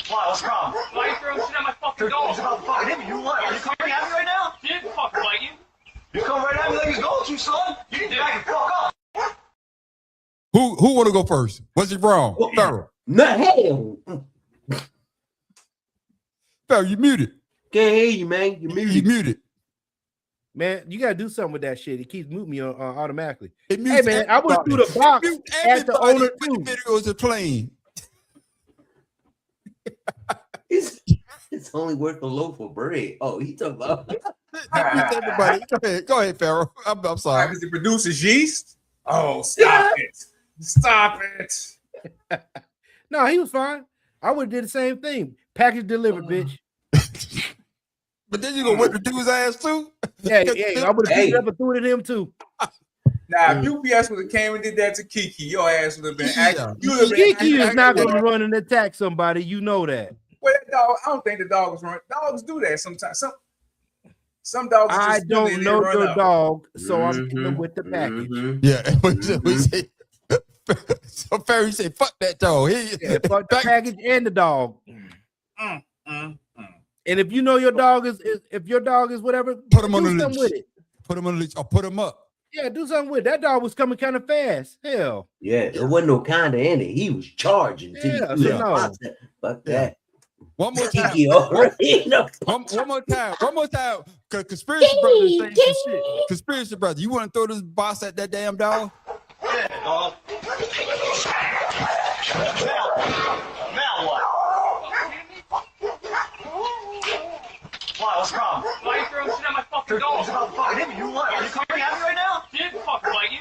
Speaker 17: Why? What's wrong? Why are you throwing shit at my fucking dog? It's about to fucking hit me. You what? Are you coming at me right now? He didn't fucking bite you. You come right at me like he's going to, son. You need to back and fuck up.
Speaker 11: Who want to go first? Was he wrong? Pharaoh.
Speaker 4: No, hell.
Speaker 11: Pharaoh, you muted.
Speaker 4: Can't hear you, man. You muted.
Speaker 1: Man, you gotta do something with that shit. It keeps muting me automatically.
Speaker 11: Hey
Speaker 1: man, I went through the box at the owner too.
Speaker 11: Videos are playing.
Speaker 4: It's only worth a loaf of bread. Oh, he talking about
Speaker 11: everybody. Go ahead, Pharaoh. I'm sorry.
Speaker 9: Because it produces yeast. Oh, stop it! Stop it!
Speaker 1: No, he was fine. I would have did the same thing. Package delivered, bitch.
Speaker 11: But then you gonna whip the dude's ass too?
Speaker 1: Yeah, I would have picked it up and threw it at him too.
Speaker 9: Now, if UPS would have came and did that to Kiki, your ass would have been.
Speaker 1: Kiki is not going to run and attack somebody. You know that.
Speaker 9: Well, that dog, I don't think the dog was running. Dogs do that sometimes. Some dogs.
Speaker 1: I don't know your dog, so I'm dealing with the package.
Speaker 11: Yeah. So Ferry said, "Fuck that dog."
Speaker 1: Fuck the package and the dog. And if you know your dog is whatever,
Speaker 11: put him on the
Speaker 1: leash.
Speaker 11: With it. Put him on the leash or put him up.
Speaker 1: Yeah, do something with it. That dog was coming kind of fast. Hell.
Speaker 4: Yeah, there wasn't no kind of in it. He was charging. Fuck that.
Speaker 11: One more time. One more time. Cause conspiracy brother is saying some shit. Conspiracy brother, you want to throw this boss at that damn dog?
Speaker 17: Yeah, dog. Now what? Why? What's wrong? Why are you throwing shit at my fucking dog? It's about to fucking hit me. You what? Are you coming at me right now? He didn't fucking bite you.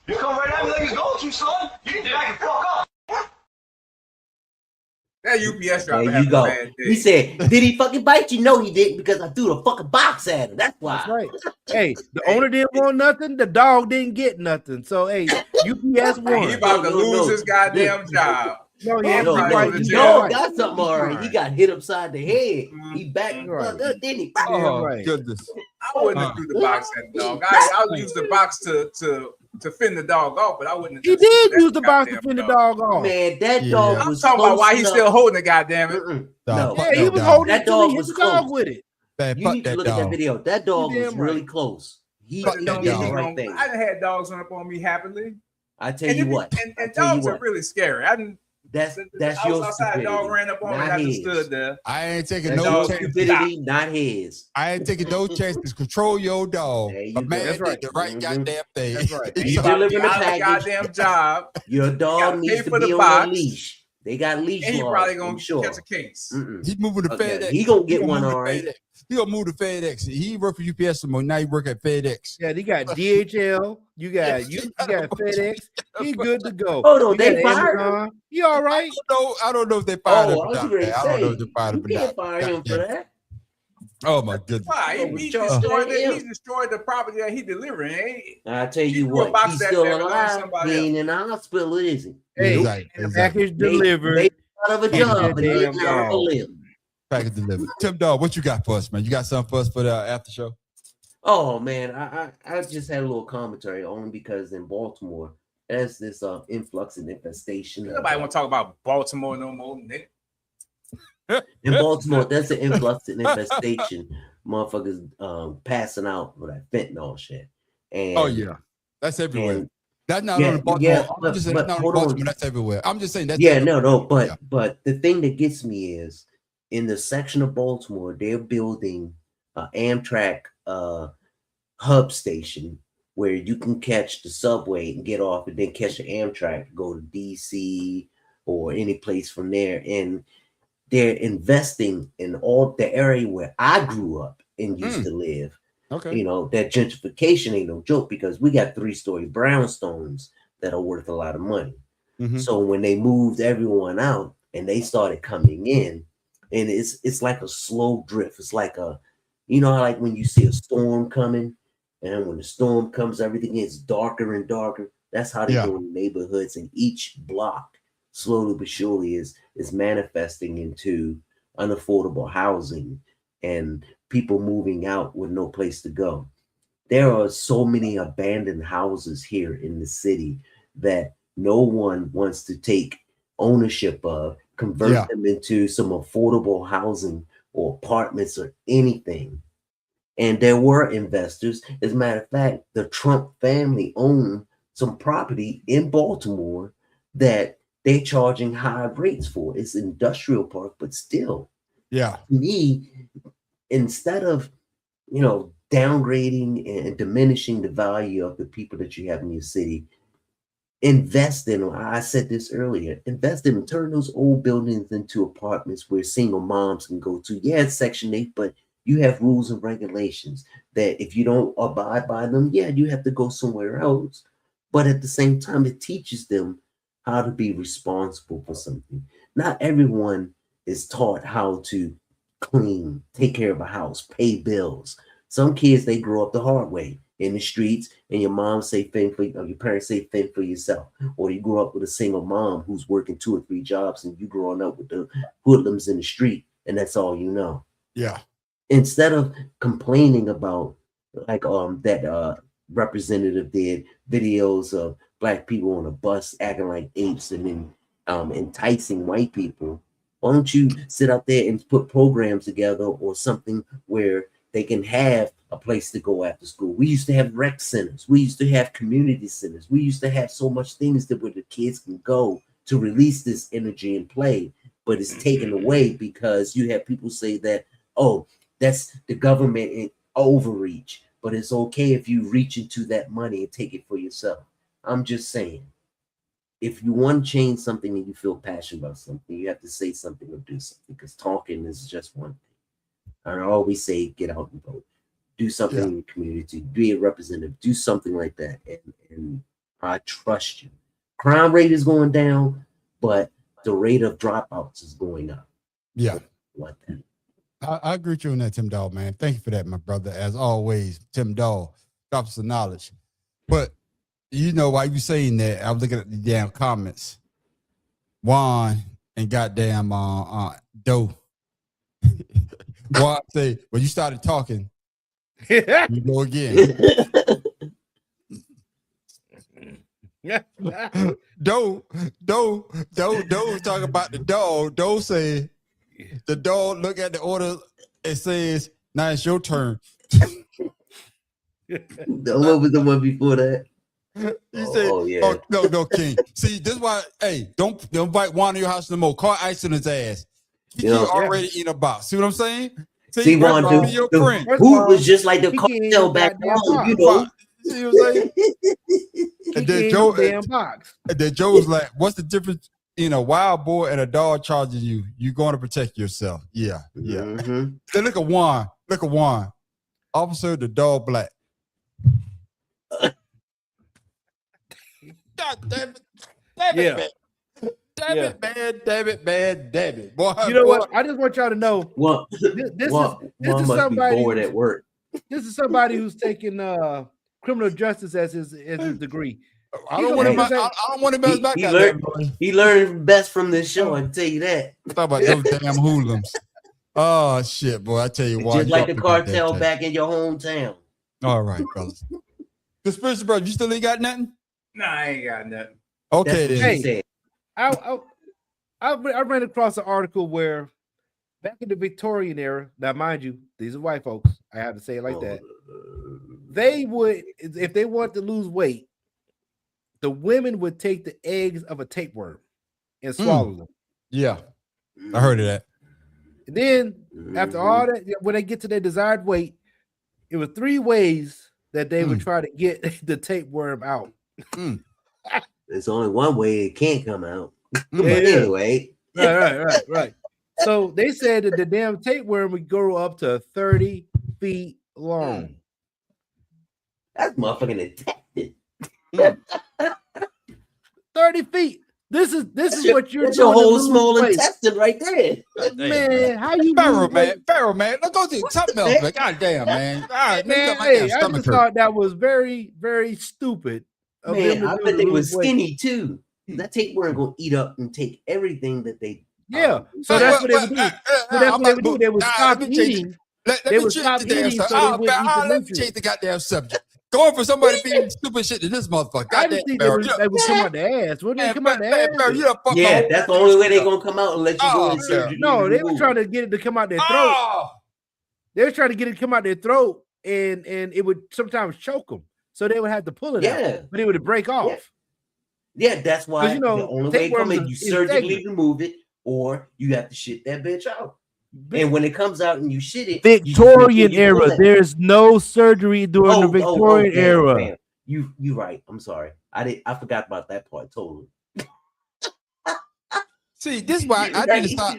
Speaker 17: You come right at me like he's going to, son. You need to back and fuck up.
Speaker 9: That UPS driver
Speaker 4: there you go. He said, "Did he fucking bite you?" No, he didn't, because I threw the fucking box at him. That's why.
Speaker 1: That's right. Hey, the owner didn't want nothing. The dog didn't get nothing. So hey, UPS won.
Speaker 9: He about to lose his goddamn job.
Speaker 4: No, the dog got something already. He got hit upside the head. He backed up, didn't he?
Speaker 11: Oh goodness!
Speaker 9: I wouldn't have threw the box at the dog. I would use the box to fend the dog off, but I wouldn't.
Speaker 1: He did use the box to fend the dog off.
Speaker 4: Man, that dog was.
Speaker 9: I'm talking about why he's still holding it. Goddamn it!
Speaker 4: No,
Speaker 1: yeah, he was holding
Speaker 4: that dog. Was
Speaker 1: the dog with it.
Speaker 11: Man,
Speaker 4: you need to look at that video. That dog was really close. He did the right thing.
Speaker 9: I done had dogs run up on me happily.
Speaker 4: I tell you what,
Speaker 9: and dogs are really scary. I didn't.
Speaker 4: That's
Speaker 9: I was outside, dog ran up on me. I just stood there.
Speaker 11: I ain't taking no
Speaker 4: stupidity, not his.
Speaker 11: I ain't taking no chances. Control your dog. A man
Speaker 1: That's right.
Speaker 11: did the right goddamn thing.
Speaker 1: That's right.
Speaker 4: You delivering the package.
Speaker 9: Goddamn job.
Speaker 4: Your dog needs to be on a leash. They got leash laws.
Speaker 9: And he probably gonna catch a case.
Speaker 11: He's moving to FedEx.
Speaker 4: He gonna get one all right.
Speaker 11: He gonna move to FedEx. He worked for UPS some more. Now he work at FedEx.
Speaker 1: Yeah, he got DHL. You got FedEx. He good to go.
Speaker 4: Oh no, they fired him.
Speaker 1: He all right.
Speaker 11: I don't know if they fired him.
Speaker 4: I don't know if they fired
Speaker 11: him.
Speaker 4: You can't fire him for that.
Speaker 11: Oh my goodness!
Speaker 9: Why? He destroyed the property that he delivered.
Speaker 4: I tell you what, he's still alive. He ain't in the hospital, is he?
Speaker 1: Hey, the package delivered.
Speaker 4: They out of a job, and he never live.
Speaker 11: Package delivered. Tim Dog, what you got for us, man? You got something for us for the after show?
Speaker 4: Oh man, I just had a little commentary only because in Baltimore There's this influx and infestation.
Speaker 9: Nobody want to talk about Baltimore no more, nigga.
Speaker 4: In Baltimore, that's an influx and infestation. Motherfuckers passing out with that fentanyl shit. And
Speaker 11: oh yeah, that's everywhere. That's not
Speaker 4: yeah,
Speaker 11: only Baltimore.
Speaker 4: yeah,
Speaker 11: I'm just saying, that's not only Baltimore. That's everywhere. I'm just saying that's everywhere.
Speaker 4: But the thing that gets me is in the section of Baltimore, they're building an Amtrak hub station where you can catch the subway and get off, and then catch the Amtrak to go to DC or any place from there. And they're investing in all the area where I grew up and used to live.
Speaker 11: Okay.
Speaker 4: You know, that gentrification ain't no joke because we got 3-story brownstones that are worth a lot of money. So when they moved everyone out and they started coming in, and it's like a slow drift. It's like you know, like when you see a storm coming, and when the storm comes, everything gets darker and darker. That's how they do in neighborhoods, and each block, slowly but surely, is manifesting into unaffordable housing and people moving out with no place to go. There are so many abandoned houses here in the city that no one wants to take ownership of, convert them into some affordable housing or apartments or anything. And there were investors. As a matter of fact, the Trump family owned some property in Baltimore that they're charging high rates for. It's industrial park, but still.
Speaker 11: Yeah.
Speaker 4: To me, instead of, you know, downgrading and diminishing the value of the people that you have in your city, invest in, I said this earlier, invest in, turn those old buildings into apartments where single moms can go to. Yeah, it's Section 8, but you have rules and regulations that if you don't abide by them, yeah, you have to go somewhere else. But at the same time, it teaches them how to be responsible for something. Not everyone is taught how to clean, take care of a house, pay bills. Some kids, they grow up the hard way in the streets, and your mom say fend for you, or your parents say fend for yourself. Or you grow up with a single mom who's working 2 or 3 jobs, and you growing up with the hoodlums in the street, and that's all you know.
Speaker 11: Yeah.
Speaker 4: Instead of complaining about, like that representative did, videos of black people on a bus acting like apes and then enticing white people, why don't you sit out there and put programs together or something where they can have a place to go after school? We used to have rec centers. We used to have community centers. We used to have so much things that where the kids can go to release this energy and play, but it's taken away because you have people say that, oh, that's the government in overreach, but it's okay if you reach into that money and take it for yourself. I'm just saying, if you want to change something and you feel passionate about something, you have to say something or do something, because talking is just one thing. I always say, get out and vote. Do something in your community. Be a representative. Do something like that. And I trust you. Crime rate is going down, but the rate of dropouts is going up.
Speaker 11: Yeah.
Speaker 4: Like that.
Speaker 11: I agree with you on that, Tim Dawg, man. Thank you for that, my brother. As always, Tim Dawg drops the knowledge. But you know, while you saying that, I was looking at the damn comments. Juan and goddamn Doe. Juan say, when you started talking, you go again. Doe talking about the dog. Doe say the dog look at the order and says, now it's your turn.
Speaker 4: What was the one before that?
Speaker 11: You said, oh, no, King. See, this is why, hey, don't invite Juan to your house no more. Call ice on his ass. He already in a box. See what I'm saying?
Speaker 4: See Juan, who was just like the cartel back home, you know.
Speaker 11: See what I'm saying? And then Joe was like, what's the difference in a wild boar and a dog charging you? You're going to protect yourself. Yeah. Then look at Juan. Officer, the dog black. God damn it. Damn it. Boy,
Speaker 1: you know what? I just want y'all to know. This is somebody
Speaker 4: bored at work.
Speaker 1: This is somebody who's taking criminal justice as his degree.
Speaker 11: I don't want him back.
Speaker 4: He learned best from this show. I can tell you that.
Speaker 11: Talk about those damn hoodlums. Oh shit, boy! I tell you what.
Speaker 4: Just like the cartel back in your hometown.
Speaker 11: All right, fellas. Conspiracy brother, you still ain't got nothing?
Speaker 9: Nah, I ain't got nothing.
Speaker 11: Okay, then.
Speaker 1: Hey, I ran across an article where back in the Victorian era, now mind you, these are white folks. I have to say it like that. They would, if they want to lose weight, the women would take the eggs of a tapeworm and swallow them.
Speaker 11: Yeah, I heard of that.
Speaker 1: And then after all that, when they get to their desired weight, it was 3 ways that they would try to get the tapeworm out.
Speaker 4: There's only one way it can't come out.
Speaker 1: Yeah.
Speaker 4: Anyway.
Speaker 1: Right. So they said that the damn tapeworm would grow up to 30 feet long.
Speaker 4: That's motherfucking infected.
Speaker 1: 30 feet. This is what you're
Speaker 4: that's
Speaker 1: doing.
Speaker 4: Your whole small intestine right there.
Speaker 1: Man, how you
Speaker 11: Pharaoh, man. Let's go do something else, man. God damn, man. All right,
Speaker 1: man. Hey, I just thought that was very, very stupid.
Speaker 4: Man, I bet they were skinny too. That tapeworm gonna eat up and take everything that they.
Speaker 1: Yeah, so that's what they would do. So that's what they would do. They would stop eating. They would stop eating.
Speaker 11: Let me change the goddamn subject. Going for somebody being stupid shit to this motherfucker.
Speaker 1: I just think they would come out the ass. Wouldn't they come out the ass?
Speaker 4: Yeah, that's the only way they're gonna come out and let you go in surgery.
Speaker 1: No, they were trying to get it to come out their throat. They were trying to get it to come out their throat, and it would sometimes choke them. So they would have to pull it out, but it would break off.
Speaker 4: Yeah, that's why the only way to come in, you surgically remove it, or you have to shit that bitch out. And when it comes out and you shit it,
Speaker 1: Victorian era, there's no surgery during the Victorian era.
Speaker 4: Man. You right. I'm sorry. I forgot about that part totally.
Speaker 11: See, this is why I need to stop.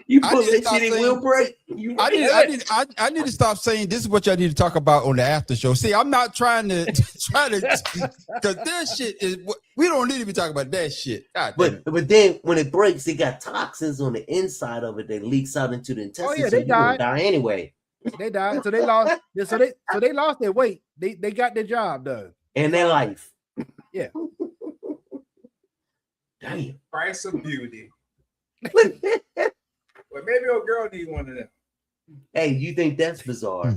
Speaker 11: I need to stop saying this is what y'all need to talk about on the after show. See, I'm not trying to because this shit is we don't need to be talking about that shit.
Speaker 4: But then when it breaks, they got toxins on the inside of it that leaks out into the intestines.
Speaker 1: Oh yeah, they die
Speaker 4: anyway.
Speaker 1: They died, so they lost. So they lost their weight. They got their job done
Speaker 4: and their life.
Speaker 1: Yeah.
Speaker 4: Damn.
Speaker 9: Price of beauty. Well, maybe your girl need one of them.
Speaker 4: Hey, you think that's bizarre?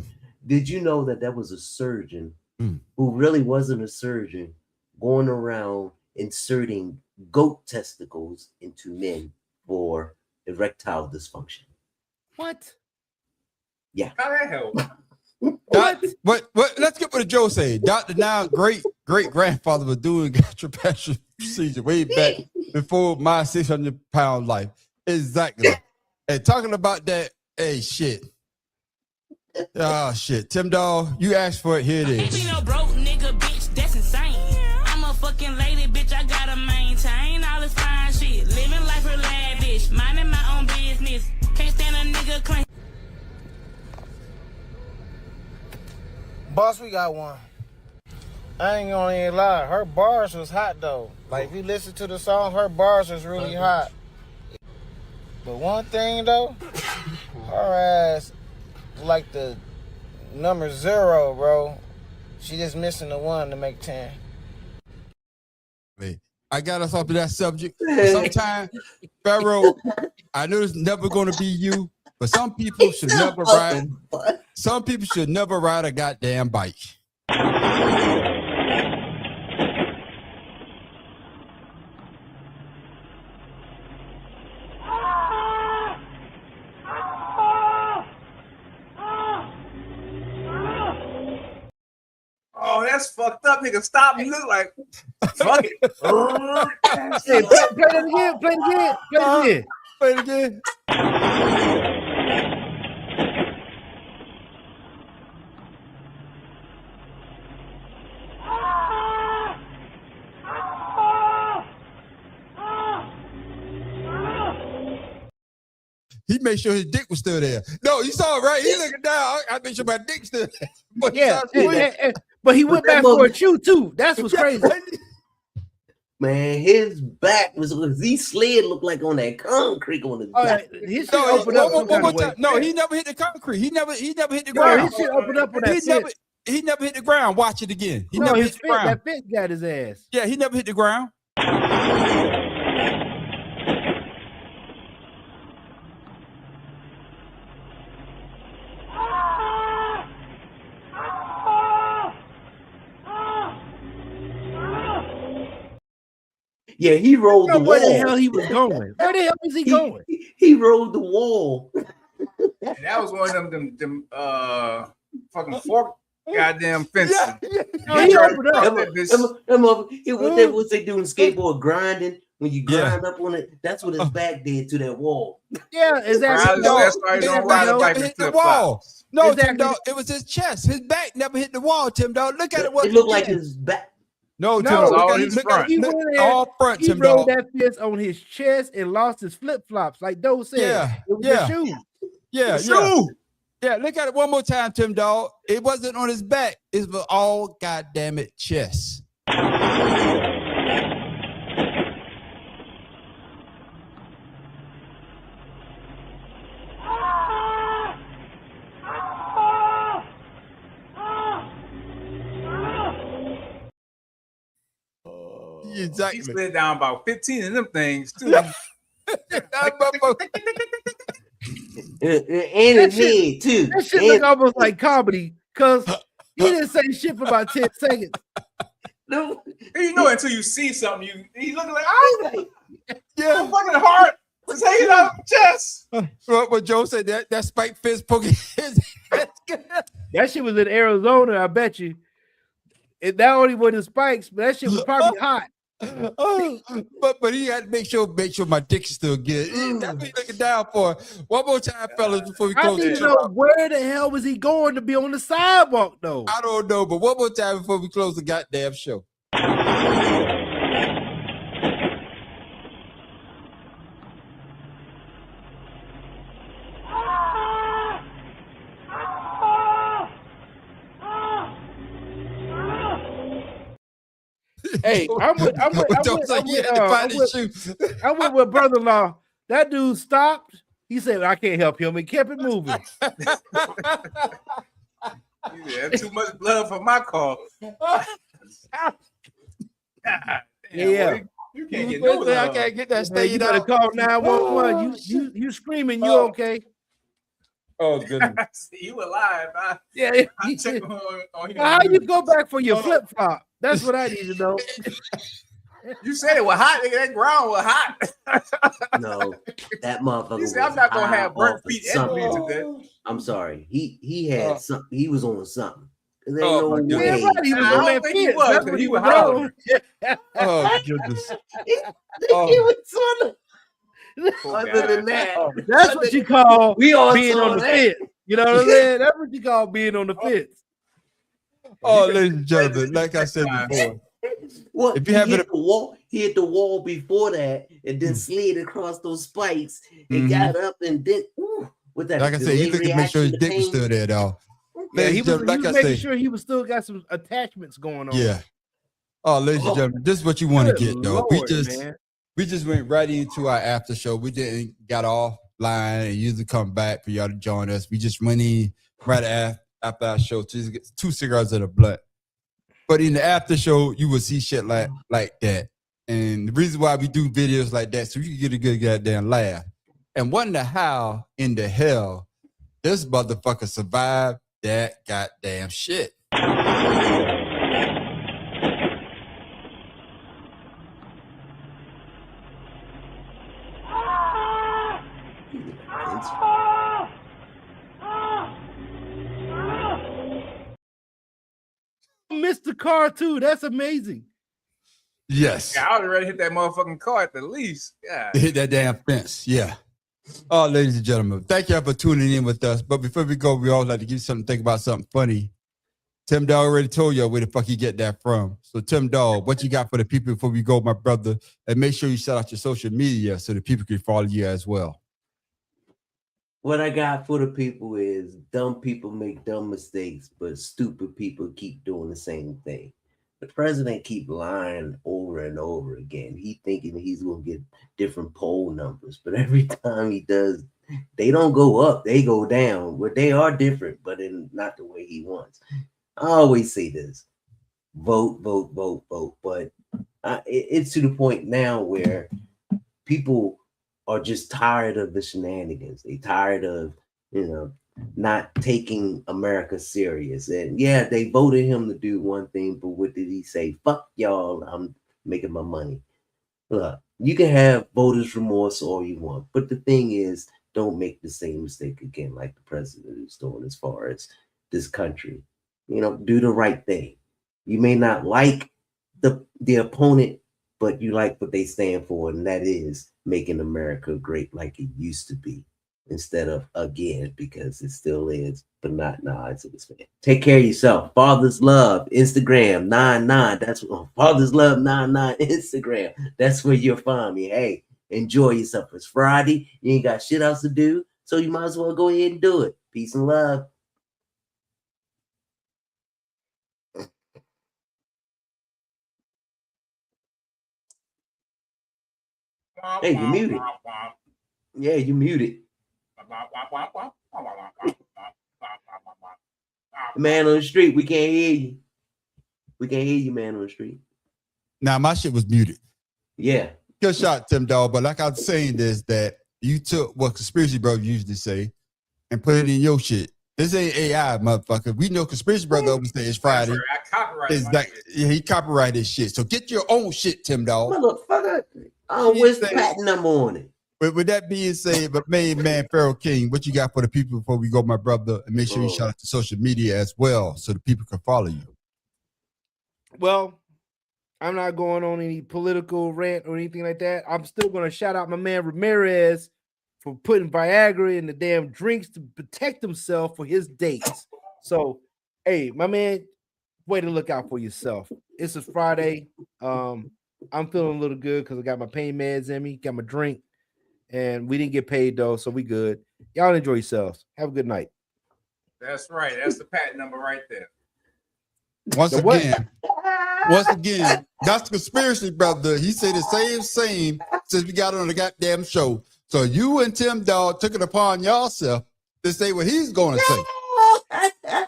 Speaker 4: Did you know that was a surgeon who really wasn't a surgeon going around inserting goat testicles into men for erectile dysfunction?
Speaker 1: What?
Speaker 9: Yeah. How that help?
Speaker 11: What? Let's get what Joe said. Dr. Now, great grandfather was doing gastroplasty procedure way back before my 600-pound life. Exactly. And talking about that, hey, shit. Oh, shit. Tim Dawg, you asked for it. Here it is.
Speaker 15: You know, broke nigga, bitch, that's insane. I'm a fucking lady, bitch. I gotta maintain all this fine shit. Living life real lavish, minding my own business. Can't stand a nigga claim.
Speaker 16: Boss, we got one. I ain't gonna even lie. Her bars was hot though. Like if you listen to the song, her bars was really hot. But one thing though, her ass like the number 0, bro. She just missing the 1 to make 10.
Speaker 11: I got us off of that subject. Sometimes, Pharaoh, I know it's never gonna be you, but some people should never ride. Some people should never ride a goddamn bike.
Speaker 9: Oh, that's fucked up, nigga. Stop and look like fuck it.
Speaker 1: Hey, play it again. Play it again.
Speaker 11: He made sure his dick was still there. No, you saw it, right? He looking down. I made sure my dick's still there. But
Speaker 1: yeah, but he went back for a chew too. That's what's crazy.
Speaker 4: Man, his back was he slid looked like on that concrete on his back.
Speaker 1: His shit opened up some kind of way.
Speaker 11: No, he never hit the concrete. He never hit the ground.
Speaker 1: His shit opened up on that.
Speaker 11: He never hit the ground. Watch it again. He
Speaker 1: no,
Speaker 11: never
Speaker 1: his
Speaker 11: hit the ground.
Speaker 1: That fit got his ass.
Speaker 11: Yeah, he never hit the ground.
Speaker 4: Yeah, he rolled the wall.
Speaker 1: Where the hell he was going? Where the hell is he going?
Speaker 4: He rolled the wall.
Speaker 9: And that was one of them fucking fork goddamn fences.
Speaker 1: He opened up.
Speaker 4: What they doing skateboard grinding? When you grind up on it, that's what his back did to that wall.
Speaker 1: Yeah, exactly.
Speaker 9: That's why you don't ride a bike with
Speaker 11: hit the
Speaker 9: flip
Speaker 11: wall.
Speaker 9: flops.
Speaker 11: No,
Speaker 1: Exactly.
Speaker 11: Tim Dog, it was his chest. His back never hit the wall, Tim Dog. Look at it.
Speaker 4: It looked like his back.
Speaker 11: No, Tim
Speaker 9: No,
Speaker 11: Dog.
Speaker 9: all
Speaker 11: Look at
Speaker 9: his
Speaker 11: it.
Speaker 9: front.
Speaker 1: He went in,
Speaker 11: All front,
Speaker 1: he
Speaker 11: Tim
Speaker 1: rode
Speaker 11: Dog.
Speaker 1: that fence on his chest and lost his flip flops, like Doe said.
Speaker 11: Yeah,
Speaker 1: It was
Speaker 11: yeah.
Speaker 1: the shoe.
Speaker 11: Yeah,
Speaker 1: The
Speaker 11: yeah.
Speaker 1: shoe.
Speaker 11: Yeah, look at it one more time, Tim Dog. It wasn't on his back. It was all goddamn it chest. Exactly.
Speaker 9: He slid down about 15 of them things too.
Speaker 4: And his head too.
Speaker 1: That shit look almost like comedy because he didn't say shit for about 10 seconds.
Speaker 4: No,
Speaker 9: you know until you see something, he looking like, oh,
Speaker 11: yeah,
Speaker 9: fucking heart was hanging out of the chest.
Speaker 11: What Joe said, that spike fist poking his head.
Speaker 1: That shit was in Arizona, I bet you. That only was the spikes, but that shit was probably hot.
Speaker 11: But he had to make sure my dick is still good. That's what he's looking down for. One more time, fellas, before we
Speaker 1: I
Speaker 11: close
Speaker 1: need
Speaker 11: the
Speaker 1: to
Speaker 11: show.
Speaker 1: know where the hell was he going to be on the sidewalk, though?
Speaker 11: I don't know, but one more time before we close the goddamn show.
Speaker 1: Hey, I went with brother-in-law. That dude stopped. He said, I can't help him. He kept it moving.
Speaker 9: Yeah, too much blood for my car.
Speaker 1: Yeah.
Speaker 9: Boy, you can't get no love.
Speaker 11: I can't get that stage.
Speaker 1: You better call 911. You screaming, you okay?
Speaker 11: Oh, goodness.
Speaker 9: You alive.
Speaker 1: Yeah.
Speaker 9: I check on
Speaker 1: How you go back for your flip-flop? That's what I need to know.
Speaker 9: You said it was hot. Nigga, that ground was hot.
Speaker 4: No, that motherfucker.
Speaker 9: You said I'm not gonna
Speaker 4: high
Speaker 9: have burnt
Speaker 4: off of
Speaker 9: feet
Speaker 4: something.
Speaker 9: and today.
Speaker 4: I'm sorry. He had something. He was on something. There
Speaker 11: Oh,
Speaker 4: ain't
Speaker 11: my
Speaker 4: no
Speaker 11: goodness.
Speaker 4: way.
Speaker 1: Yeah, right. He was
Speaker 9: I
Speaker 1: on
Speaker 9: don't
Speaker 1: that
Speaker 9: think he
Speaker 1: fence.
Speaker 9: was,
Speaker 1: That's
Speaker 9: but
Speaker 1: what
Speaker 9: he
Speaker 1: he
Speaker 9: was
Speaker 1: was
Speaker 9: hollering.
Speaker 1: on.
Speaker 11: Oh, goodness.
Speaker 4: He was on other than that.
Speaker 1: That's what you call
Speaker 4: We all
Speaker 1: being
Speaker 4: saw
Speaker 1: on the
Speaker 4: that.
Speaker 1: fence. You know what I'm saying? That's what you call being on the fence.
Speaker 11: Oh, ladies and gentlemen, like I said before,
Speaker 4: Well,
Speaker 11: if you have
Speaker 4: he hit the wall before that, and then slid across those spikes and got up and then with that.
Speaker 11: like I said, he looking to make sure his dick was still there, though.
Speaker 1: Yeah,
Speaker 11: Ladies
Speaker 1: he
Speaker 11: and
Speaker 1: was,
Speaker 11: gentlemen, like I
Speaker 1: making
Speaker 11: said,
Speaker 1: sure he was still got some attachments going on.
Speaker 11: yeah. Oh, ladies and gentlemen, this is what you want to
Speaker 1: Good
Speaker 11: get, though.
Speaker 1: Lord, man.
Speaker 11: We just went right into our after show. We didn't got offline and usually come back for y'all to join us. We just went in right after our show, two cigars and a blunt. But in the after show, you will see shit like that. And the reason why we do videos like that, so you can get a good goddamn laugh. And wonder how in the hell this motherfucker survived that goddamn shit.
Speaker 1: Missed the car too. That's amazing.
Speaker 11: Yes.
Speaker 9: Yeah, I would already hit that motherfucking car at the least. Yeah.
Speaker 11: Hit that damn fence. Yeah. Oh, ladies and gentlemen, thank y'all for tuning in with us. But before we go, we always like to give you something to think about, something funny. Tim Dog already told y'all where the fuck you get that from. So Tim Dog, what you got for the people before we go, my brother? And make sure you shout out your social media so the people can follow you as well.
Speaker 4: What I got for the people is dumb people make dumb mistakes, but stupid people keep doing the same thing. The president keep lying over and over again. He thinking he's gonna get different poll numbers, but every time he does, they don't go up, they go down. But they are different, but in not the way he wants. I always say this: vote, vote, vote, vote. But it's to the point now where people are just tired of the shenanigans. They tired of, not taking America serious. And yeah, they voted him to do one thing, but what did he say? Fuck y'all, I'm making my money. Look, you can have voters' remorse all you want, but the thing is, don't make the same mistake again like the president is doing as far as this country. You know, do the right thing. You may not like the opponent, but you like what they stand for, and that is making America great like it used to be, instead of again, because it still is, but not now. It's fan. Take care of yourself. Father's Love, Instagram, 99. That's Father's Love 99 Instagram. That's where you'll find me. Hey, enjoy yourself. It's Friday. You ain't got shit else to do, so you might as well go ahead and do it. Peace and love. Hey, you muted. Yeah, you muted. Man on the street, we can't hear you. We can't hear you, man on the street.
Speaker 11: Now, my shit was muted.
Speaker 4: Yeah.
Speaker 11: Good shot, Tim Dog. But like I was saying this, that you took what Conspiracy Bro usually say and put it in your shit. This ain't AI, motherfucker. We know Conspiracy Brother always say it's Friday.
Speaker 9: I copyrighted
Speaker 11: yeah, he copyrighted shit. So get your own shit, Tim Dog.
Speaker 4: Motherfucker. Where's the patent number on it?
Speaker 11: But with that being said, but main man Pharaoh King, what you got for the people before we go, my brother? And make sure you shout out to social media as well so the people can follow you.
Speaker 1: Well, I'm not going on any political rant or anything like that. I'm still going to shout out my man Ramirez for putting Viagra in the damn drinks to protect himself for his dates. So, hey, my man, way to look out for yourself. It's a Friday. I'm feeling a little good because I got my pain meds in me, got my drink, and we didn't get paid though, so we good. Y'all enjoy yourselves. Have a good night.
Speaker 9: That's right. That's the patent number right there.
Speaker 11: Once again, that's the Conspiracy Brother. He said the same since we got on the goddamn show. So you and Tim Dog took it upon yourself to say what he's going to say.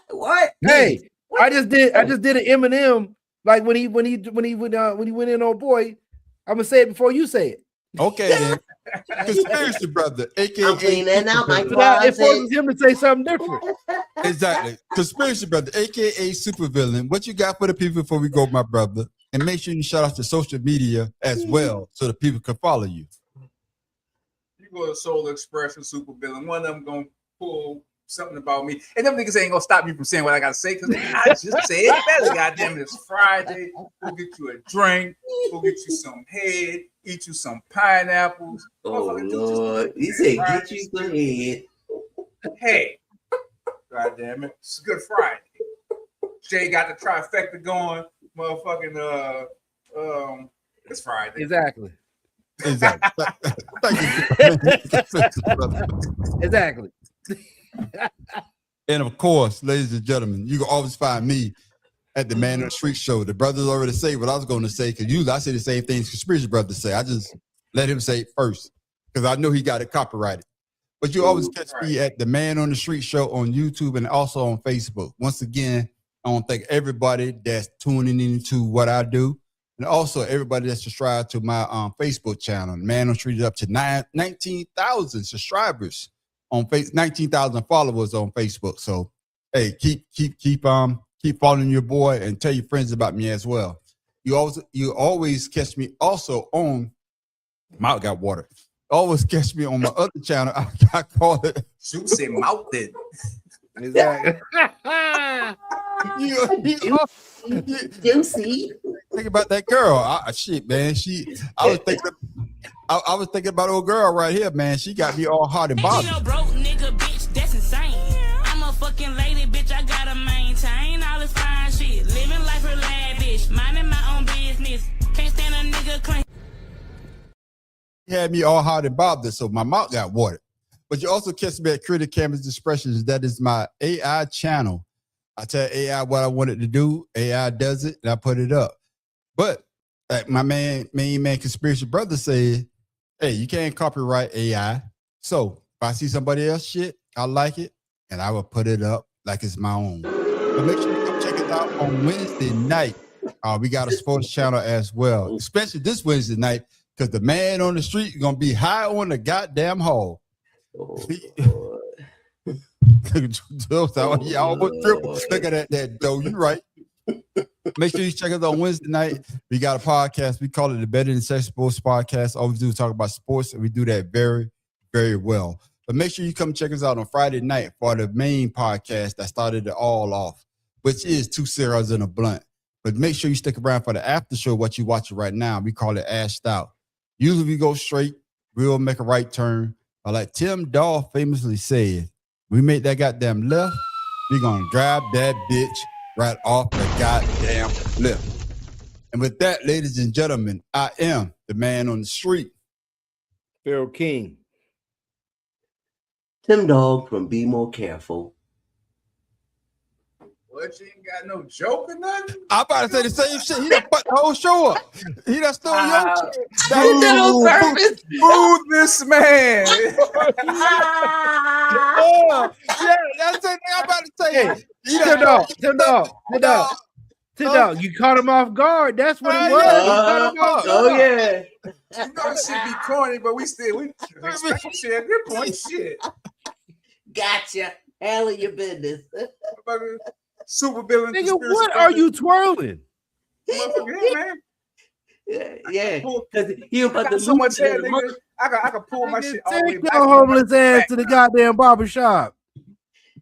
Speaker 4: What?
Speaker 1: Hey, I just did an Eminem like when he went in on Boy. I'm gonna say it before you say it.
Speaker 11: Okay then. Conspiracy Brother, aka
Speaker 1: it forces him to say something different.
Speaker 11: Exactly. Conspiracy Brother, aka Supervillain. What you got for the people before we go, my brother? And make sure you shout out to social media as well so the people can follow you.
Speaker 9: You go to Soul Expression, Supervillain. One of them gonna pull something about me, and them niggas ain't gonna stop me from saying what I gotta say because I just say it better. Goddamn it, it's Friday. Go get you a drink. Go get you some head. Eat you some pineapples.
Speaker 4: Oh Lord, he said get you some head.
Speaker 9: Hey, goddamn it, it's Good Friday. Jay got the trifecta going. Motherfucking it's Friday.
Speaker 1: Exactly. Exactly.
Speaker 11: And of course, ladies and gentlemen, you can always find me at the Man on the Street Show. The brothers already say what I was going to say because usually I say the same things Conspiracy Brothers say. I just let him say it first because I know he got it copyrighted. But you always catch me at the Man on the Street Show on YouTube and also on Facebook. Once again, I want to thank everybody that's tuning into what I do. And also everybody that's subscribed to my Facebook channel. Man on the Street is up to 19,000 subscribers on Facebook, 19,000 followers on Facebook. So, hey, keep following your boy and tell your friends about me as well. You always catch me also on Mouth Got Water. Always catch me on my other channel. I call it
Speaker 9: Juicy Mouthed.
Speaker 1: Exactly.
Speaker 4: Juicy.
Speaker 11: Think about that girl. Shit, man. I was thinking about old girl right here, man. She got me all hot and bothered.
Speaker 15: You know, broke nigga, bitch, that's insane. I'm a fucking lady, bitch. I gotta maintain all this fine shit. Living life real lavish, minding my own business. Can't stand a nigga claim.
Speaker 11: He had me all hot and bothered, so my mouth got watered. But you also catch me at Creative Canvas Expressions. That is my AI channel. I tell AI what I wanted to do. AI does it, and I put it up. But like my main man Conspiracy Brother said, hey, you can't copyright AI. So if I see somebody else shit, I like it, and I will put it up like it's my own. But make sure you come check it out on Wednesday night. We got a sports channel as well, especially this Wednesday night, because the Man on the Street is going to be high on the goddamn hall. Look at that, though. You right. Make sure you check us out on Wednesday night. We got a podcast. We call it the Better Than Sex Sports Podcast. All we do is talk about sports, and we do that very, very well. But make sure you come check us out on Friday night for the main podcast that started it all off, which is 2 Cigars and a Blunt. But make sure you stick around for the after show, what you're watching right now. We call it Ashed Out. Usually we go straight. We'll make a right turn. But like Tim Dahl famously said, we make that goddamn left, we're going to drive that bitch right off the goddamn left. And with that, ladies and gentlemen, I am the man on the street.
Speaker 1: Pharaoh King.
Speaker 4: Tim Dog from Be More Careful.
Speaker 9: What, you ain't got no joke or nothing?
Speaker 11: I'm about to say the same shit. He done fucked the whole show up. He done stole your shit.
Speaker 9: He did on purpose. Move this man.
Speaker 11: Yeah, that's it. I'm about to say.
Speaker 1: Tim Dog, you caught him off guard. That's what it was.
Speaker 4: Yeah.
Speaker 9: You know it should be corny, but we expect shit. Good point, shit.
Speaker 4: Gotcha. Handle your business.
Speaker 9: Super villain.
Speaker 1: Nigga, what are you twirling?
Speaker 9: Man.
Speaker 4: Yeah. Because he about to
Speaker 9: so much hair, nigga. I can pull my shit all the way
Speaker 1: Take
Speaker 9: back.
Speaker 1: your homeless ass to the goddamn barber shop.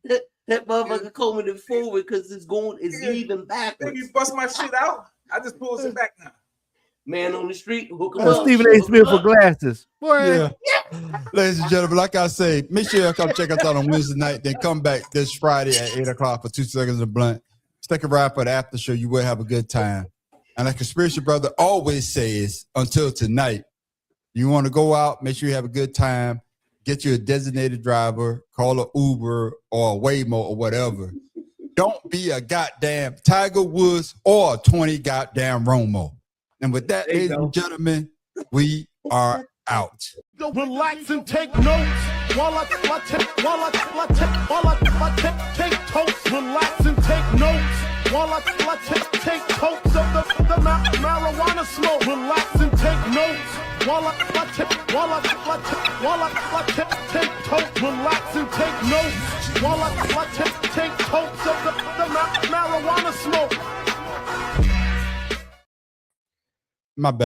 Speaker 4: That motherfucker coming forward because it's leaving backwards.
Speaker 9: Nigga, you bust my shit out. I just pulls it back now.
Speaker 4: Man on the street, hook him up.
Speaker 1: Stephen A. Smith for glasses. Boy.
Speaker 11: Yeah. Ladies and gentlemen, like I say, make sure you come check us out on Wednesday night. Then come back this Friday at 8 o'clock for 2 Seconds of Blunt. Stick around for the after show. You will have a good time. And like Conspiracy Brother always says, until tonight, you want to go out, make sure you have a good time. Get you a designated driver, call an Uber or a Waymo or whatever. Don't be a goddamn Tiger Woods or a 20 goddamn Romo. And with that, ladies and gentlemen, we are out.
Speaker 2: Relax and take notes while I take totes. Relax and take notes while I take totes of the marijuana smoke. Relax and take notes while I take totes. Relax and take notes while I take totes of the marijuana smoke.
Speaker 11: My bad.